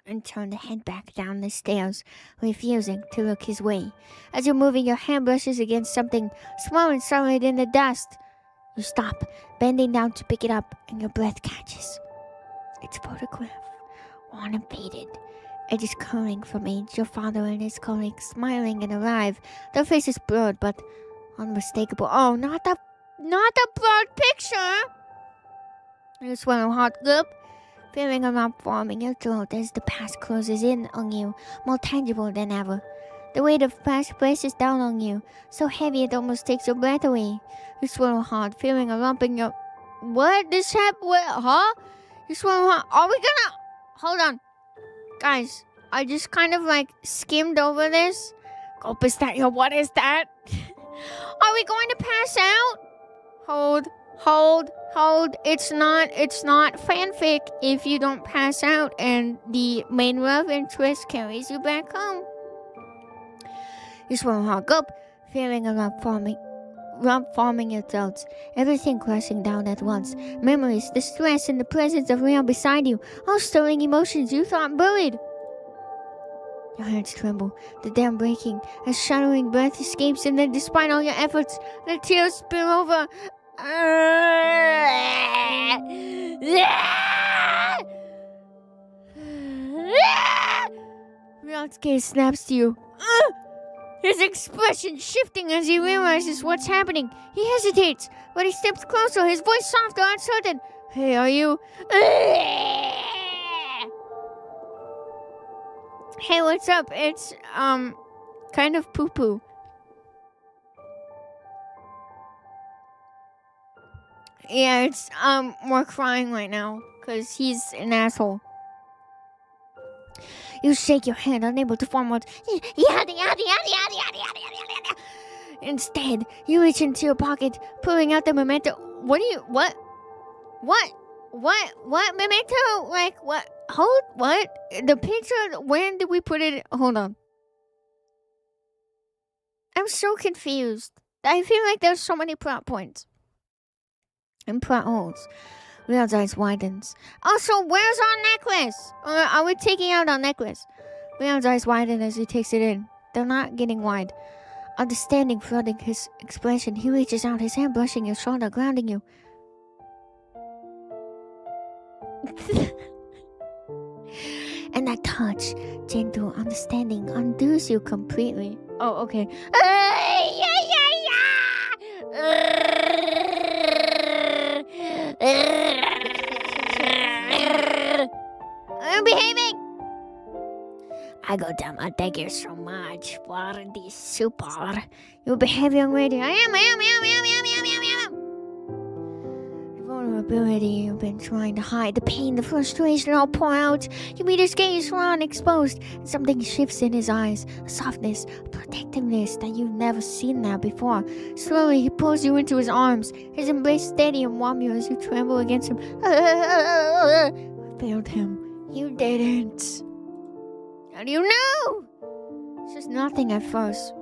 and turn to head back down the stairs, refusing to look his way. As you're moving, your hand brushes against something small and solid in the dust. You stop, bending down to pick it up, and your breath catches. It's a photograph, worn and faded. It is curling from age, your father and his colleagues, smiling and alive. Their faces blurred, but unmistakable. Oh, not the blurred picture! You swallow hard gulp, feeling a lump forming your throat as the past closes in on you, more tangible than ever. The weight of past presses down on you, so heavy it almost takes your breath away. You swallow hard, feeling a lump in your... What? This happened? Huh? You swallow hard. Are we gonna... Hold on. Guys, I just kind of skimmed over this. Gulp, is that your... What is that? Are we going to pass out? Hold. It's not fanfic if you don't pass out and the main love interest carries you back home. You swallow hard, gulp, feeling a lump forming your throat. Everything crashing down at once. Memories, the stress, and the presence of Leon beside you. All stirring emotions you thought buried. Your hands tremble, the dam breaking, as shuddering breath escapes, and then despite all your efforts, the tears spill over. Leon's gaze snaps to you. His expression shifting as he realizes what's happening. He hesitates, but he steps closer, his voice soft and uncertain. Hey, are you... Hey, what's up? It's, kind of poo-poo. Yeah, it's, we're crying right now, because he's an asshole. You shake your head, unable to form words. Instead, you reach into your pocket, pulling out the memento. What? Memento? What? Hold, what? The picture, when did we put it? Hold on. I'm so confused. I feel like there's so many plot points. And plot holes. Leon's eyes widens. Also, where's our necklace? Are we taking out our necklace? Leon's eyes widen as he takes it in. They're not getting wide. Understanding flooding his expression, he reaches out, his hand brushing your shoulder, grounding you. And that touch, gentle, understanding, undoes you completely. Oh, okay. I'm behaving. I go down. Thank you so much for the support. You behave, young lady. I am. The vulnerability you've been trying to hide, the pain, the frustration all pour out. You meet his gaze, raw and exposed, and something shifts in his eyes. A softness, a protectiveness that you've never seen there before. Slowly, he pulls you into his arms. His embrace steady and warm you as you tremble against him. I failed him. You didn't. How do you know? It's just nothing at first.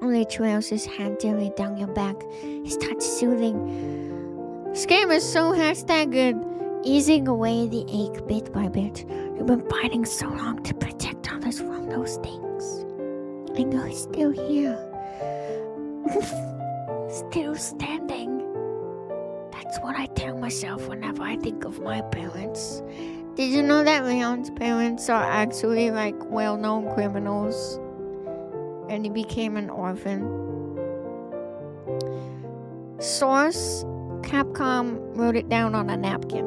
Only trails his hand gently down your back, his touch soothing. This game is so good, easing away the ache bit by bit. You've been fighting so long to protect others from those things. I know he's still here. Still standing. That's what I tell myself whenever I think of my parents. Did you know that Leon's parents are actually like well-known criminals? And he became an orphan. Source, Capcom wrote it down on a napkin.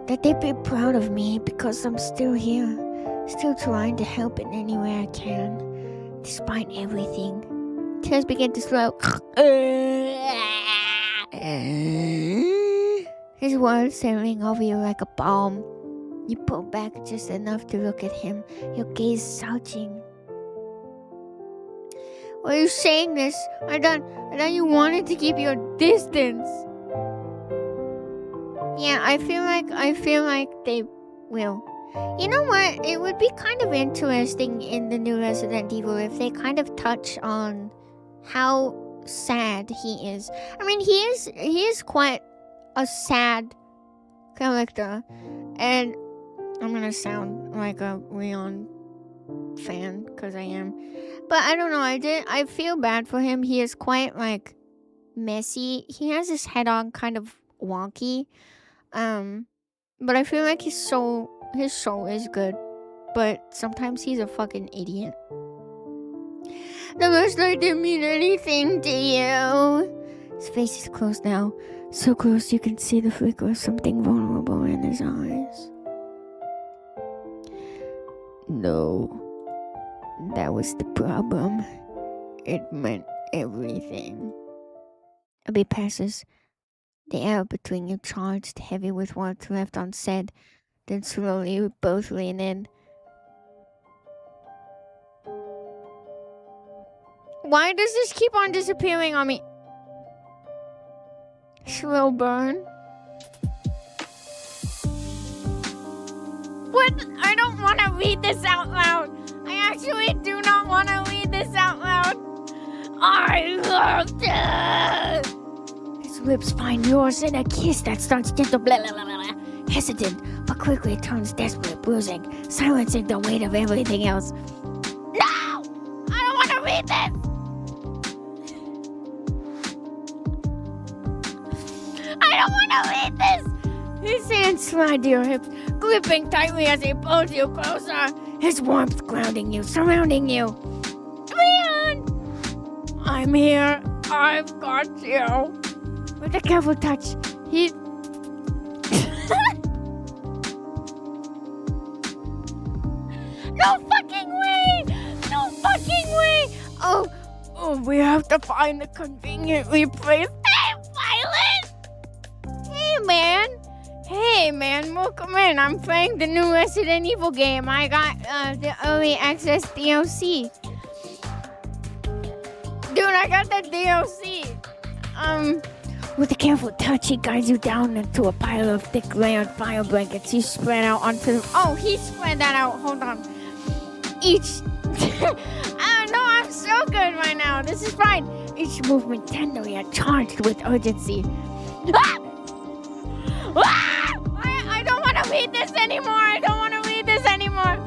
That they'd be proud of me because I'm still here. Still trying to help in any way I can. Despite everything. Tears begin to flow. His words sailing over you like a balm. You pull back just enough to look at him, your gaze searching. Why are you saying this? I thought you wanted to keep your distance. Yeah, I feel like they will. You know what? It would be kind of interesting in the new Resident Evil if they kind of touch on how sad he is. I mean, he is quite a sad character, and I'm gonna sound like a Leon fan because I am, but I don't know. I feel bad for him. He is quite like messy. He has his head on kind of wonky, but I feel like his soul is good, but sometimes he's a fucking idiot. The most I didn't mean anything to you. His face is closed now, so close you can see the flicker of something vulnerable in his eyes. No, that was the problem. It meant everything. A bit passes. The air between you charged, heavy with words left unsaid. Then slowly you both lean in. Why does this keep on disappearing on me? Slow burn. What? I don't want to read this out loud. I actually do not want to read this out loud. I loved it. His lips find yours in a kiss that starts gentle, blah, blah, blah, blah, hesitant, but quickly turns desperate, bruising, silencing the weight of everything else. No! I don't want to read this. I don't want to read this. His hands slide to your hips, gripping tightly as he pulls you closer. His warmth grounding you, surrounding you. Leon! I'm here. I've got you. With a careful touch, he... No fucking way! No fucking way! Oh, we have to find a conveniently placed... Hey man, welcome in. I'm playing the new Resident Evil game. I got the early access DLC. Dude, I got that DLC. With a careful touch, he guides you down into a pile of thick layered fire blankets. He spread out onto the... Oh, he spread that out. Hold on. Each... No, I'm so good right now. This is fine. Each movement tenderly and charged with urgency. Ah! Ah! I don't want to read this anymore. I don't want to read this anymore.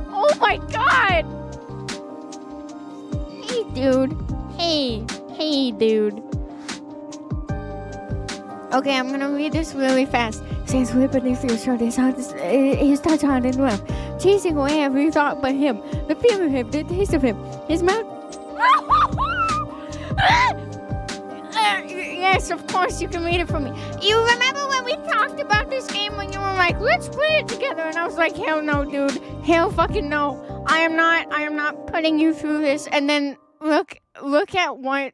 Oh my god. Hey, dude. Hey, dude. Okay, I'm gonna read this really fast. Sands lip beneath your shirt, his touch hard and rough, chasing away every thought but him. The feel of him, the taste of him, his mouth. Yes, of course, you can read it for me. You remember when we talked about this game when you were like, let's play it together? And I was like, hell no, dude. Hell fucking no. I am not putting you through this. And then look at what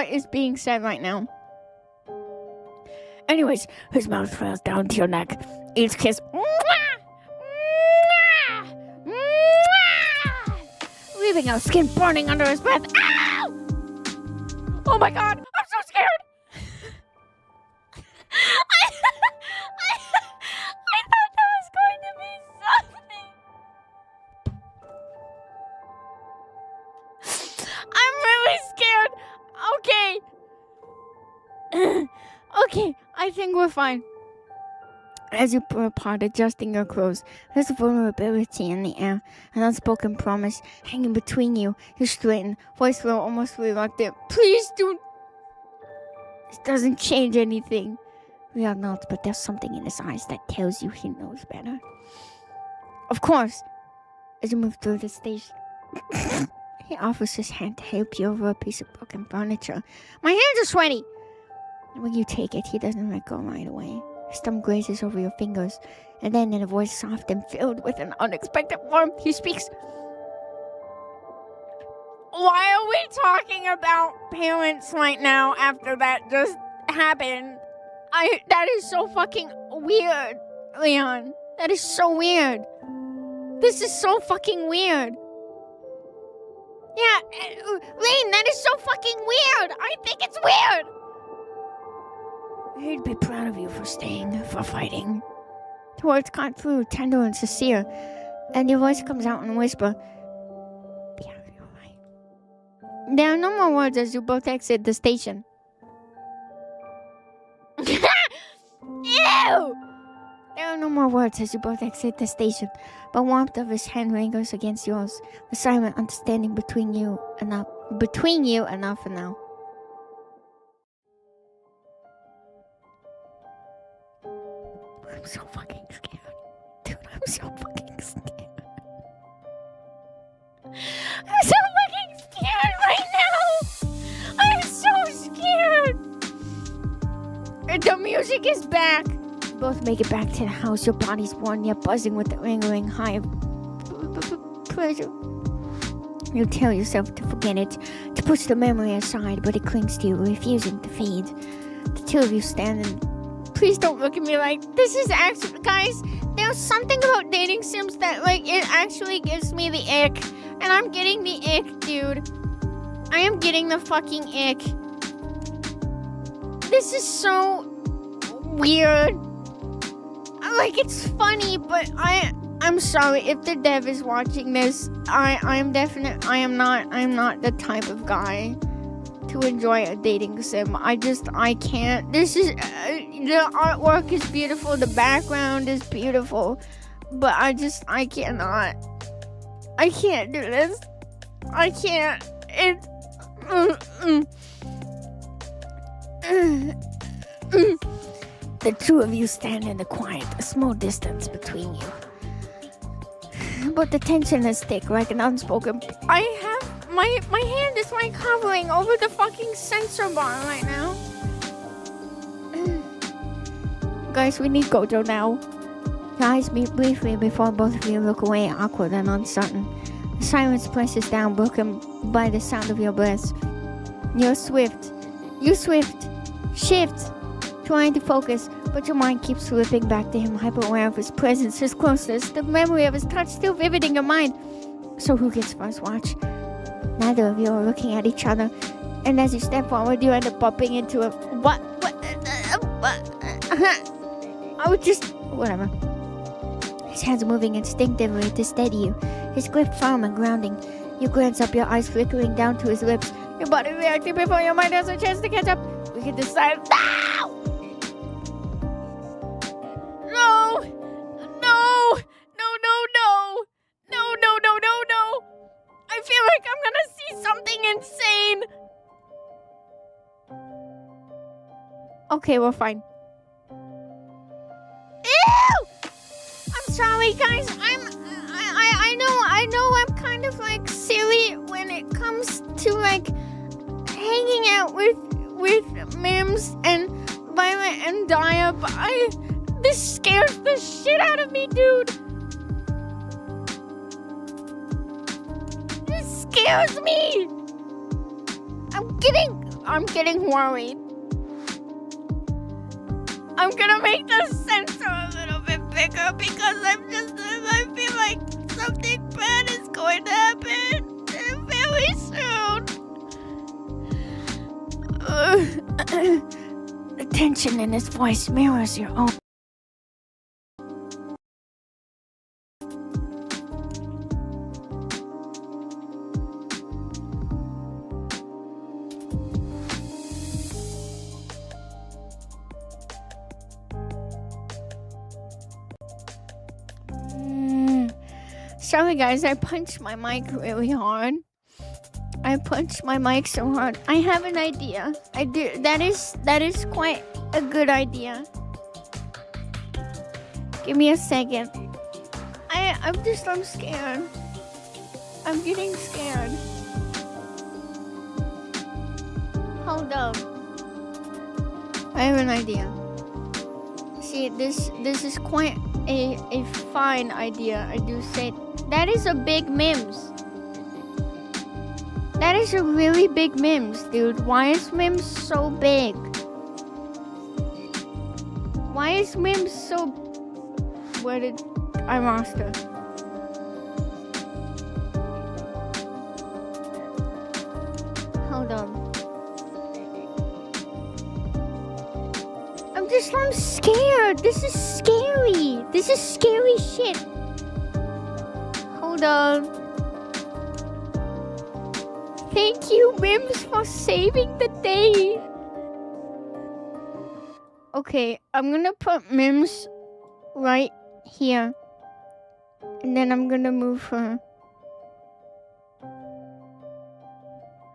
is being said right now. Anyways, his mouth trails down to your neck. Each kiss, leaving our skin burning under his breath. Ow! Oh my god, I'm so scared. I I'm really scared. Okay. Okay, I think we're fine. As you pull apart, adjusting your clothes, there's a vulnerability in the air, an unspoken promise hanging between you. You straighten, voice low, almost reluctant. Please do. This doesn't change anything. We are not, but there's something in his eyes that tells you he knows better. Of course, as you move through the station, he offers his hand to help you over a piece of broken furniture. My hands are sweaty. When you take it, he doesn't let go right away. His thumb grazes over your fingers, and then in a voice soft and filled with an unexpected warmth, he speaks. Why are we talking about parents right now after that just happened? That is so fucking weird, Leon. That is so weird. This is so fucking weird. Yeah, Lane, that is so fucking weird. I think it's weird. He'd be proud of you for staying, for fighting. The words cut through, tender and sincere, and your voice comes out in a whisper. Yeah, you're right. There are no more words as you both exit the station. Ew! There are no more words as you both exit the station, but warmth of his hand lingers against yours. The silent understanding between you enough for now. I'm so fucking scared. Dude, I'm so fucking scared. I'm so fucking scared right now. I'm so scared. The music is back. You both make it back to the house. Your body's worn yet buzzing with the lingering high of pleasure. You tell yourself to forget it, to push the memory aside, but it clings to you, refusing to fade. The two of you stand and please don't look at me like this is actually, guys, there's something about dating sims that, like, it actually gives me the ick. And I'm getting the ick, dude. I am getting the fucking ick. This is so weird. Like, it's funny, but I'm sorry if the dev is watching this. I'm not the type of guy to enjoy a dating sim. I can't. This is the artwork is beautiful, the background is beautiful, but I cannot. I can't do this. I can't. The two of you stand in the quiet, a small distance between you. But the tension is thick, like an unspoken. I have my hand is like hovering over the fucking sensor bar right now. Guys, we need Gojo now. Your eyes meet briefly before both of you look away, awkward and uncertain. The silence presses down, broken by the sound of your breaths. You shift, trying to focus, but your mind keeps slipping back to him, hyper-aware of his presence, his closeness, the memory of his touch still vivid in your mind. So who gets first watch? Neither of you are looking at each other, and as you step forward, you end up bumping into a whatever. His hands moving instinctively to steady you, his grip firm and grounding. You glance up, your eyes flickering down to his lips, your body reacting before your mind has a chance to catch up. We can decide. No. I feel like I'm gonna see something insane. Okay, we're fine. Ew! I'm sorry, guys. I know I'm kind of like silly when it comes to like hanging out with Mims and Violet and Daya, but this scares the shit out of me, dude. This scares me. I'm getting worried. I'm gonna make the sensor a little bit bigger because I feel like something bad is going to happen very soon. The tension in his voice mirrors your own. Sorry guys, I punched my mic really hard. I punched my mic so hard. I have an idea. I do. That is quite a good idea. Give me a second. I'm scared. I'm getting scared. Hold up. I have an idea. See, this is quite a fine idea. I do say that is a big Mims. That is a really big Mims, dude. Why is Mims so big? Why is Mims so... Where did... I lost her. Hold on. I'm scared. This is scary. This is scary shit. Hold on. Thank you, Mims, for saving the day. Okay, I'm gonna put Mims right here. And then I'm gonna move her.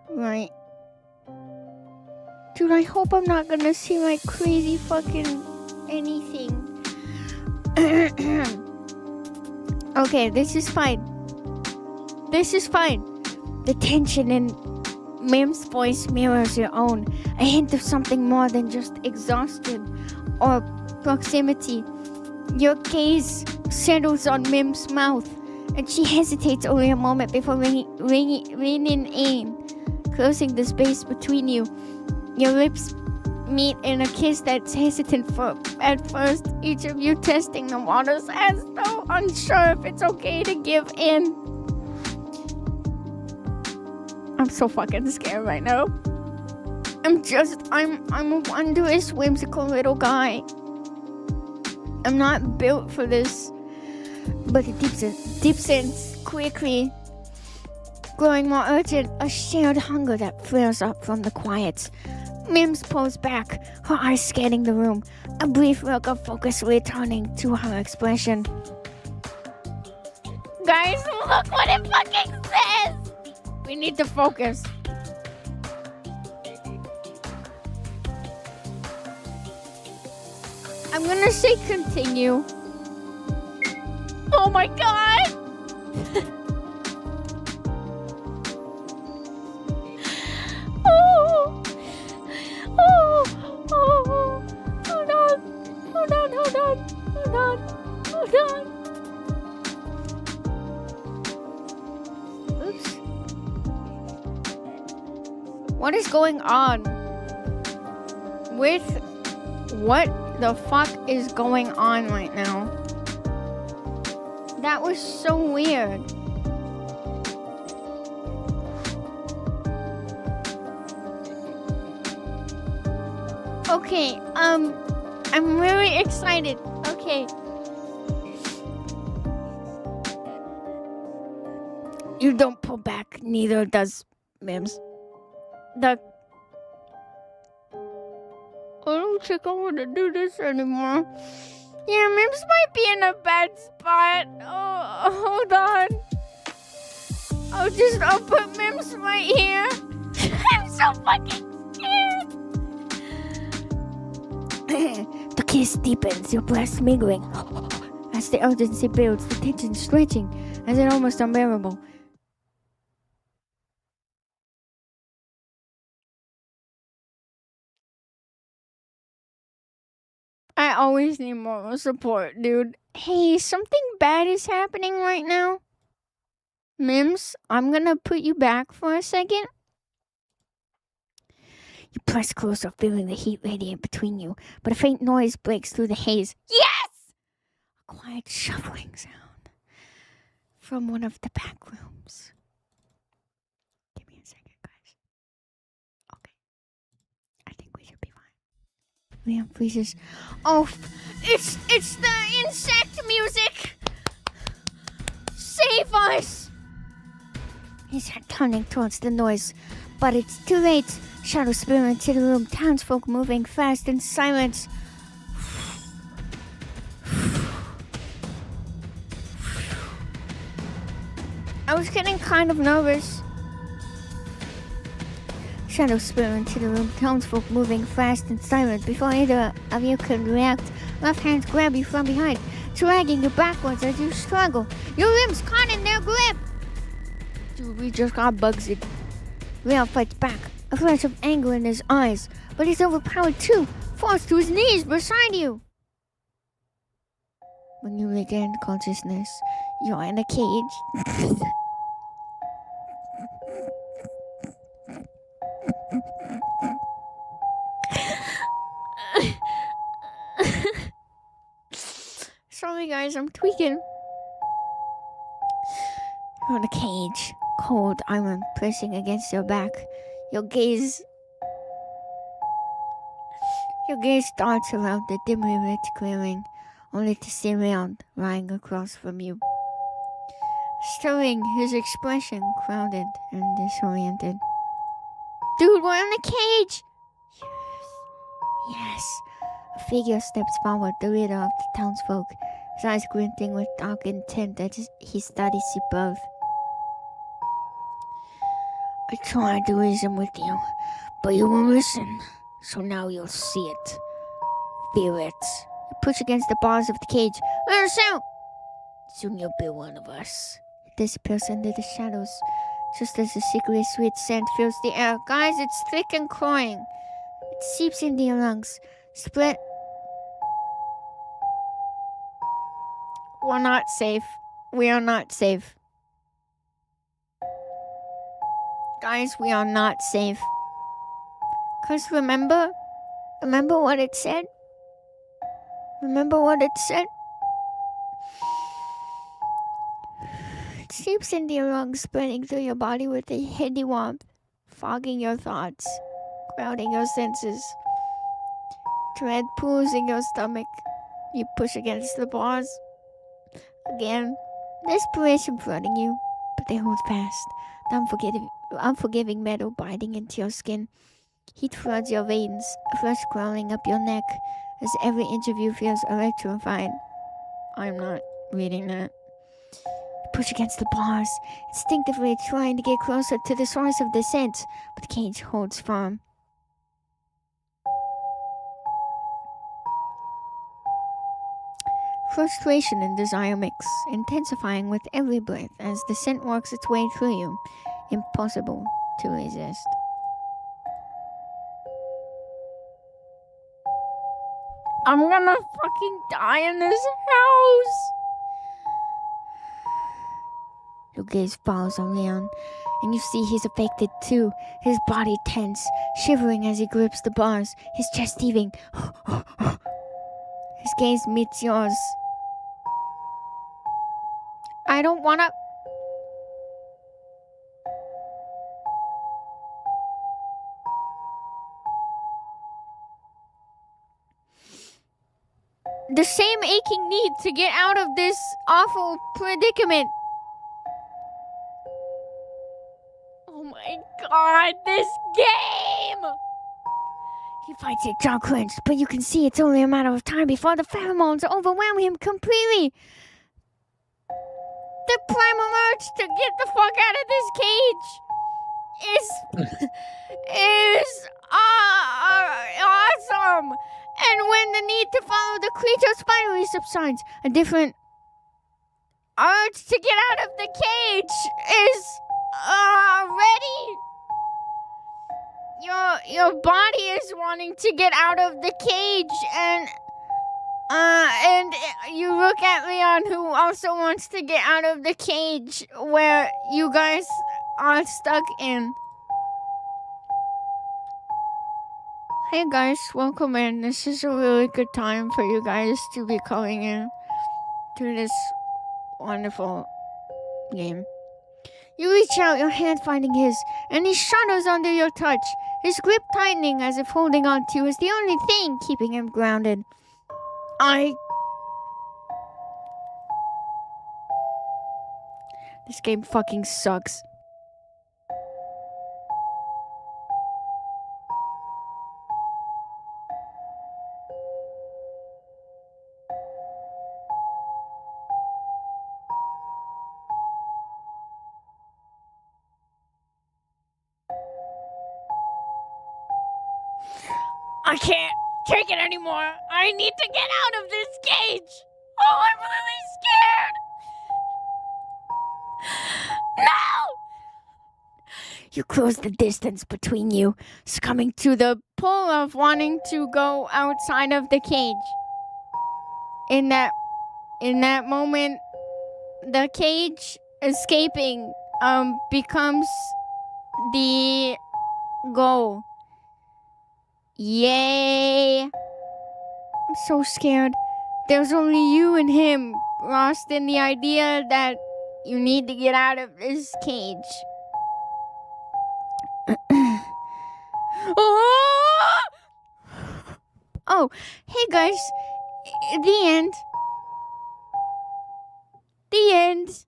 Right. Dude, I hope I'm not gonna see like crazy fucking anything. Okay, this is fine. This is fine. The tension in Mim's voice mirrors your own. A hint of something more than just exhaustion or proximity. Your gaze settles on Mim's mouth, and she hesitates only a moment before leaning in, closing the space between you. Your lips meet in a kiss that's hesitant at first, each of you testing the waters as though unsure if it's okay to give in. I'm so fucking scared right now. I'm a wondrous, whimsical little guy. I'm not built for this, but it deepens quickly, growing more urgent, a shared hunger that flares up from the quiet. Mims pulls back, her eyes scanning the room, a brief look of focus returning to her expression. Guys, look what it fucking says! We need to focus. I'm gonna say continue. Oh my god! Hold on. Oops. What is going on? What the fuck is going on right now? That was so weird. Okay, I'm really excited. Okay. You don't pull back, neither does Mims. I don't think I want to do this anymore. Yeah, Mims might be in a bad spot. Oh, hold on. I'll put Mims right here. I'm so fucking scared. The kiss deepens, your breath mingling. As the urgency builds, the tension stretching, as it almost unbearable. I always need moral support, dude. Hey, something bad is happening right now. Mims, I'm gonna put you back for a second. You press closer, feeling the heat radiate between you, but a faint noise breaks through the haze. Yes! A quiet shuffling sound from one of the back rooms. Give me a second, guys. Okay. I think we should be fine. Liam freezes. Oh, it's the insect music! Save us! His head turning towards the noise, but it's too late. Shadows spill into the room, townsfolk moving fast in silence. I was getting kind of nervous. Shadows spill into the room, townsfolk moving fast and silent. Before either of you could react, left hands grab you from behind, dragging you backwards as you struggle, your limbs caught in their grip. Dude, we just got Bugsy. Real fights back, a flash of anger in his eyes, but he's overpowered too, forced to his knees beside you. When you regain consciousness, you're in a cage. Sorry guys, I'm tweaking. You're in a cage, cold iron pressing against your back. Your gaze darts around the dimly lit clearing, only to see Leon lying across from you. Stirring, his expression crowded and disoriented. Dude, we're in a cage! Yes. A figure steps forward, the leader of the townsfolk, his eyes glinting with dark intent as he studies you both. I tried to reason with you, but you won't listen, so now you'll see it. Feel it. You push against the bars of the cage. Let us out! Soon you'll be one of us. It disappears under the shadows, just as the sickly sweet scent fills the air. Guys, it's thick and cloying. It seeps into your lungs. Split. We're not safe. We are not safe. Guys, we are not safe. Cause remember what it said? Remember what it said? It seeps into your lungs, spreading through your body with a heady warmth, fogging your thoughts, crowding your senses. Dread pools in your stomach. You push against the bars. Again, desperation flooding you, but they hold fast. The unforgiving metal biting into your skin. Heat floods your veins, a flush crawling up your neck as every inch of you feels electrified. I'm not reading that. You push against the bars, instinctively trying to get closer to the source of the scent, but the cage holds firm. Frustration and desire mix, intensifying with every breath as the scent works its way through you. Impossible to resist. I'm gonna fucking die in this house. Your gaze falls on Leon, and you see he's affected too. His body tense, shivering as he grips the bars, his chest heaving. His gaze meets yours. I don't wanna... The same aching need to get out of this awful predicament. Oh my god, this game! He fights it, jaw clenched, but you can see it's only a matter of time before the pheromones overwhelm him completely. The primal urge to get the fuck out of this cage is awesome. And when the need to follow the creatures finally subsides, a different urge to get out of the cage is ready. Your body is wanting to get out of the cage, and you look at Leon, who also wants to get out of the cage where you guys are stuck in. Hey guys, welcome in. This is a really good time for you guys to be calling in to this wonderful game. You reach out, your hand finding his, and he shudders under your touch, his grip tightening as if holding on to you is the only thing keeping him grounded. This game fucking sucks. I can't take it anymore. I need to get out of this cage. Oh, I'm really scared. No! You close the distance between you, succumbing to the pull of wanting to go outside of the cage. In that moment, the cage escaping becomes the goal. Yay! I'm so scared. There's only you and him, lost in the idea that you need to get out of this cage. Oh, hey guys. The end. The end.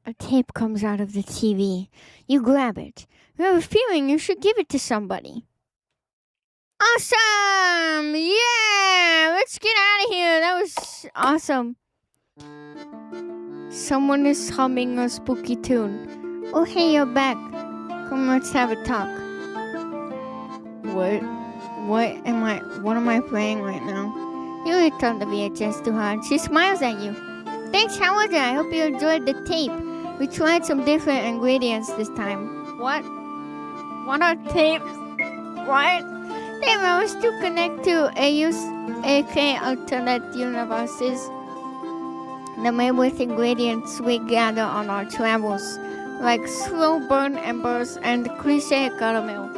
A tape comes out of the TV. You grab it. You have a feeling you should give it to somebody. Awesome! Yeah! Let's get out of here. That was awesome. Someone is humming a spooky tune. Oh, hey, you're back. Come, let's have a talk. What am I playing right now? You really turned the VHS too hard. She smiles at you. Thanks, how was it? I hope you enjoyed the tape. We tried some different ingredients this time. What? What are tapes? What? Tape was to connect to AK alternate universes. They're made with ingredients we gather on our travels, like slow burn embers and cliché caramel.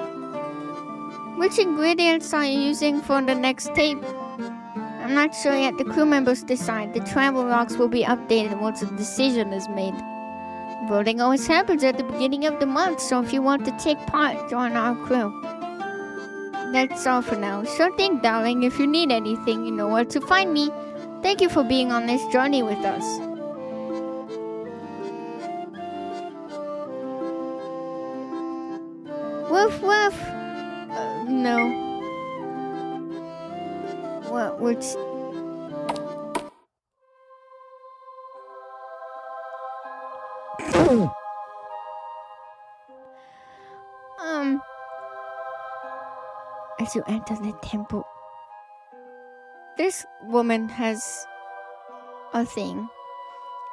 Which ingredients are you using for the next tape? I'm not sure yet. The crew members decide. The travel logs will be updated once a decision is made. Voting always happens at the beginning of the month, so if you want to take part, join our crew. That's all for now. Sure thing, darling. If you need anything, you know where to find me. Thank you for being on this journey with us. Woof woof. No. What's... As you enter the temple, this woman has a thing.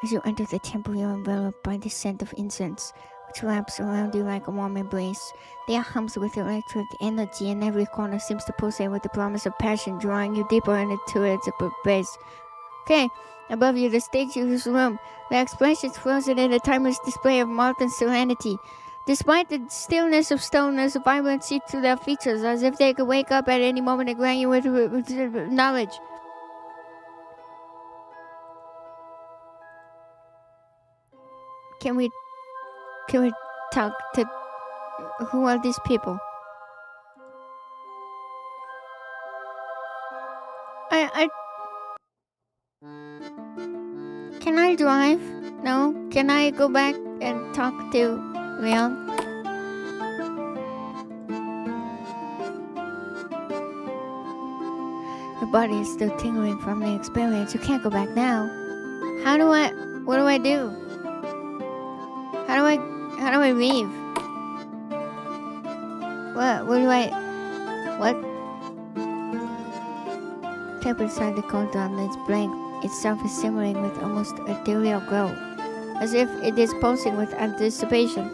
As you enter the temple, you're enveloped by the scent of incense, which wraps around you like a warm embrace. There hums with electric energy, and every corner seems to pulsate with the promise of passion, drawing you deeper into its base. Okay, above you, the statue's room. The expression is frozen in a timeless display of molten serenity. Despite the stillness of stone, there's a vibrancy to their features, as if they could wake up at any moment and grant you with knowledge. Can we talk to... Who are these people? Can I drive? No? Can I go back and talk to Leon? Your body is still tingling from the experience. You can't go back now. What do I do? How do I leave? What? Tap inside the cold and its blank itself is simmering with almost ethereal glow, as if it is pulsing with anticipation.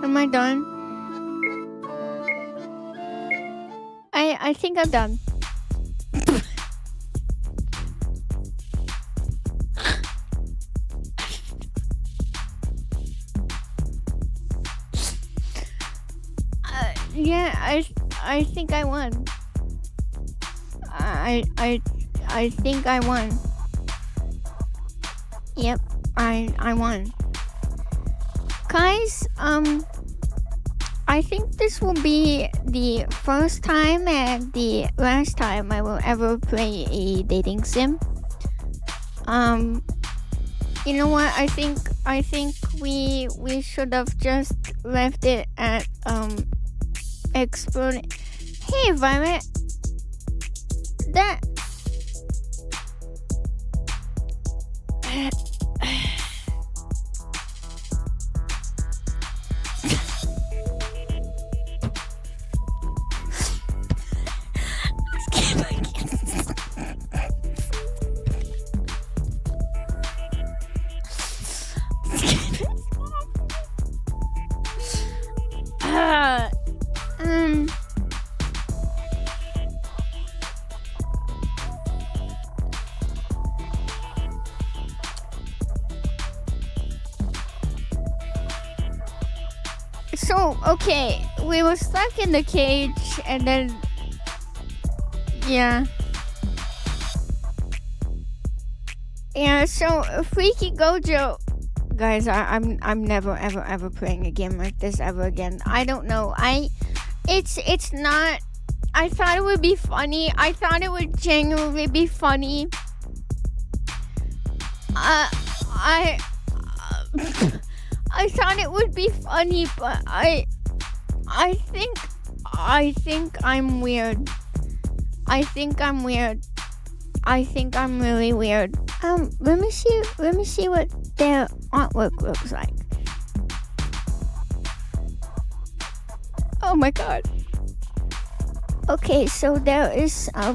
Am I done? I think I'm done. Yeah, I think I won. I think I won. Yep, I won. Guys, I think this will be the first time and the last time I will ever play a dating sim. You know what? I think we should have just left it at exploding. Hey, Violet. That. So, okay, we were stuck in the cage, and then, yeah. Yeah, so, Freaky Gojo, guys, I'm never, ever playing a game like this ever again. I don't know, it's not, I thought it would be funny, I thought it would genuinely be funny. I thought it would be funny, but I think I'm weird. I think I'm weird. I think I'm really weird. Let me see what their artwork looks like. Oh my god. Okay, so there is a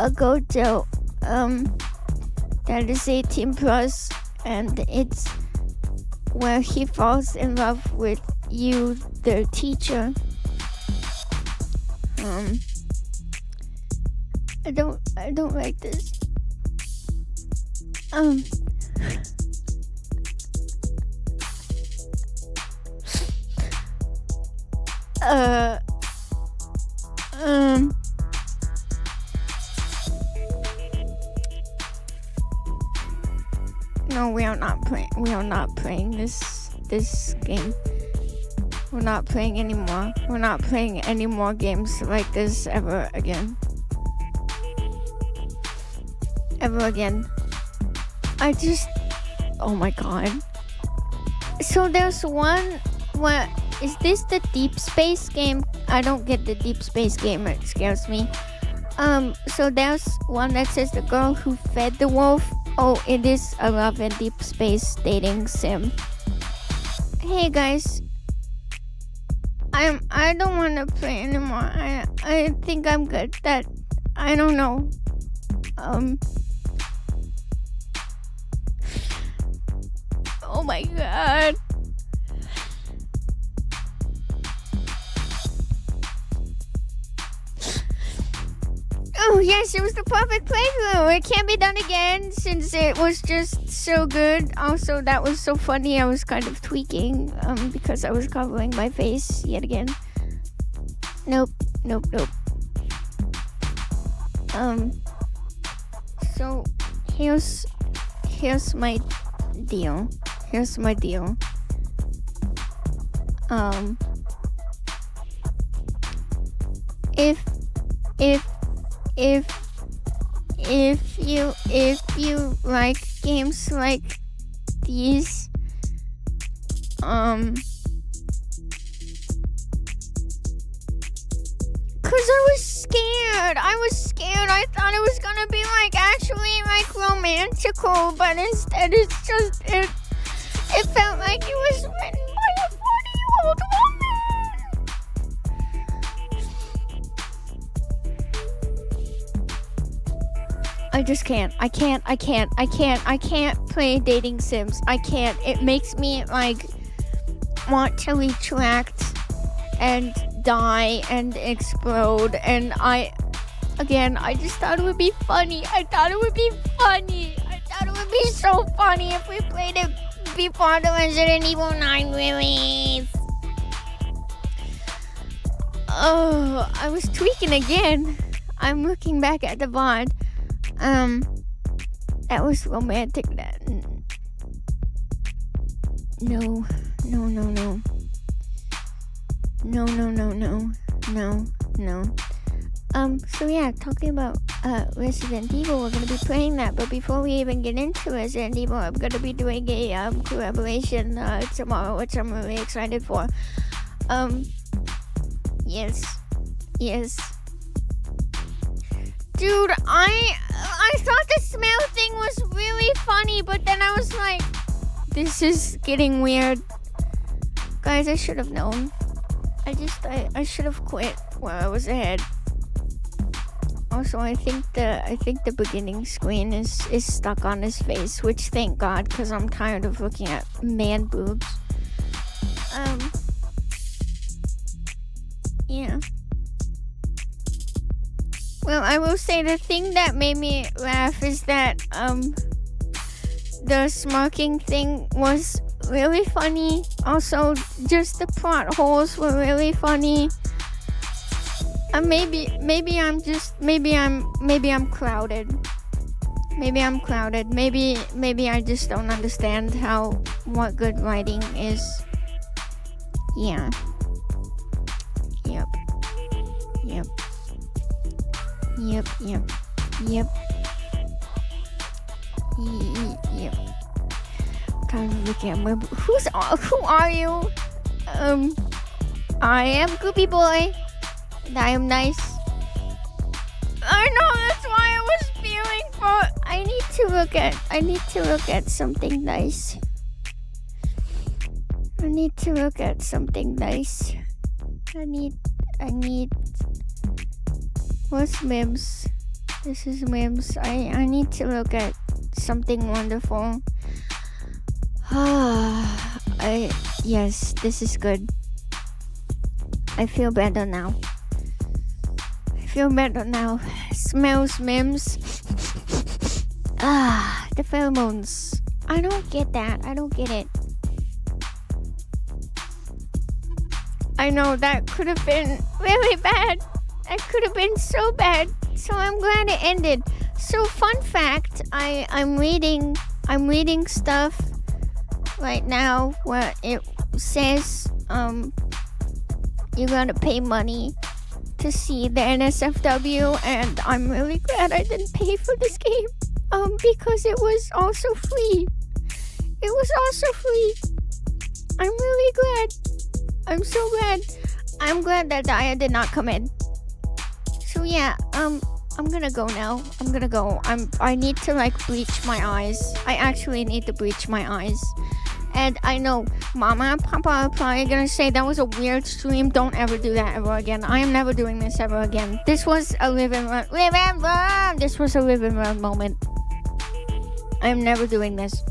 Gojo that is 18 plus, and it's where he falls in love with you, the teacher. I don't like this. No, we are not playing. We are not playing this game. We're not playing anymore. We're not playing any more games like this ever again. Ever again. Oh my god. So there's one. What is this? The Deep Space game? I don't get the Deep Space game. It scares me. So there's one that says the girl who fed the wolf. Oh, it is a Love and Deep Space dating sim. Hey guys, I don't want to play anymore. I think I'm good. I don't know. Oh my god. Oh yes, it was the perfect playthrough. It can't be done again since it was just so good. Also, that was so funny. I was kind of tweaking because I was covering my face yet again. Nope. So here's my deal. If you like games like these, cause I was scared. I thought it was gonna be like actually like romantical, but instead it felt like it was written by a 40-year-old woman. I just can't. I can't play dating sims. I can't. It makes me like want to retract and die and explode. And I just thought it would be funny. I thought it would be so funny if we played it before the Resident Evil 9 release. Oh, I was tweaking again. I'm looking back at the VOD. That was romantic. No. So yeah, talking about Resident Evil, we're gonna be playing that. But before we even get into Resident Evil, I'm gonna be doing a collaboration tomorrow, which I'm really excited for. Yes. Dude, I thought the smell thing was really funny, but then I was like, this is getting weird. Guys, I should have known. I should have quit while I was ahead. Also, I think the beginning screen is stuck on his face, which thank God, because I'm tired of looking at man boobs. Yeah. Well, I will say the thing that made me laugh is that the smoking thing was really funny. Also, just the plot holes were really funny. Maybe I'm crowded. Maybe I just don't understand what good writing is. Yeah. Yep. Time to look at my... Who are you? I am Goopy Boy. And I am nice. I know, that's why I was feeling for... I need to look at something nice. I need... What's Mims? This is Mims. I need to look at something wonderful. Yes, this is good. I feel better now. Smells Mims. The pheromones. I don't get that. I don't get it. I know that could have been really bad. That could have been so bad. So I'm glad it ended. So fun fact, I'm reading stuff right now where it says you gotta pay money to see the NSFW, and I'm really glad I didn't pay for this game because it was also free. I'm really glad. I'm so glad. I'm glad that Daya did not come in. So yeah, I'm gonna go now. I need to bleach my eyes. I actually need to bleach my eyes. And I know Mama and Papa are probably gonna say that was a weird stream. Don't ever do that ever again. I am never doing this ever again. This was a live and learn moment. I am never doing this.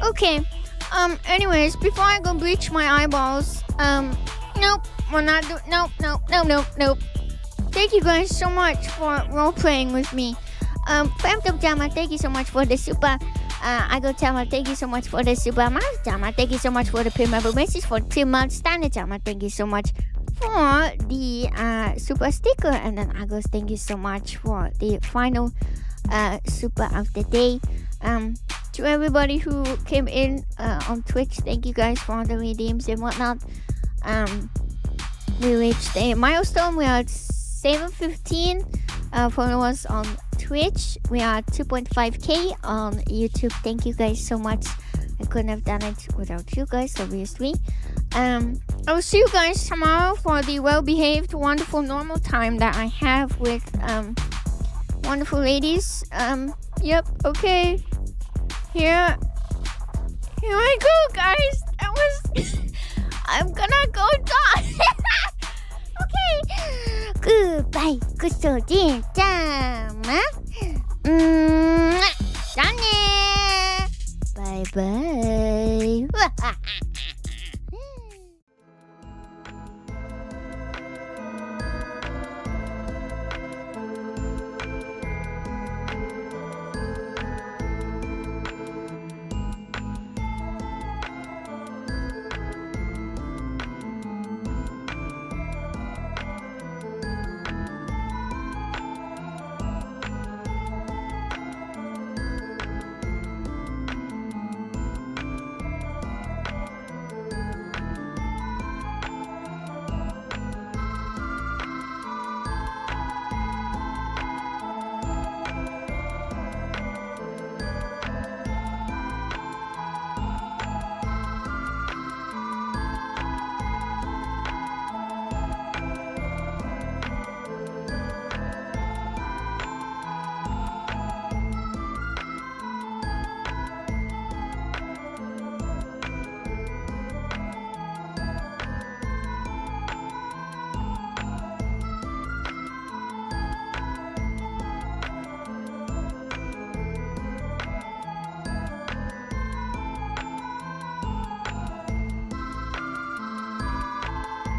Okay. Anyways, before I go bleach my eyeballs, nope. We're not doing... Nope. Thank you guys so much for role-playing with me. famfampudding, thank you so much for the super. Tama, thank you so much for the super. Tama, thank you so much for the pre-member message for 2 months. Tama, thank you so much for the super sticker. And then Agos, thank you so much for the final super of the day. To everybody who came in on Twitch, thank you guys for all the redeems and whatnot. We reached a milestone. We are at 715 followers on Twitch. We are at 2.5k on YouTube. Thank you guys so much. I couldn't have done it without you guys, obviously. I will see you guys tomorrow for the well-behaved, wonderful, normal time that I have with wonderful ladies. Yep, okay. Here I go, guys. That was... I'm gonna go die. Okay. Goodbye, ghoulshujin-chama.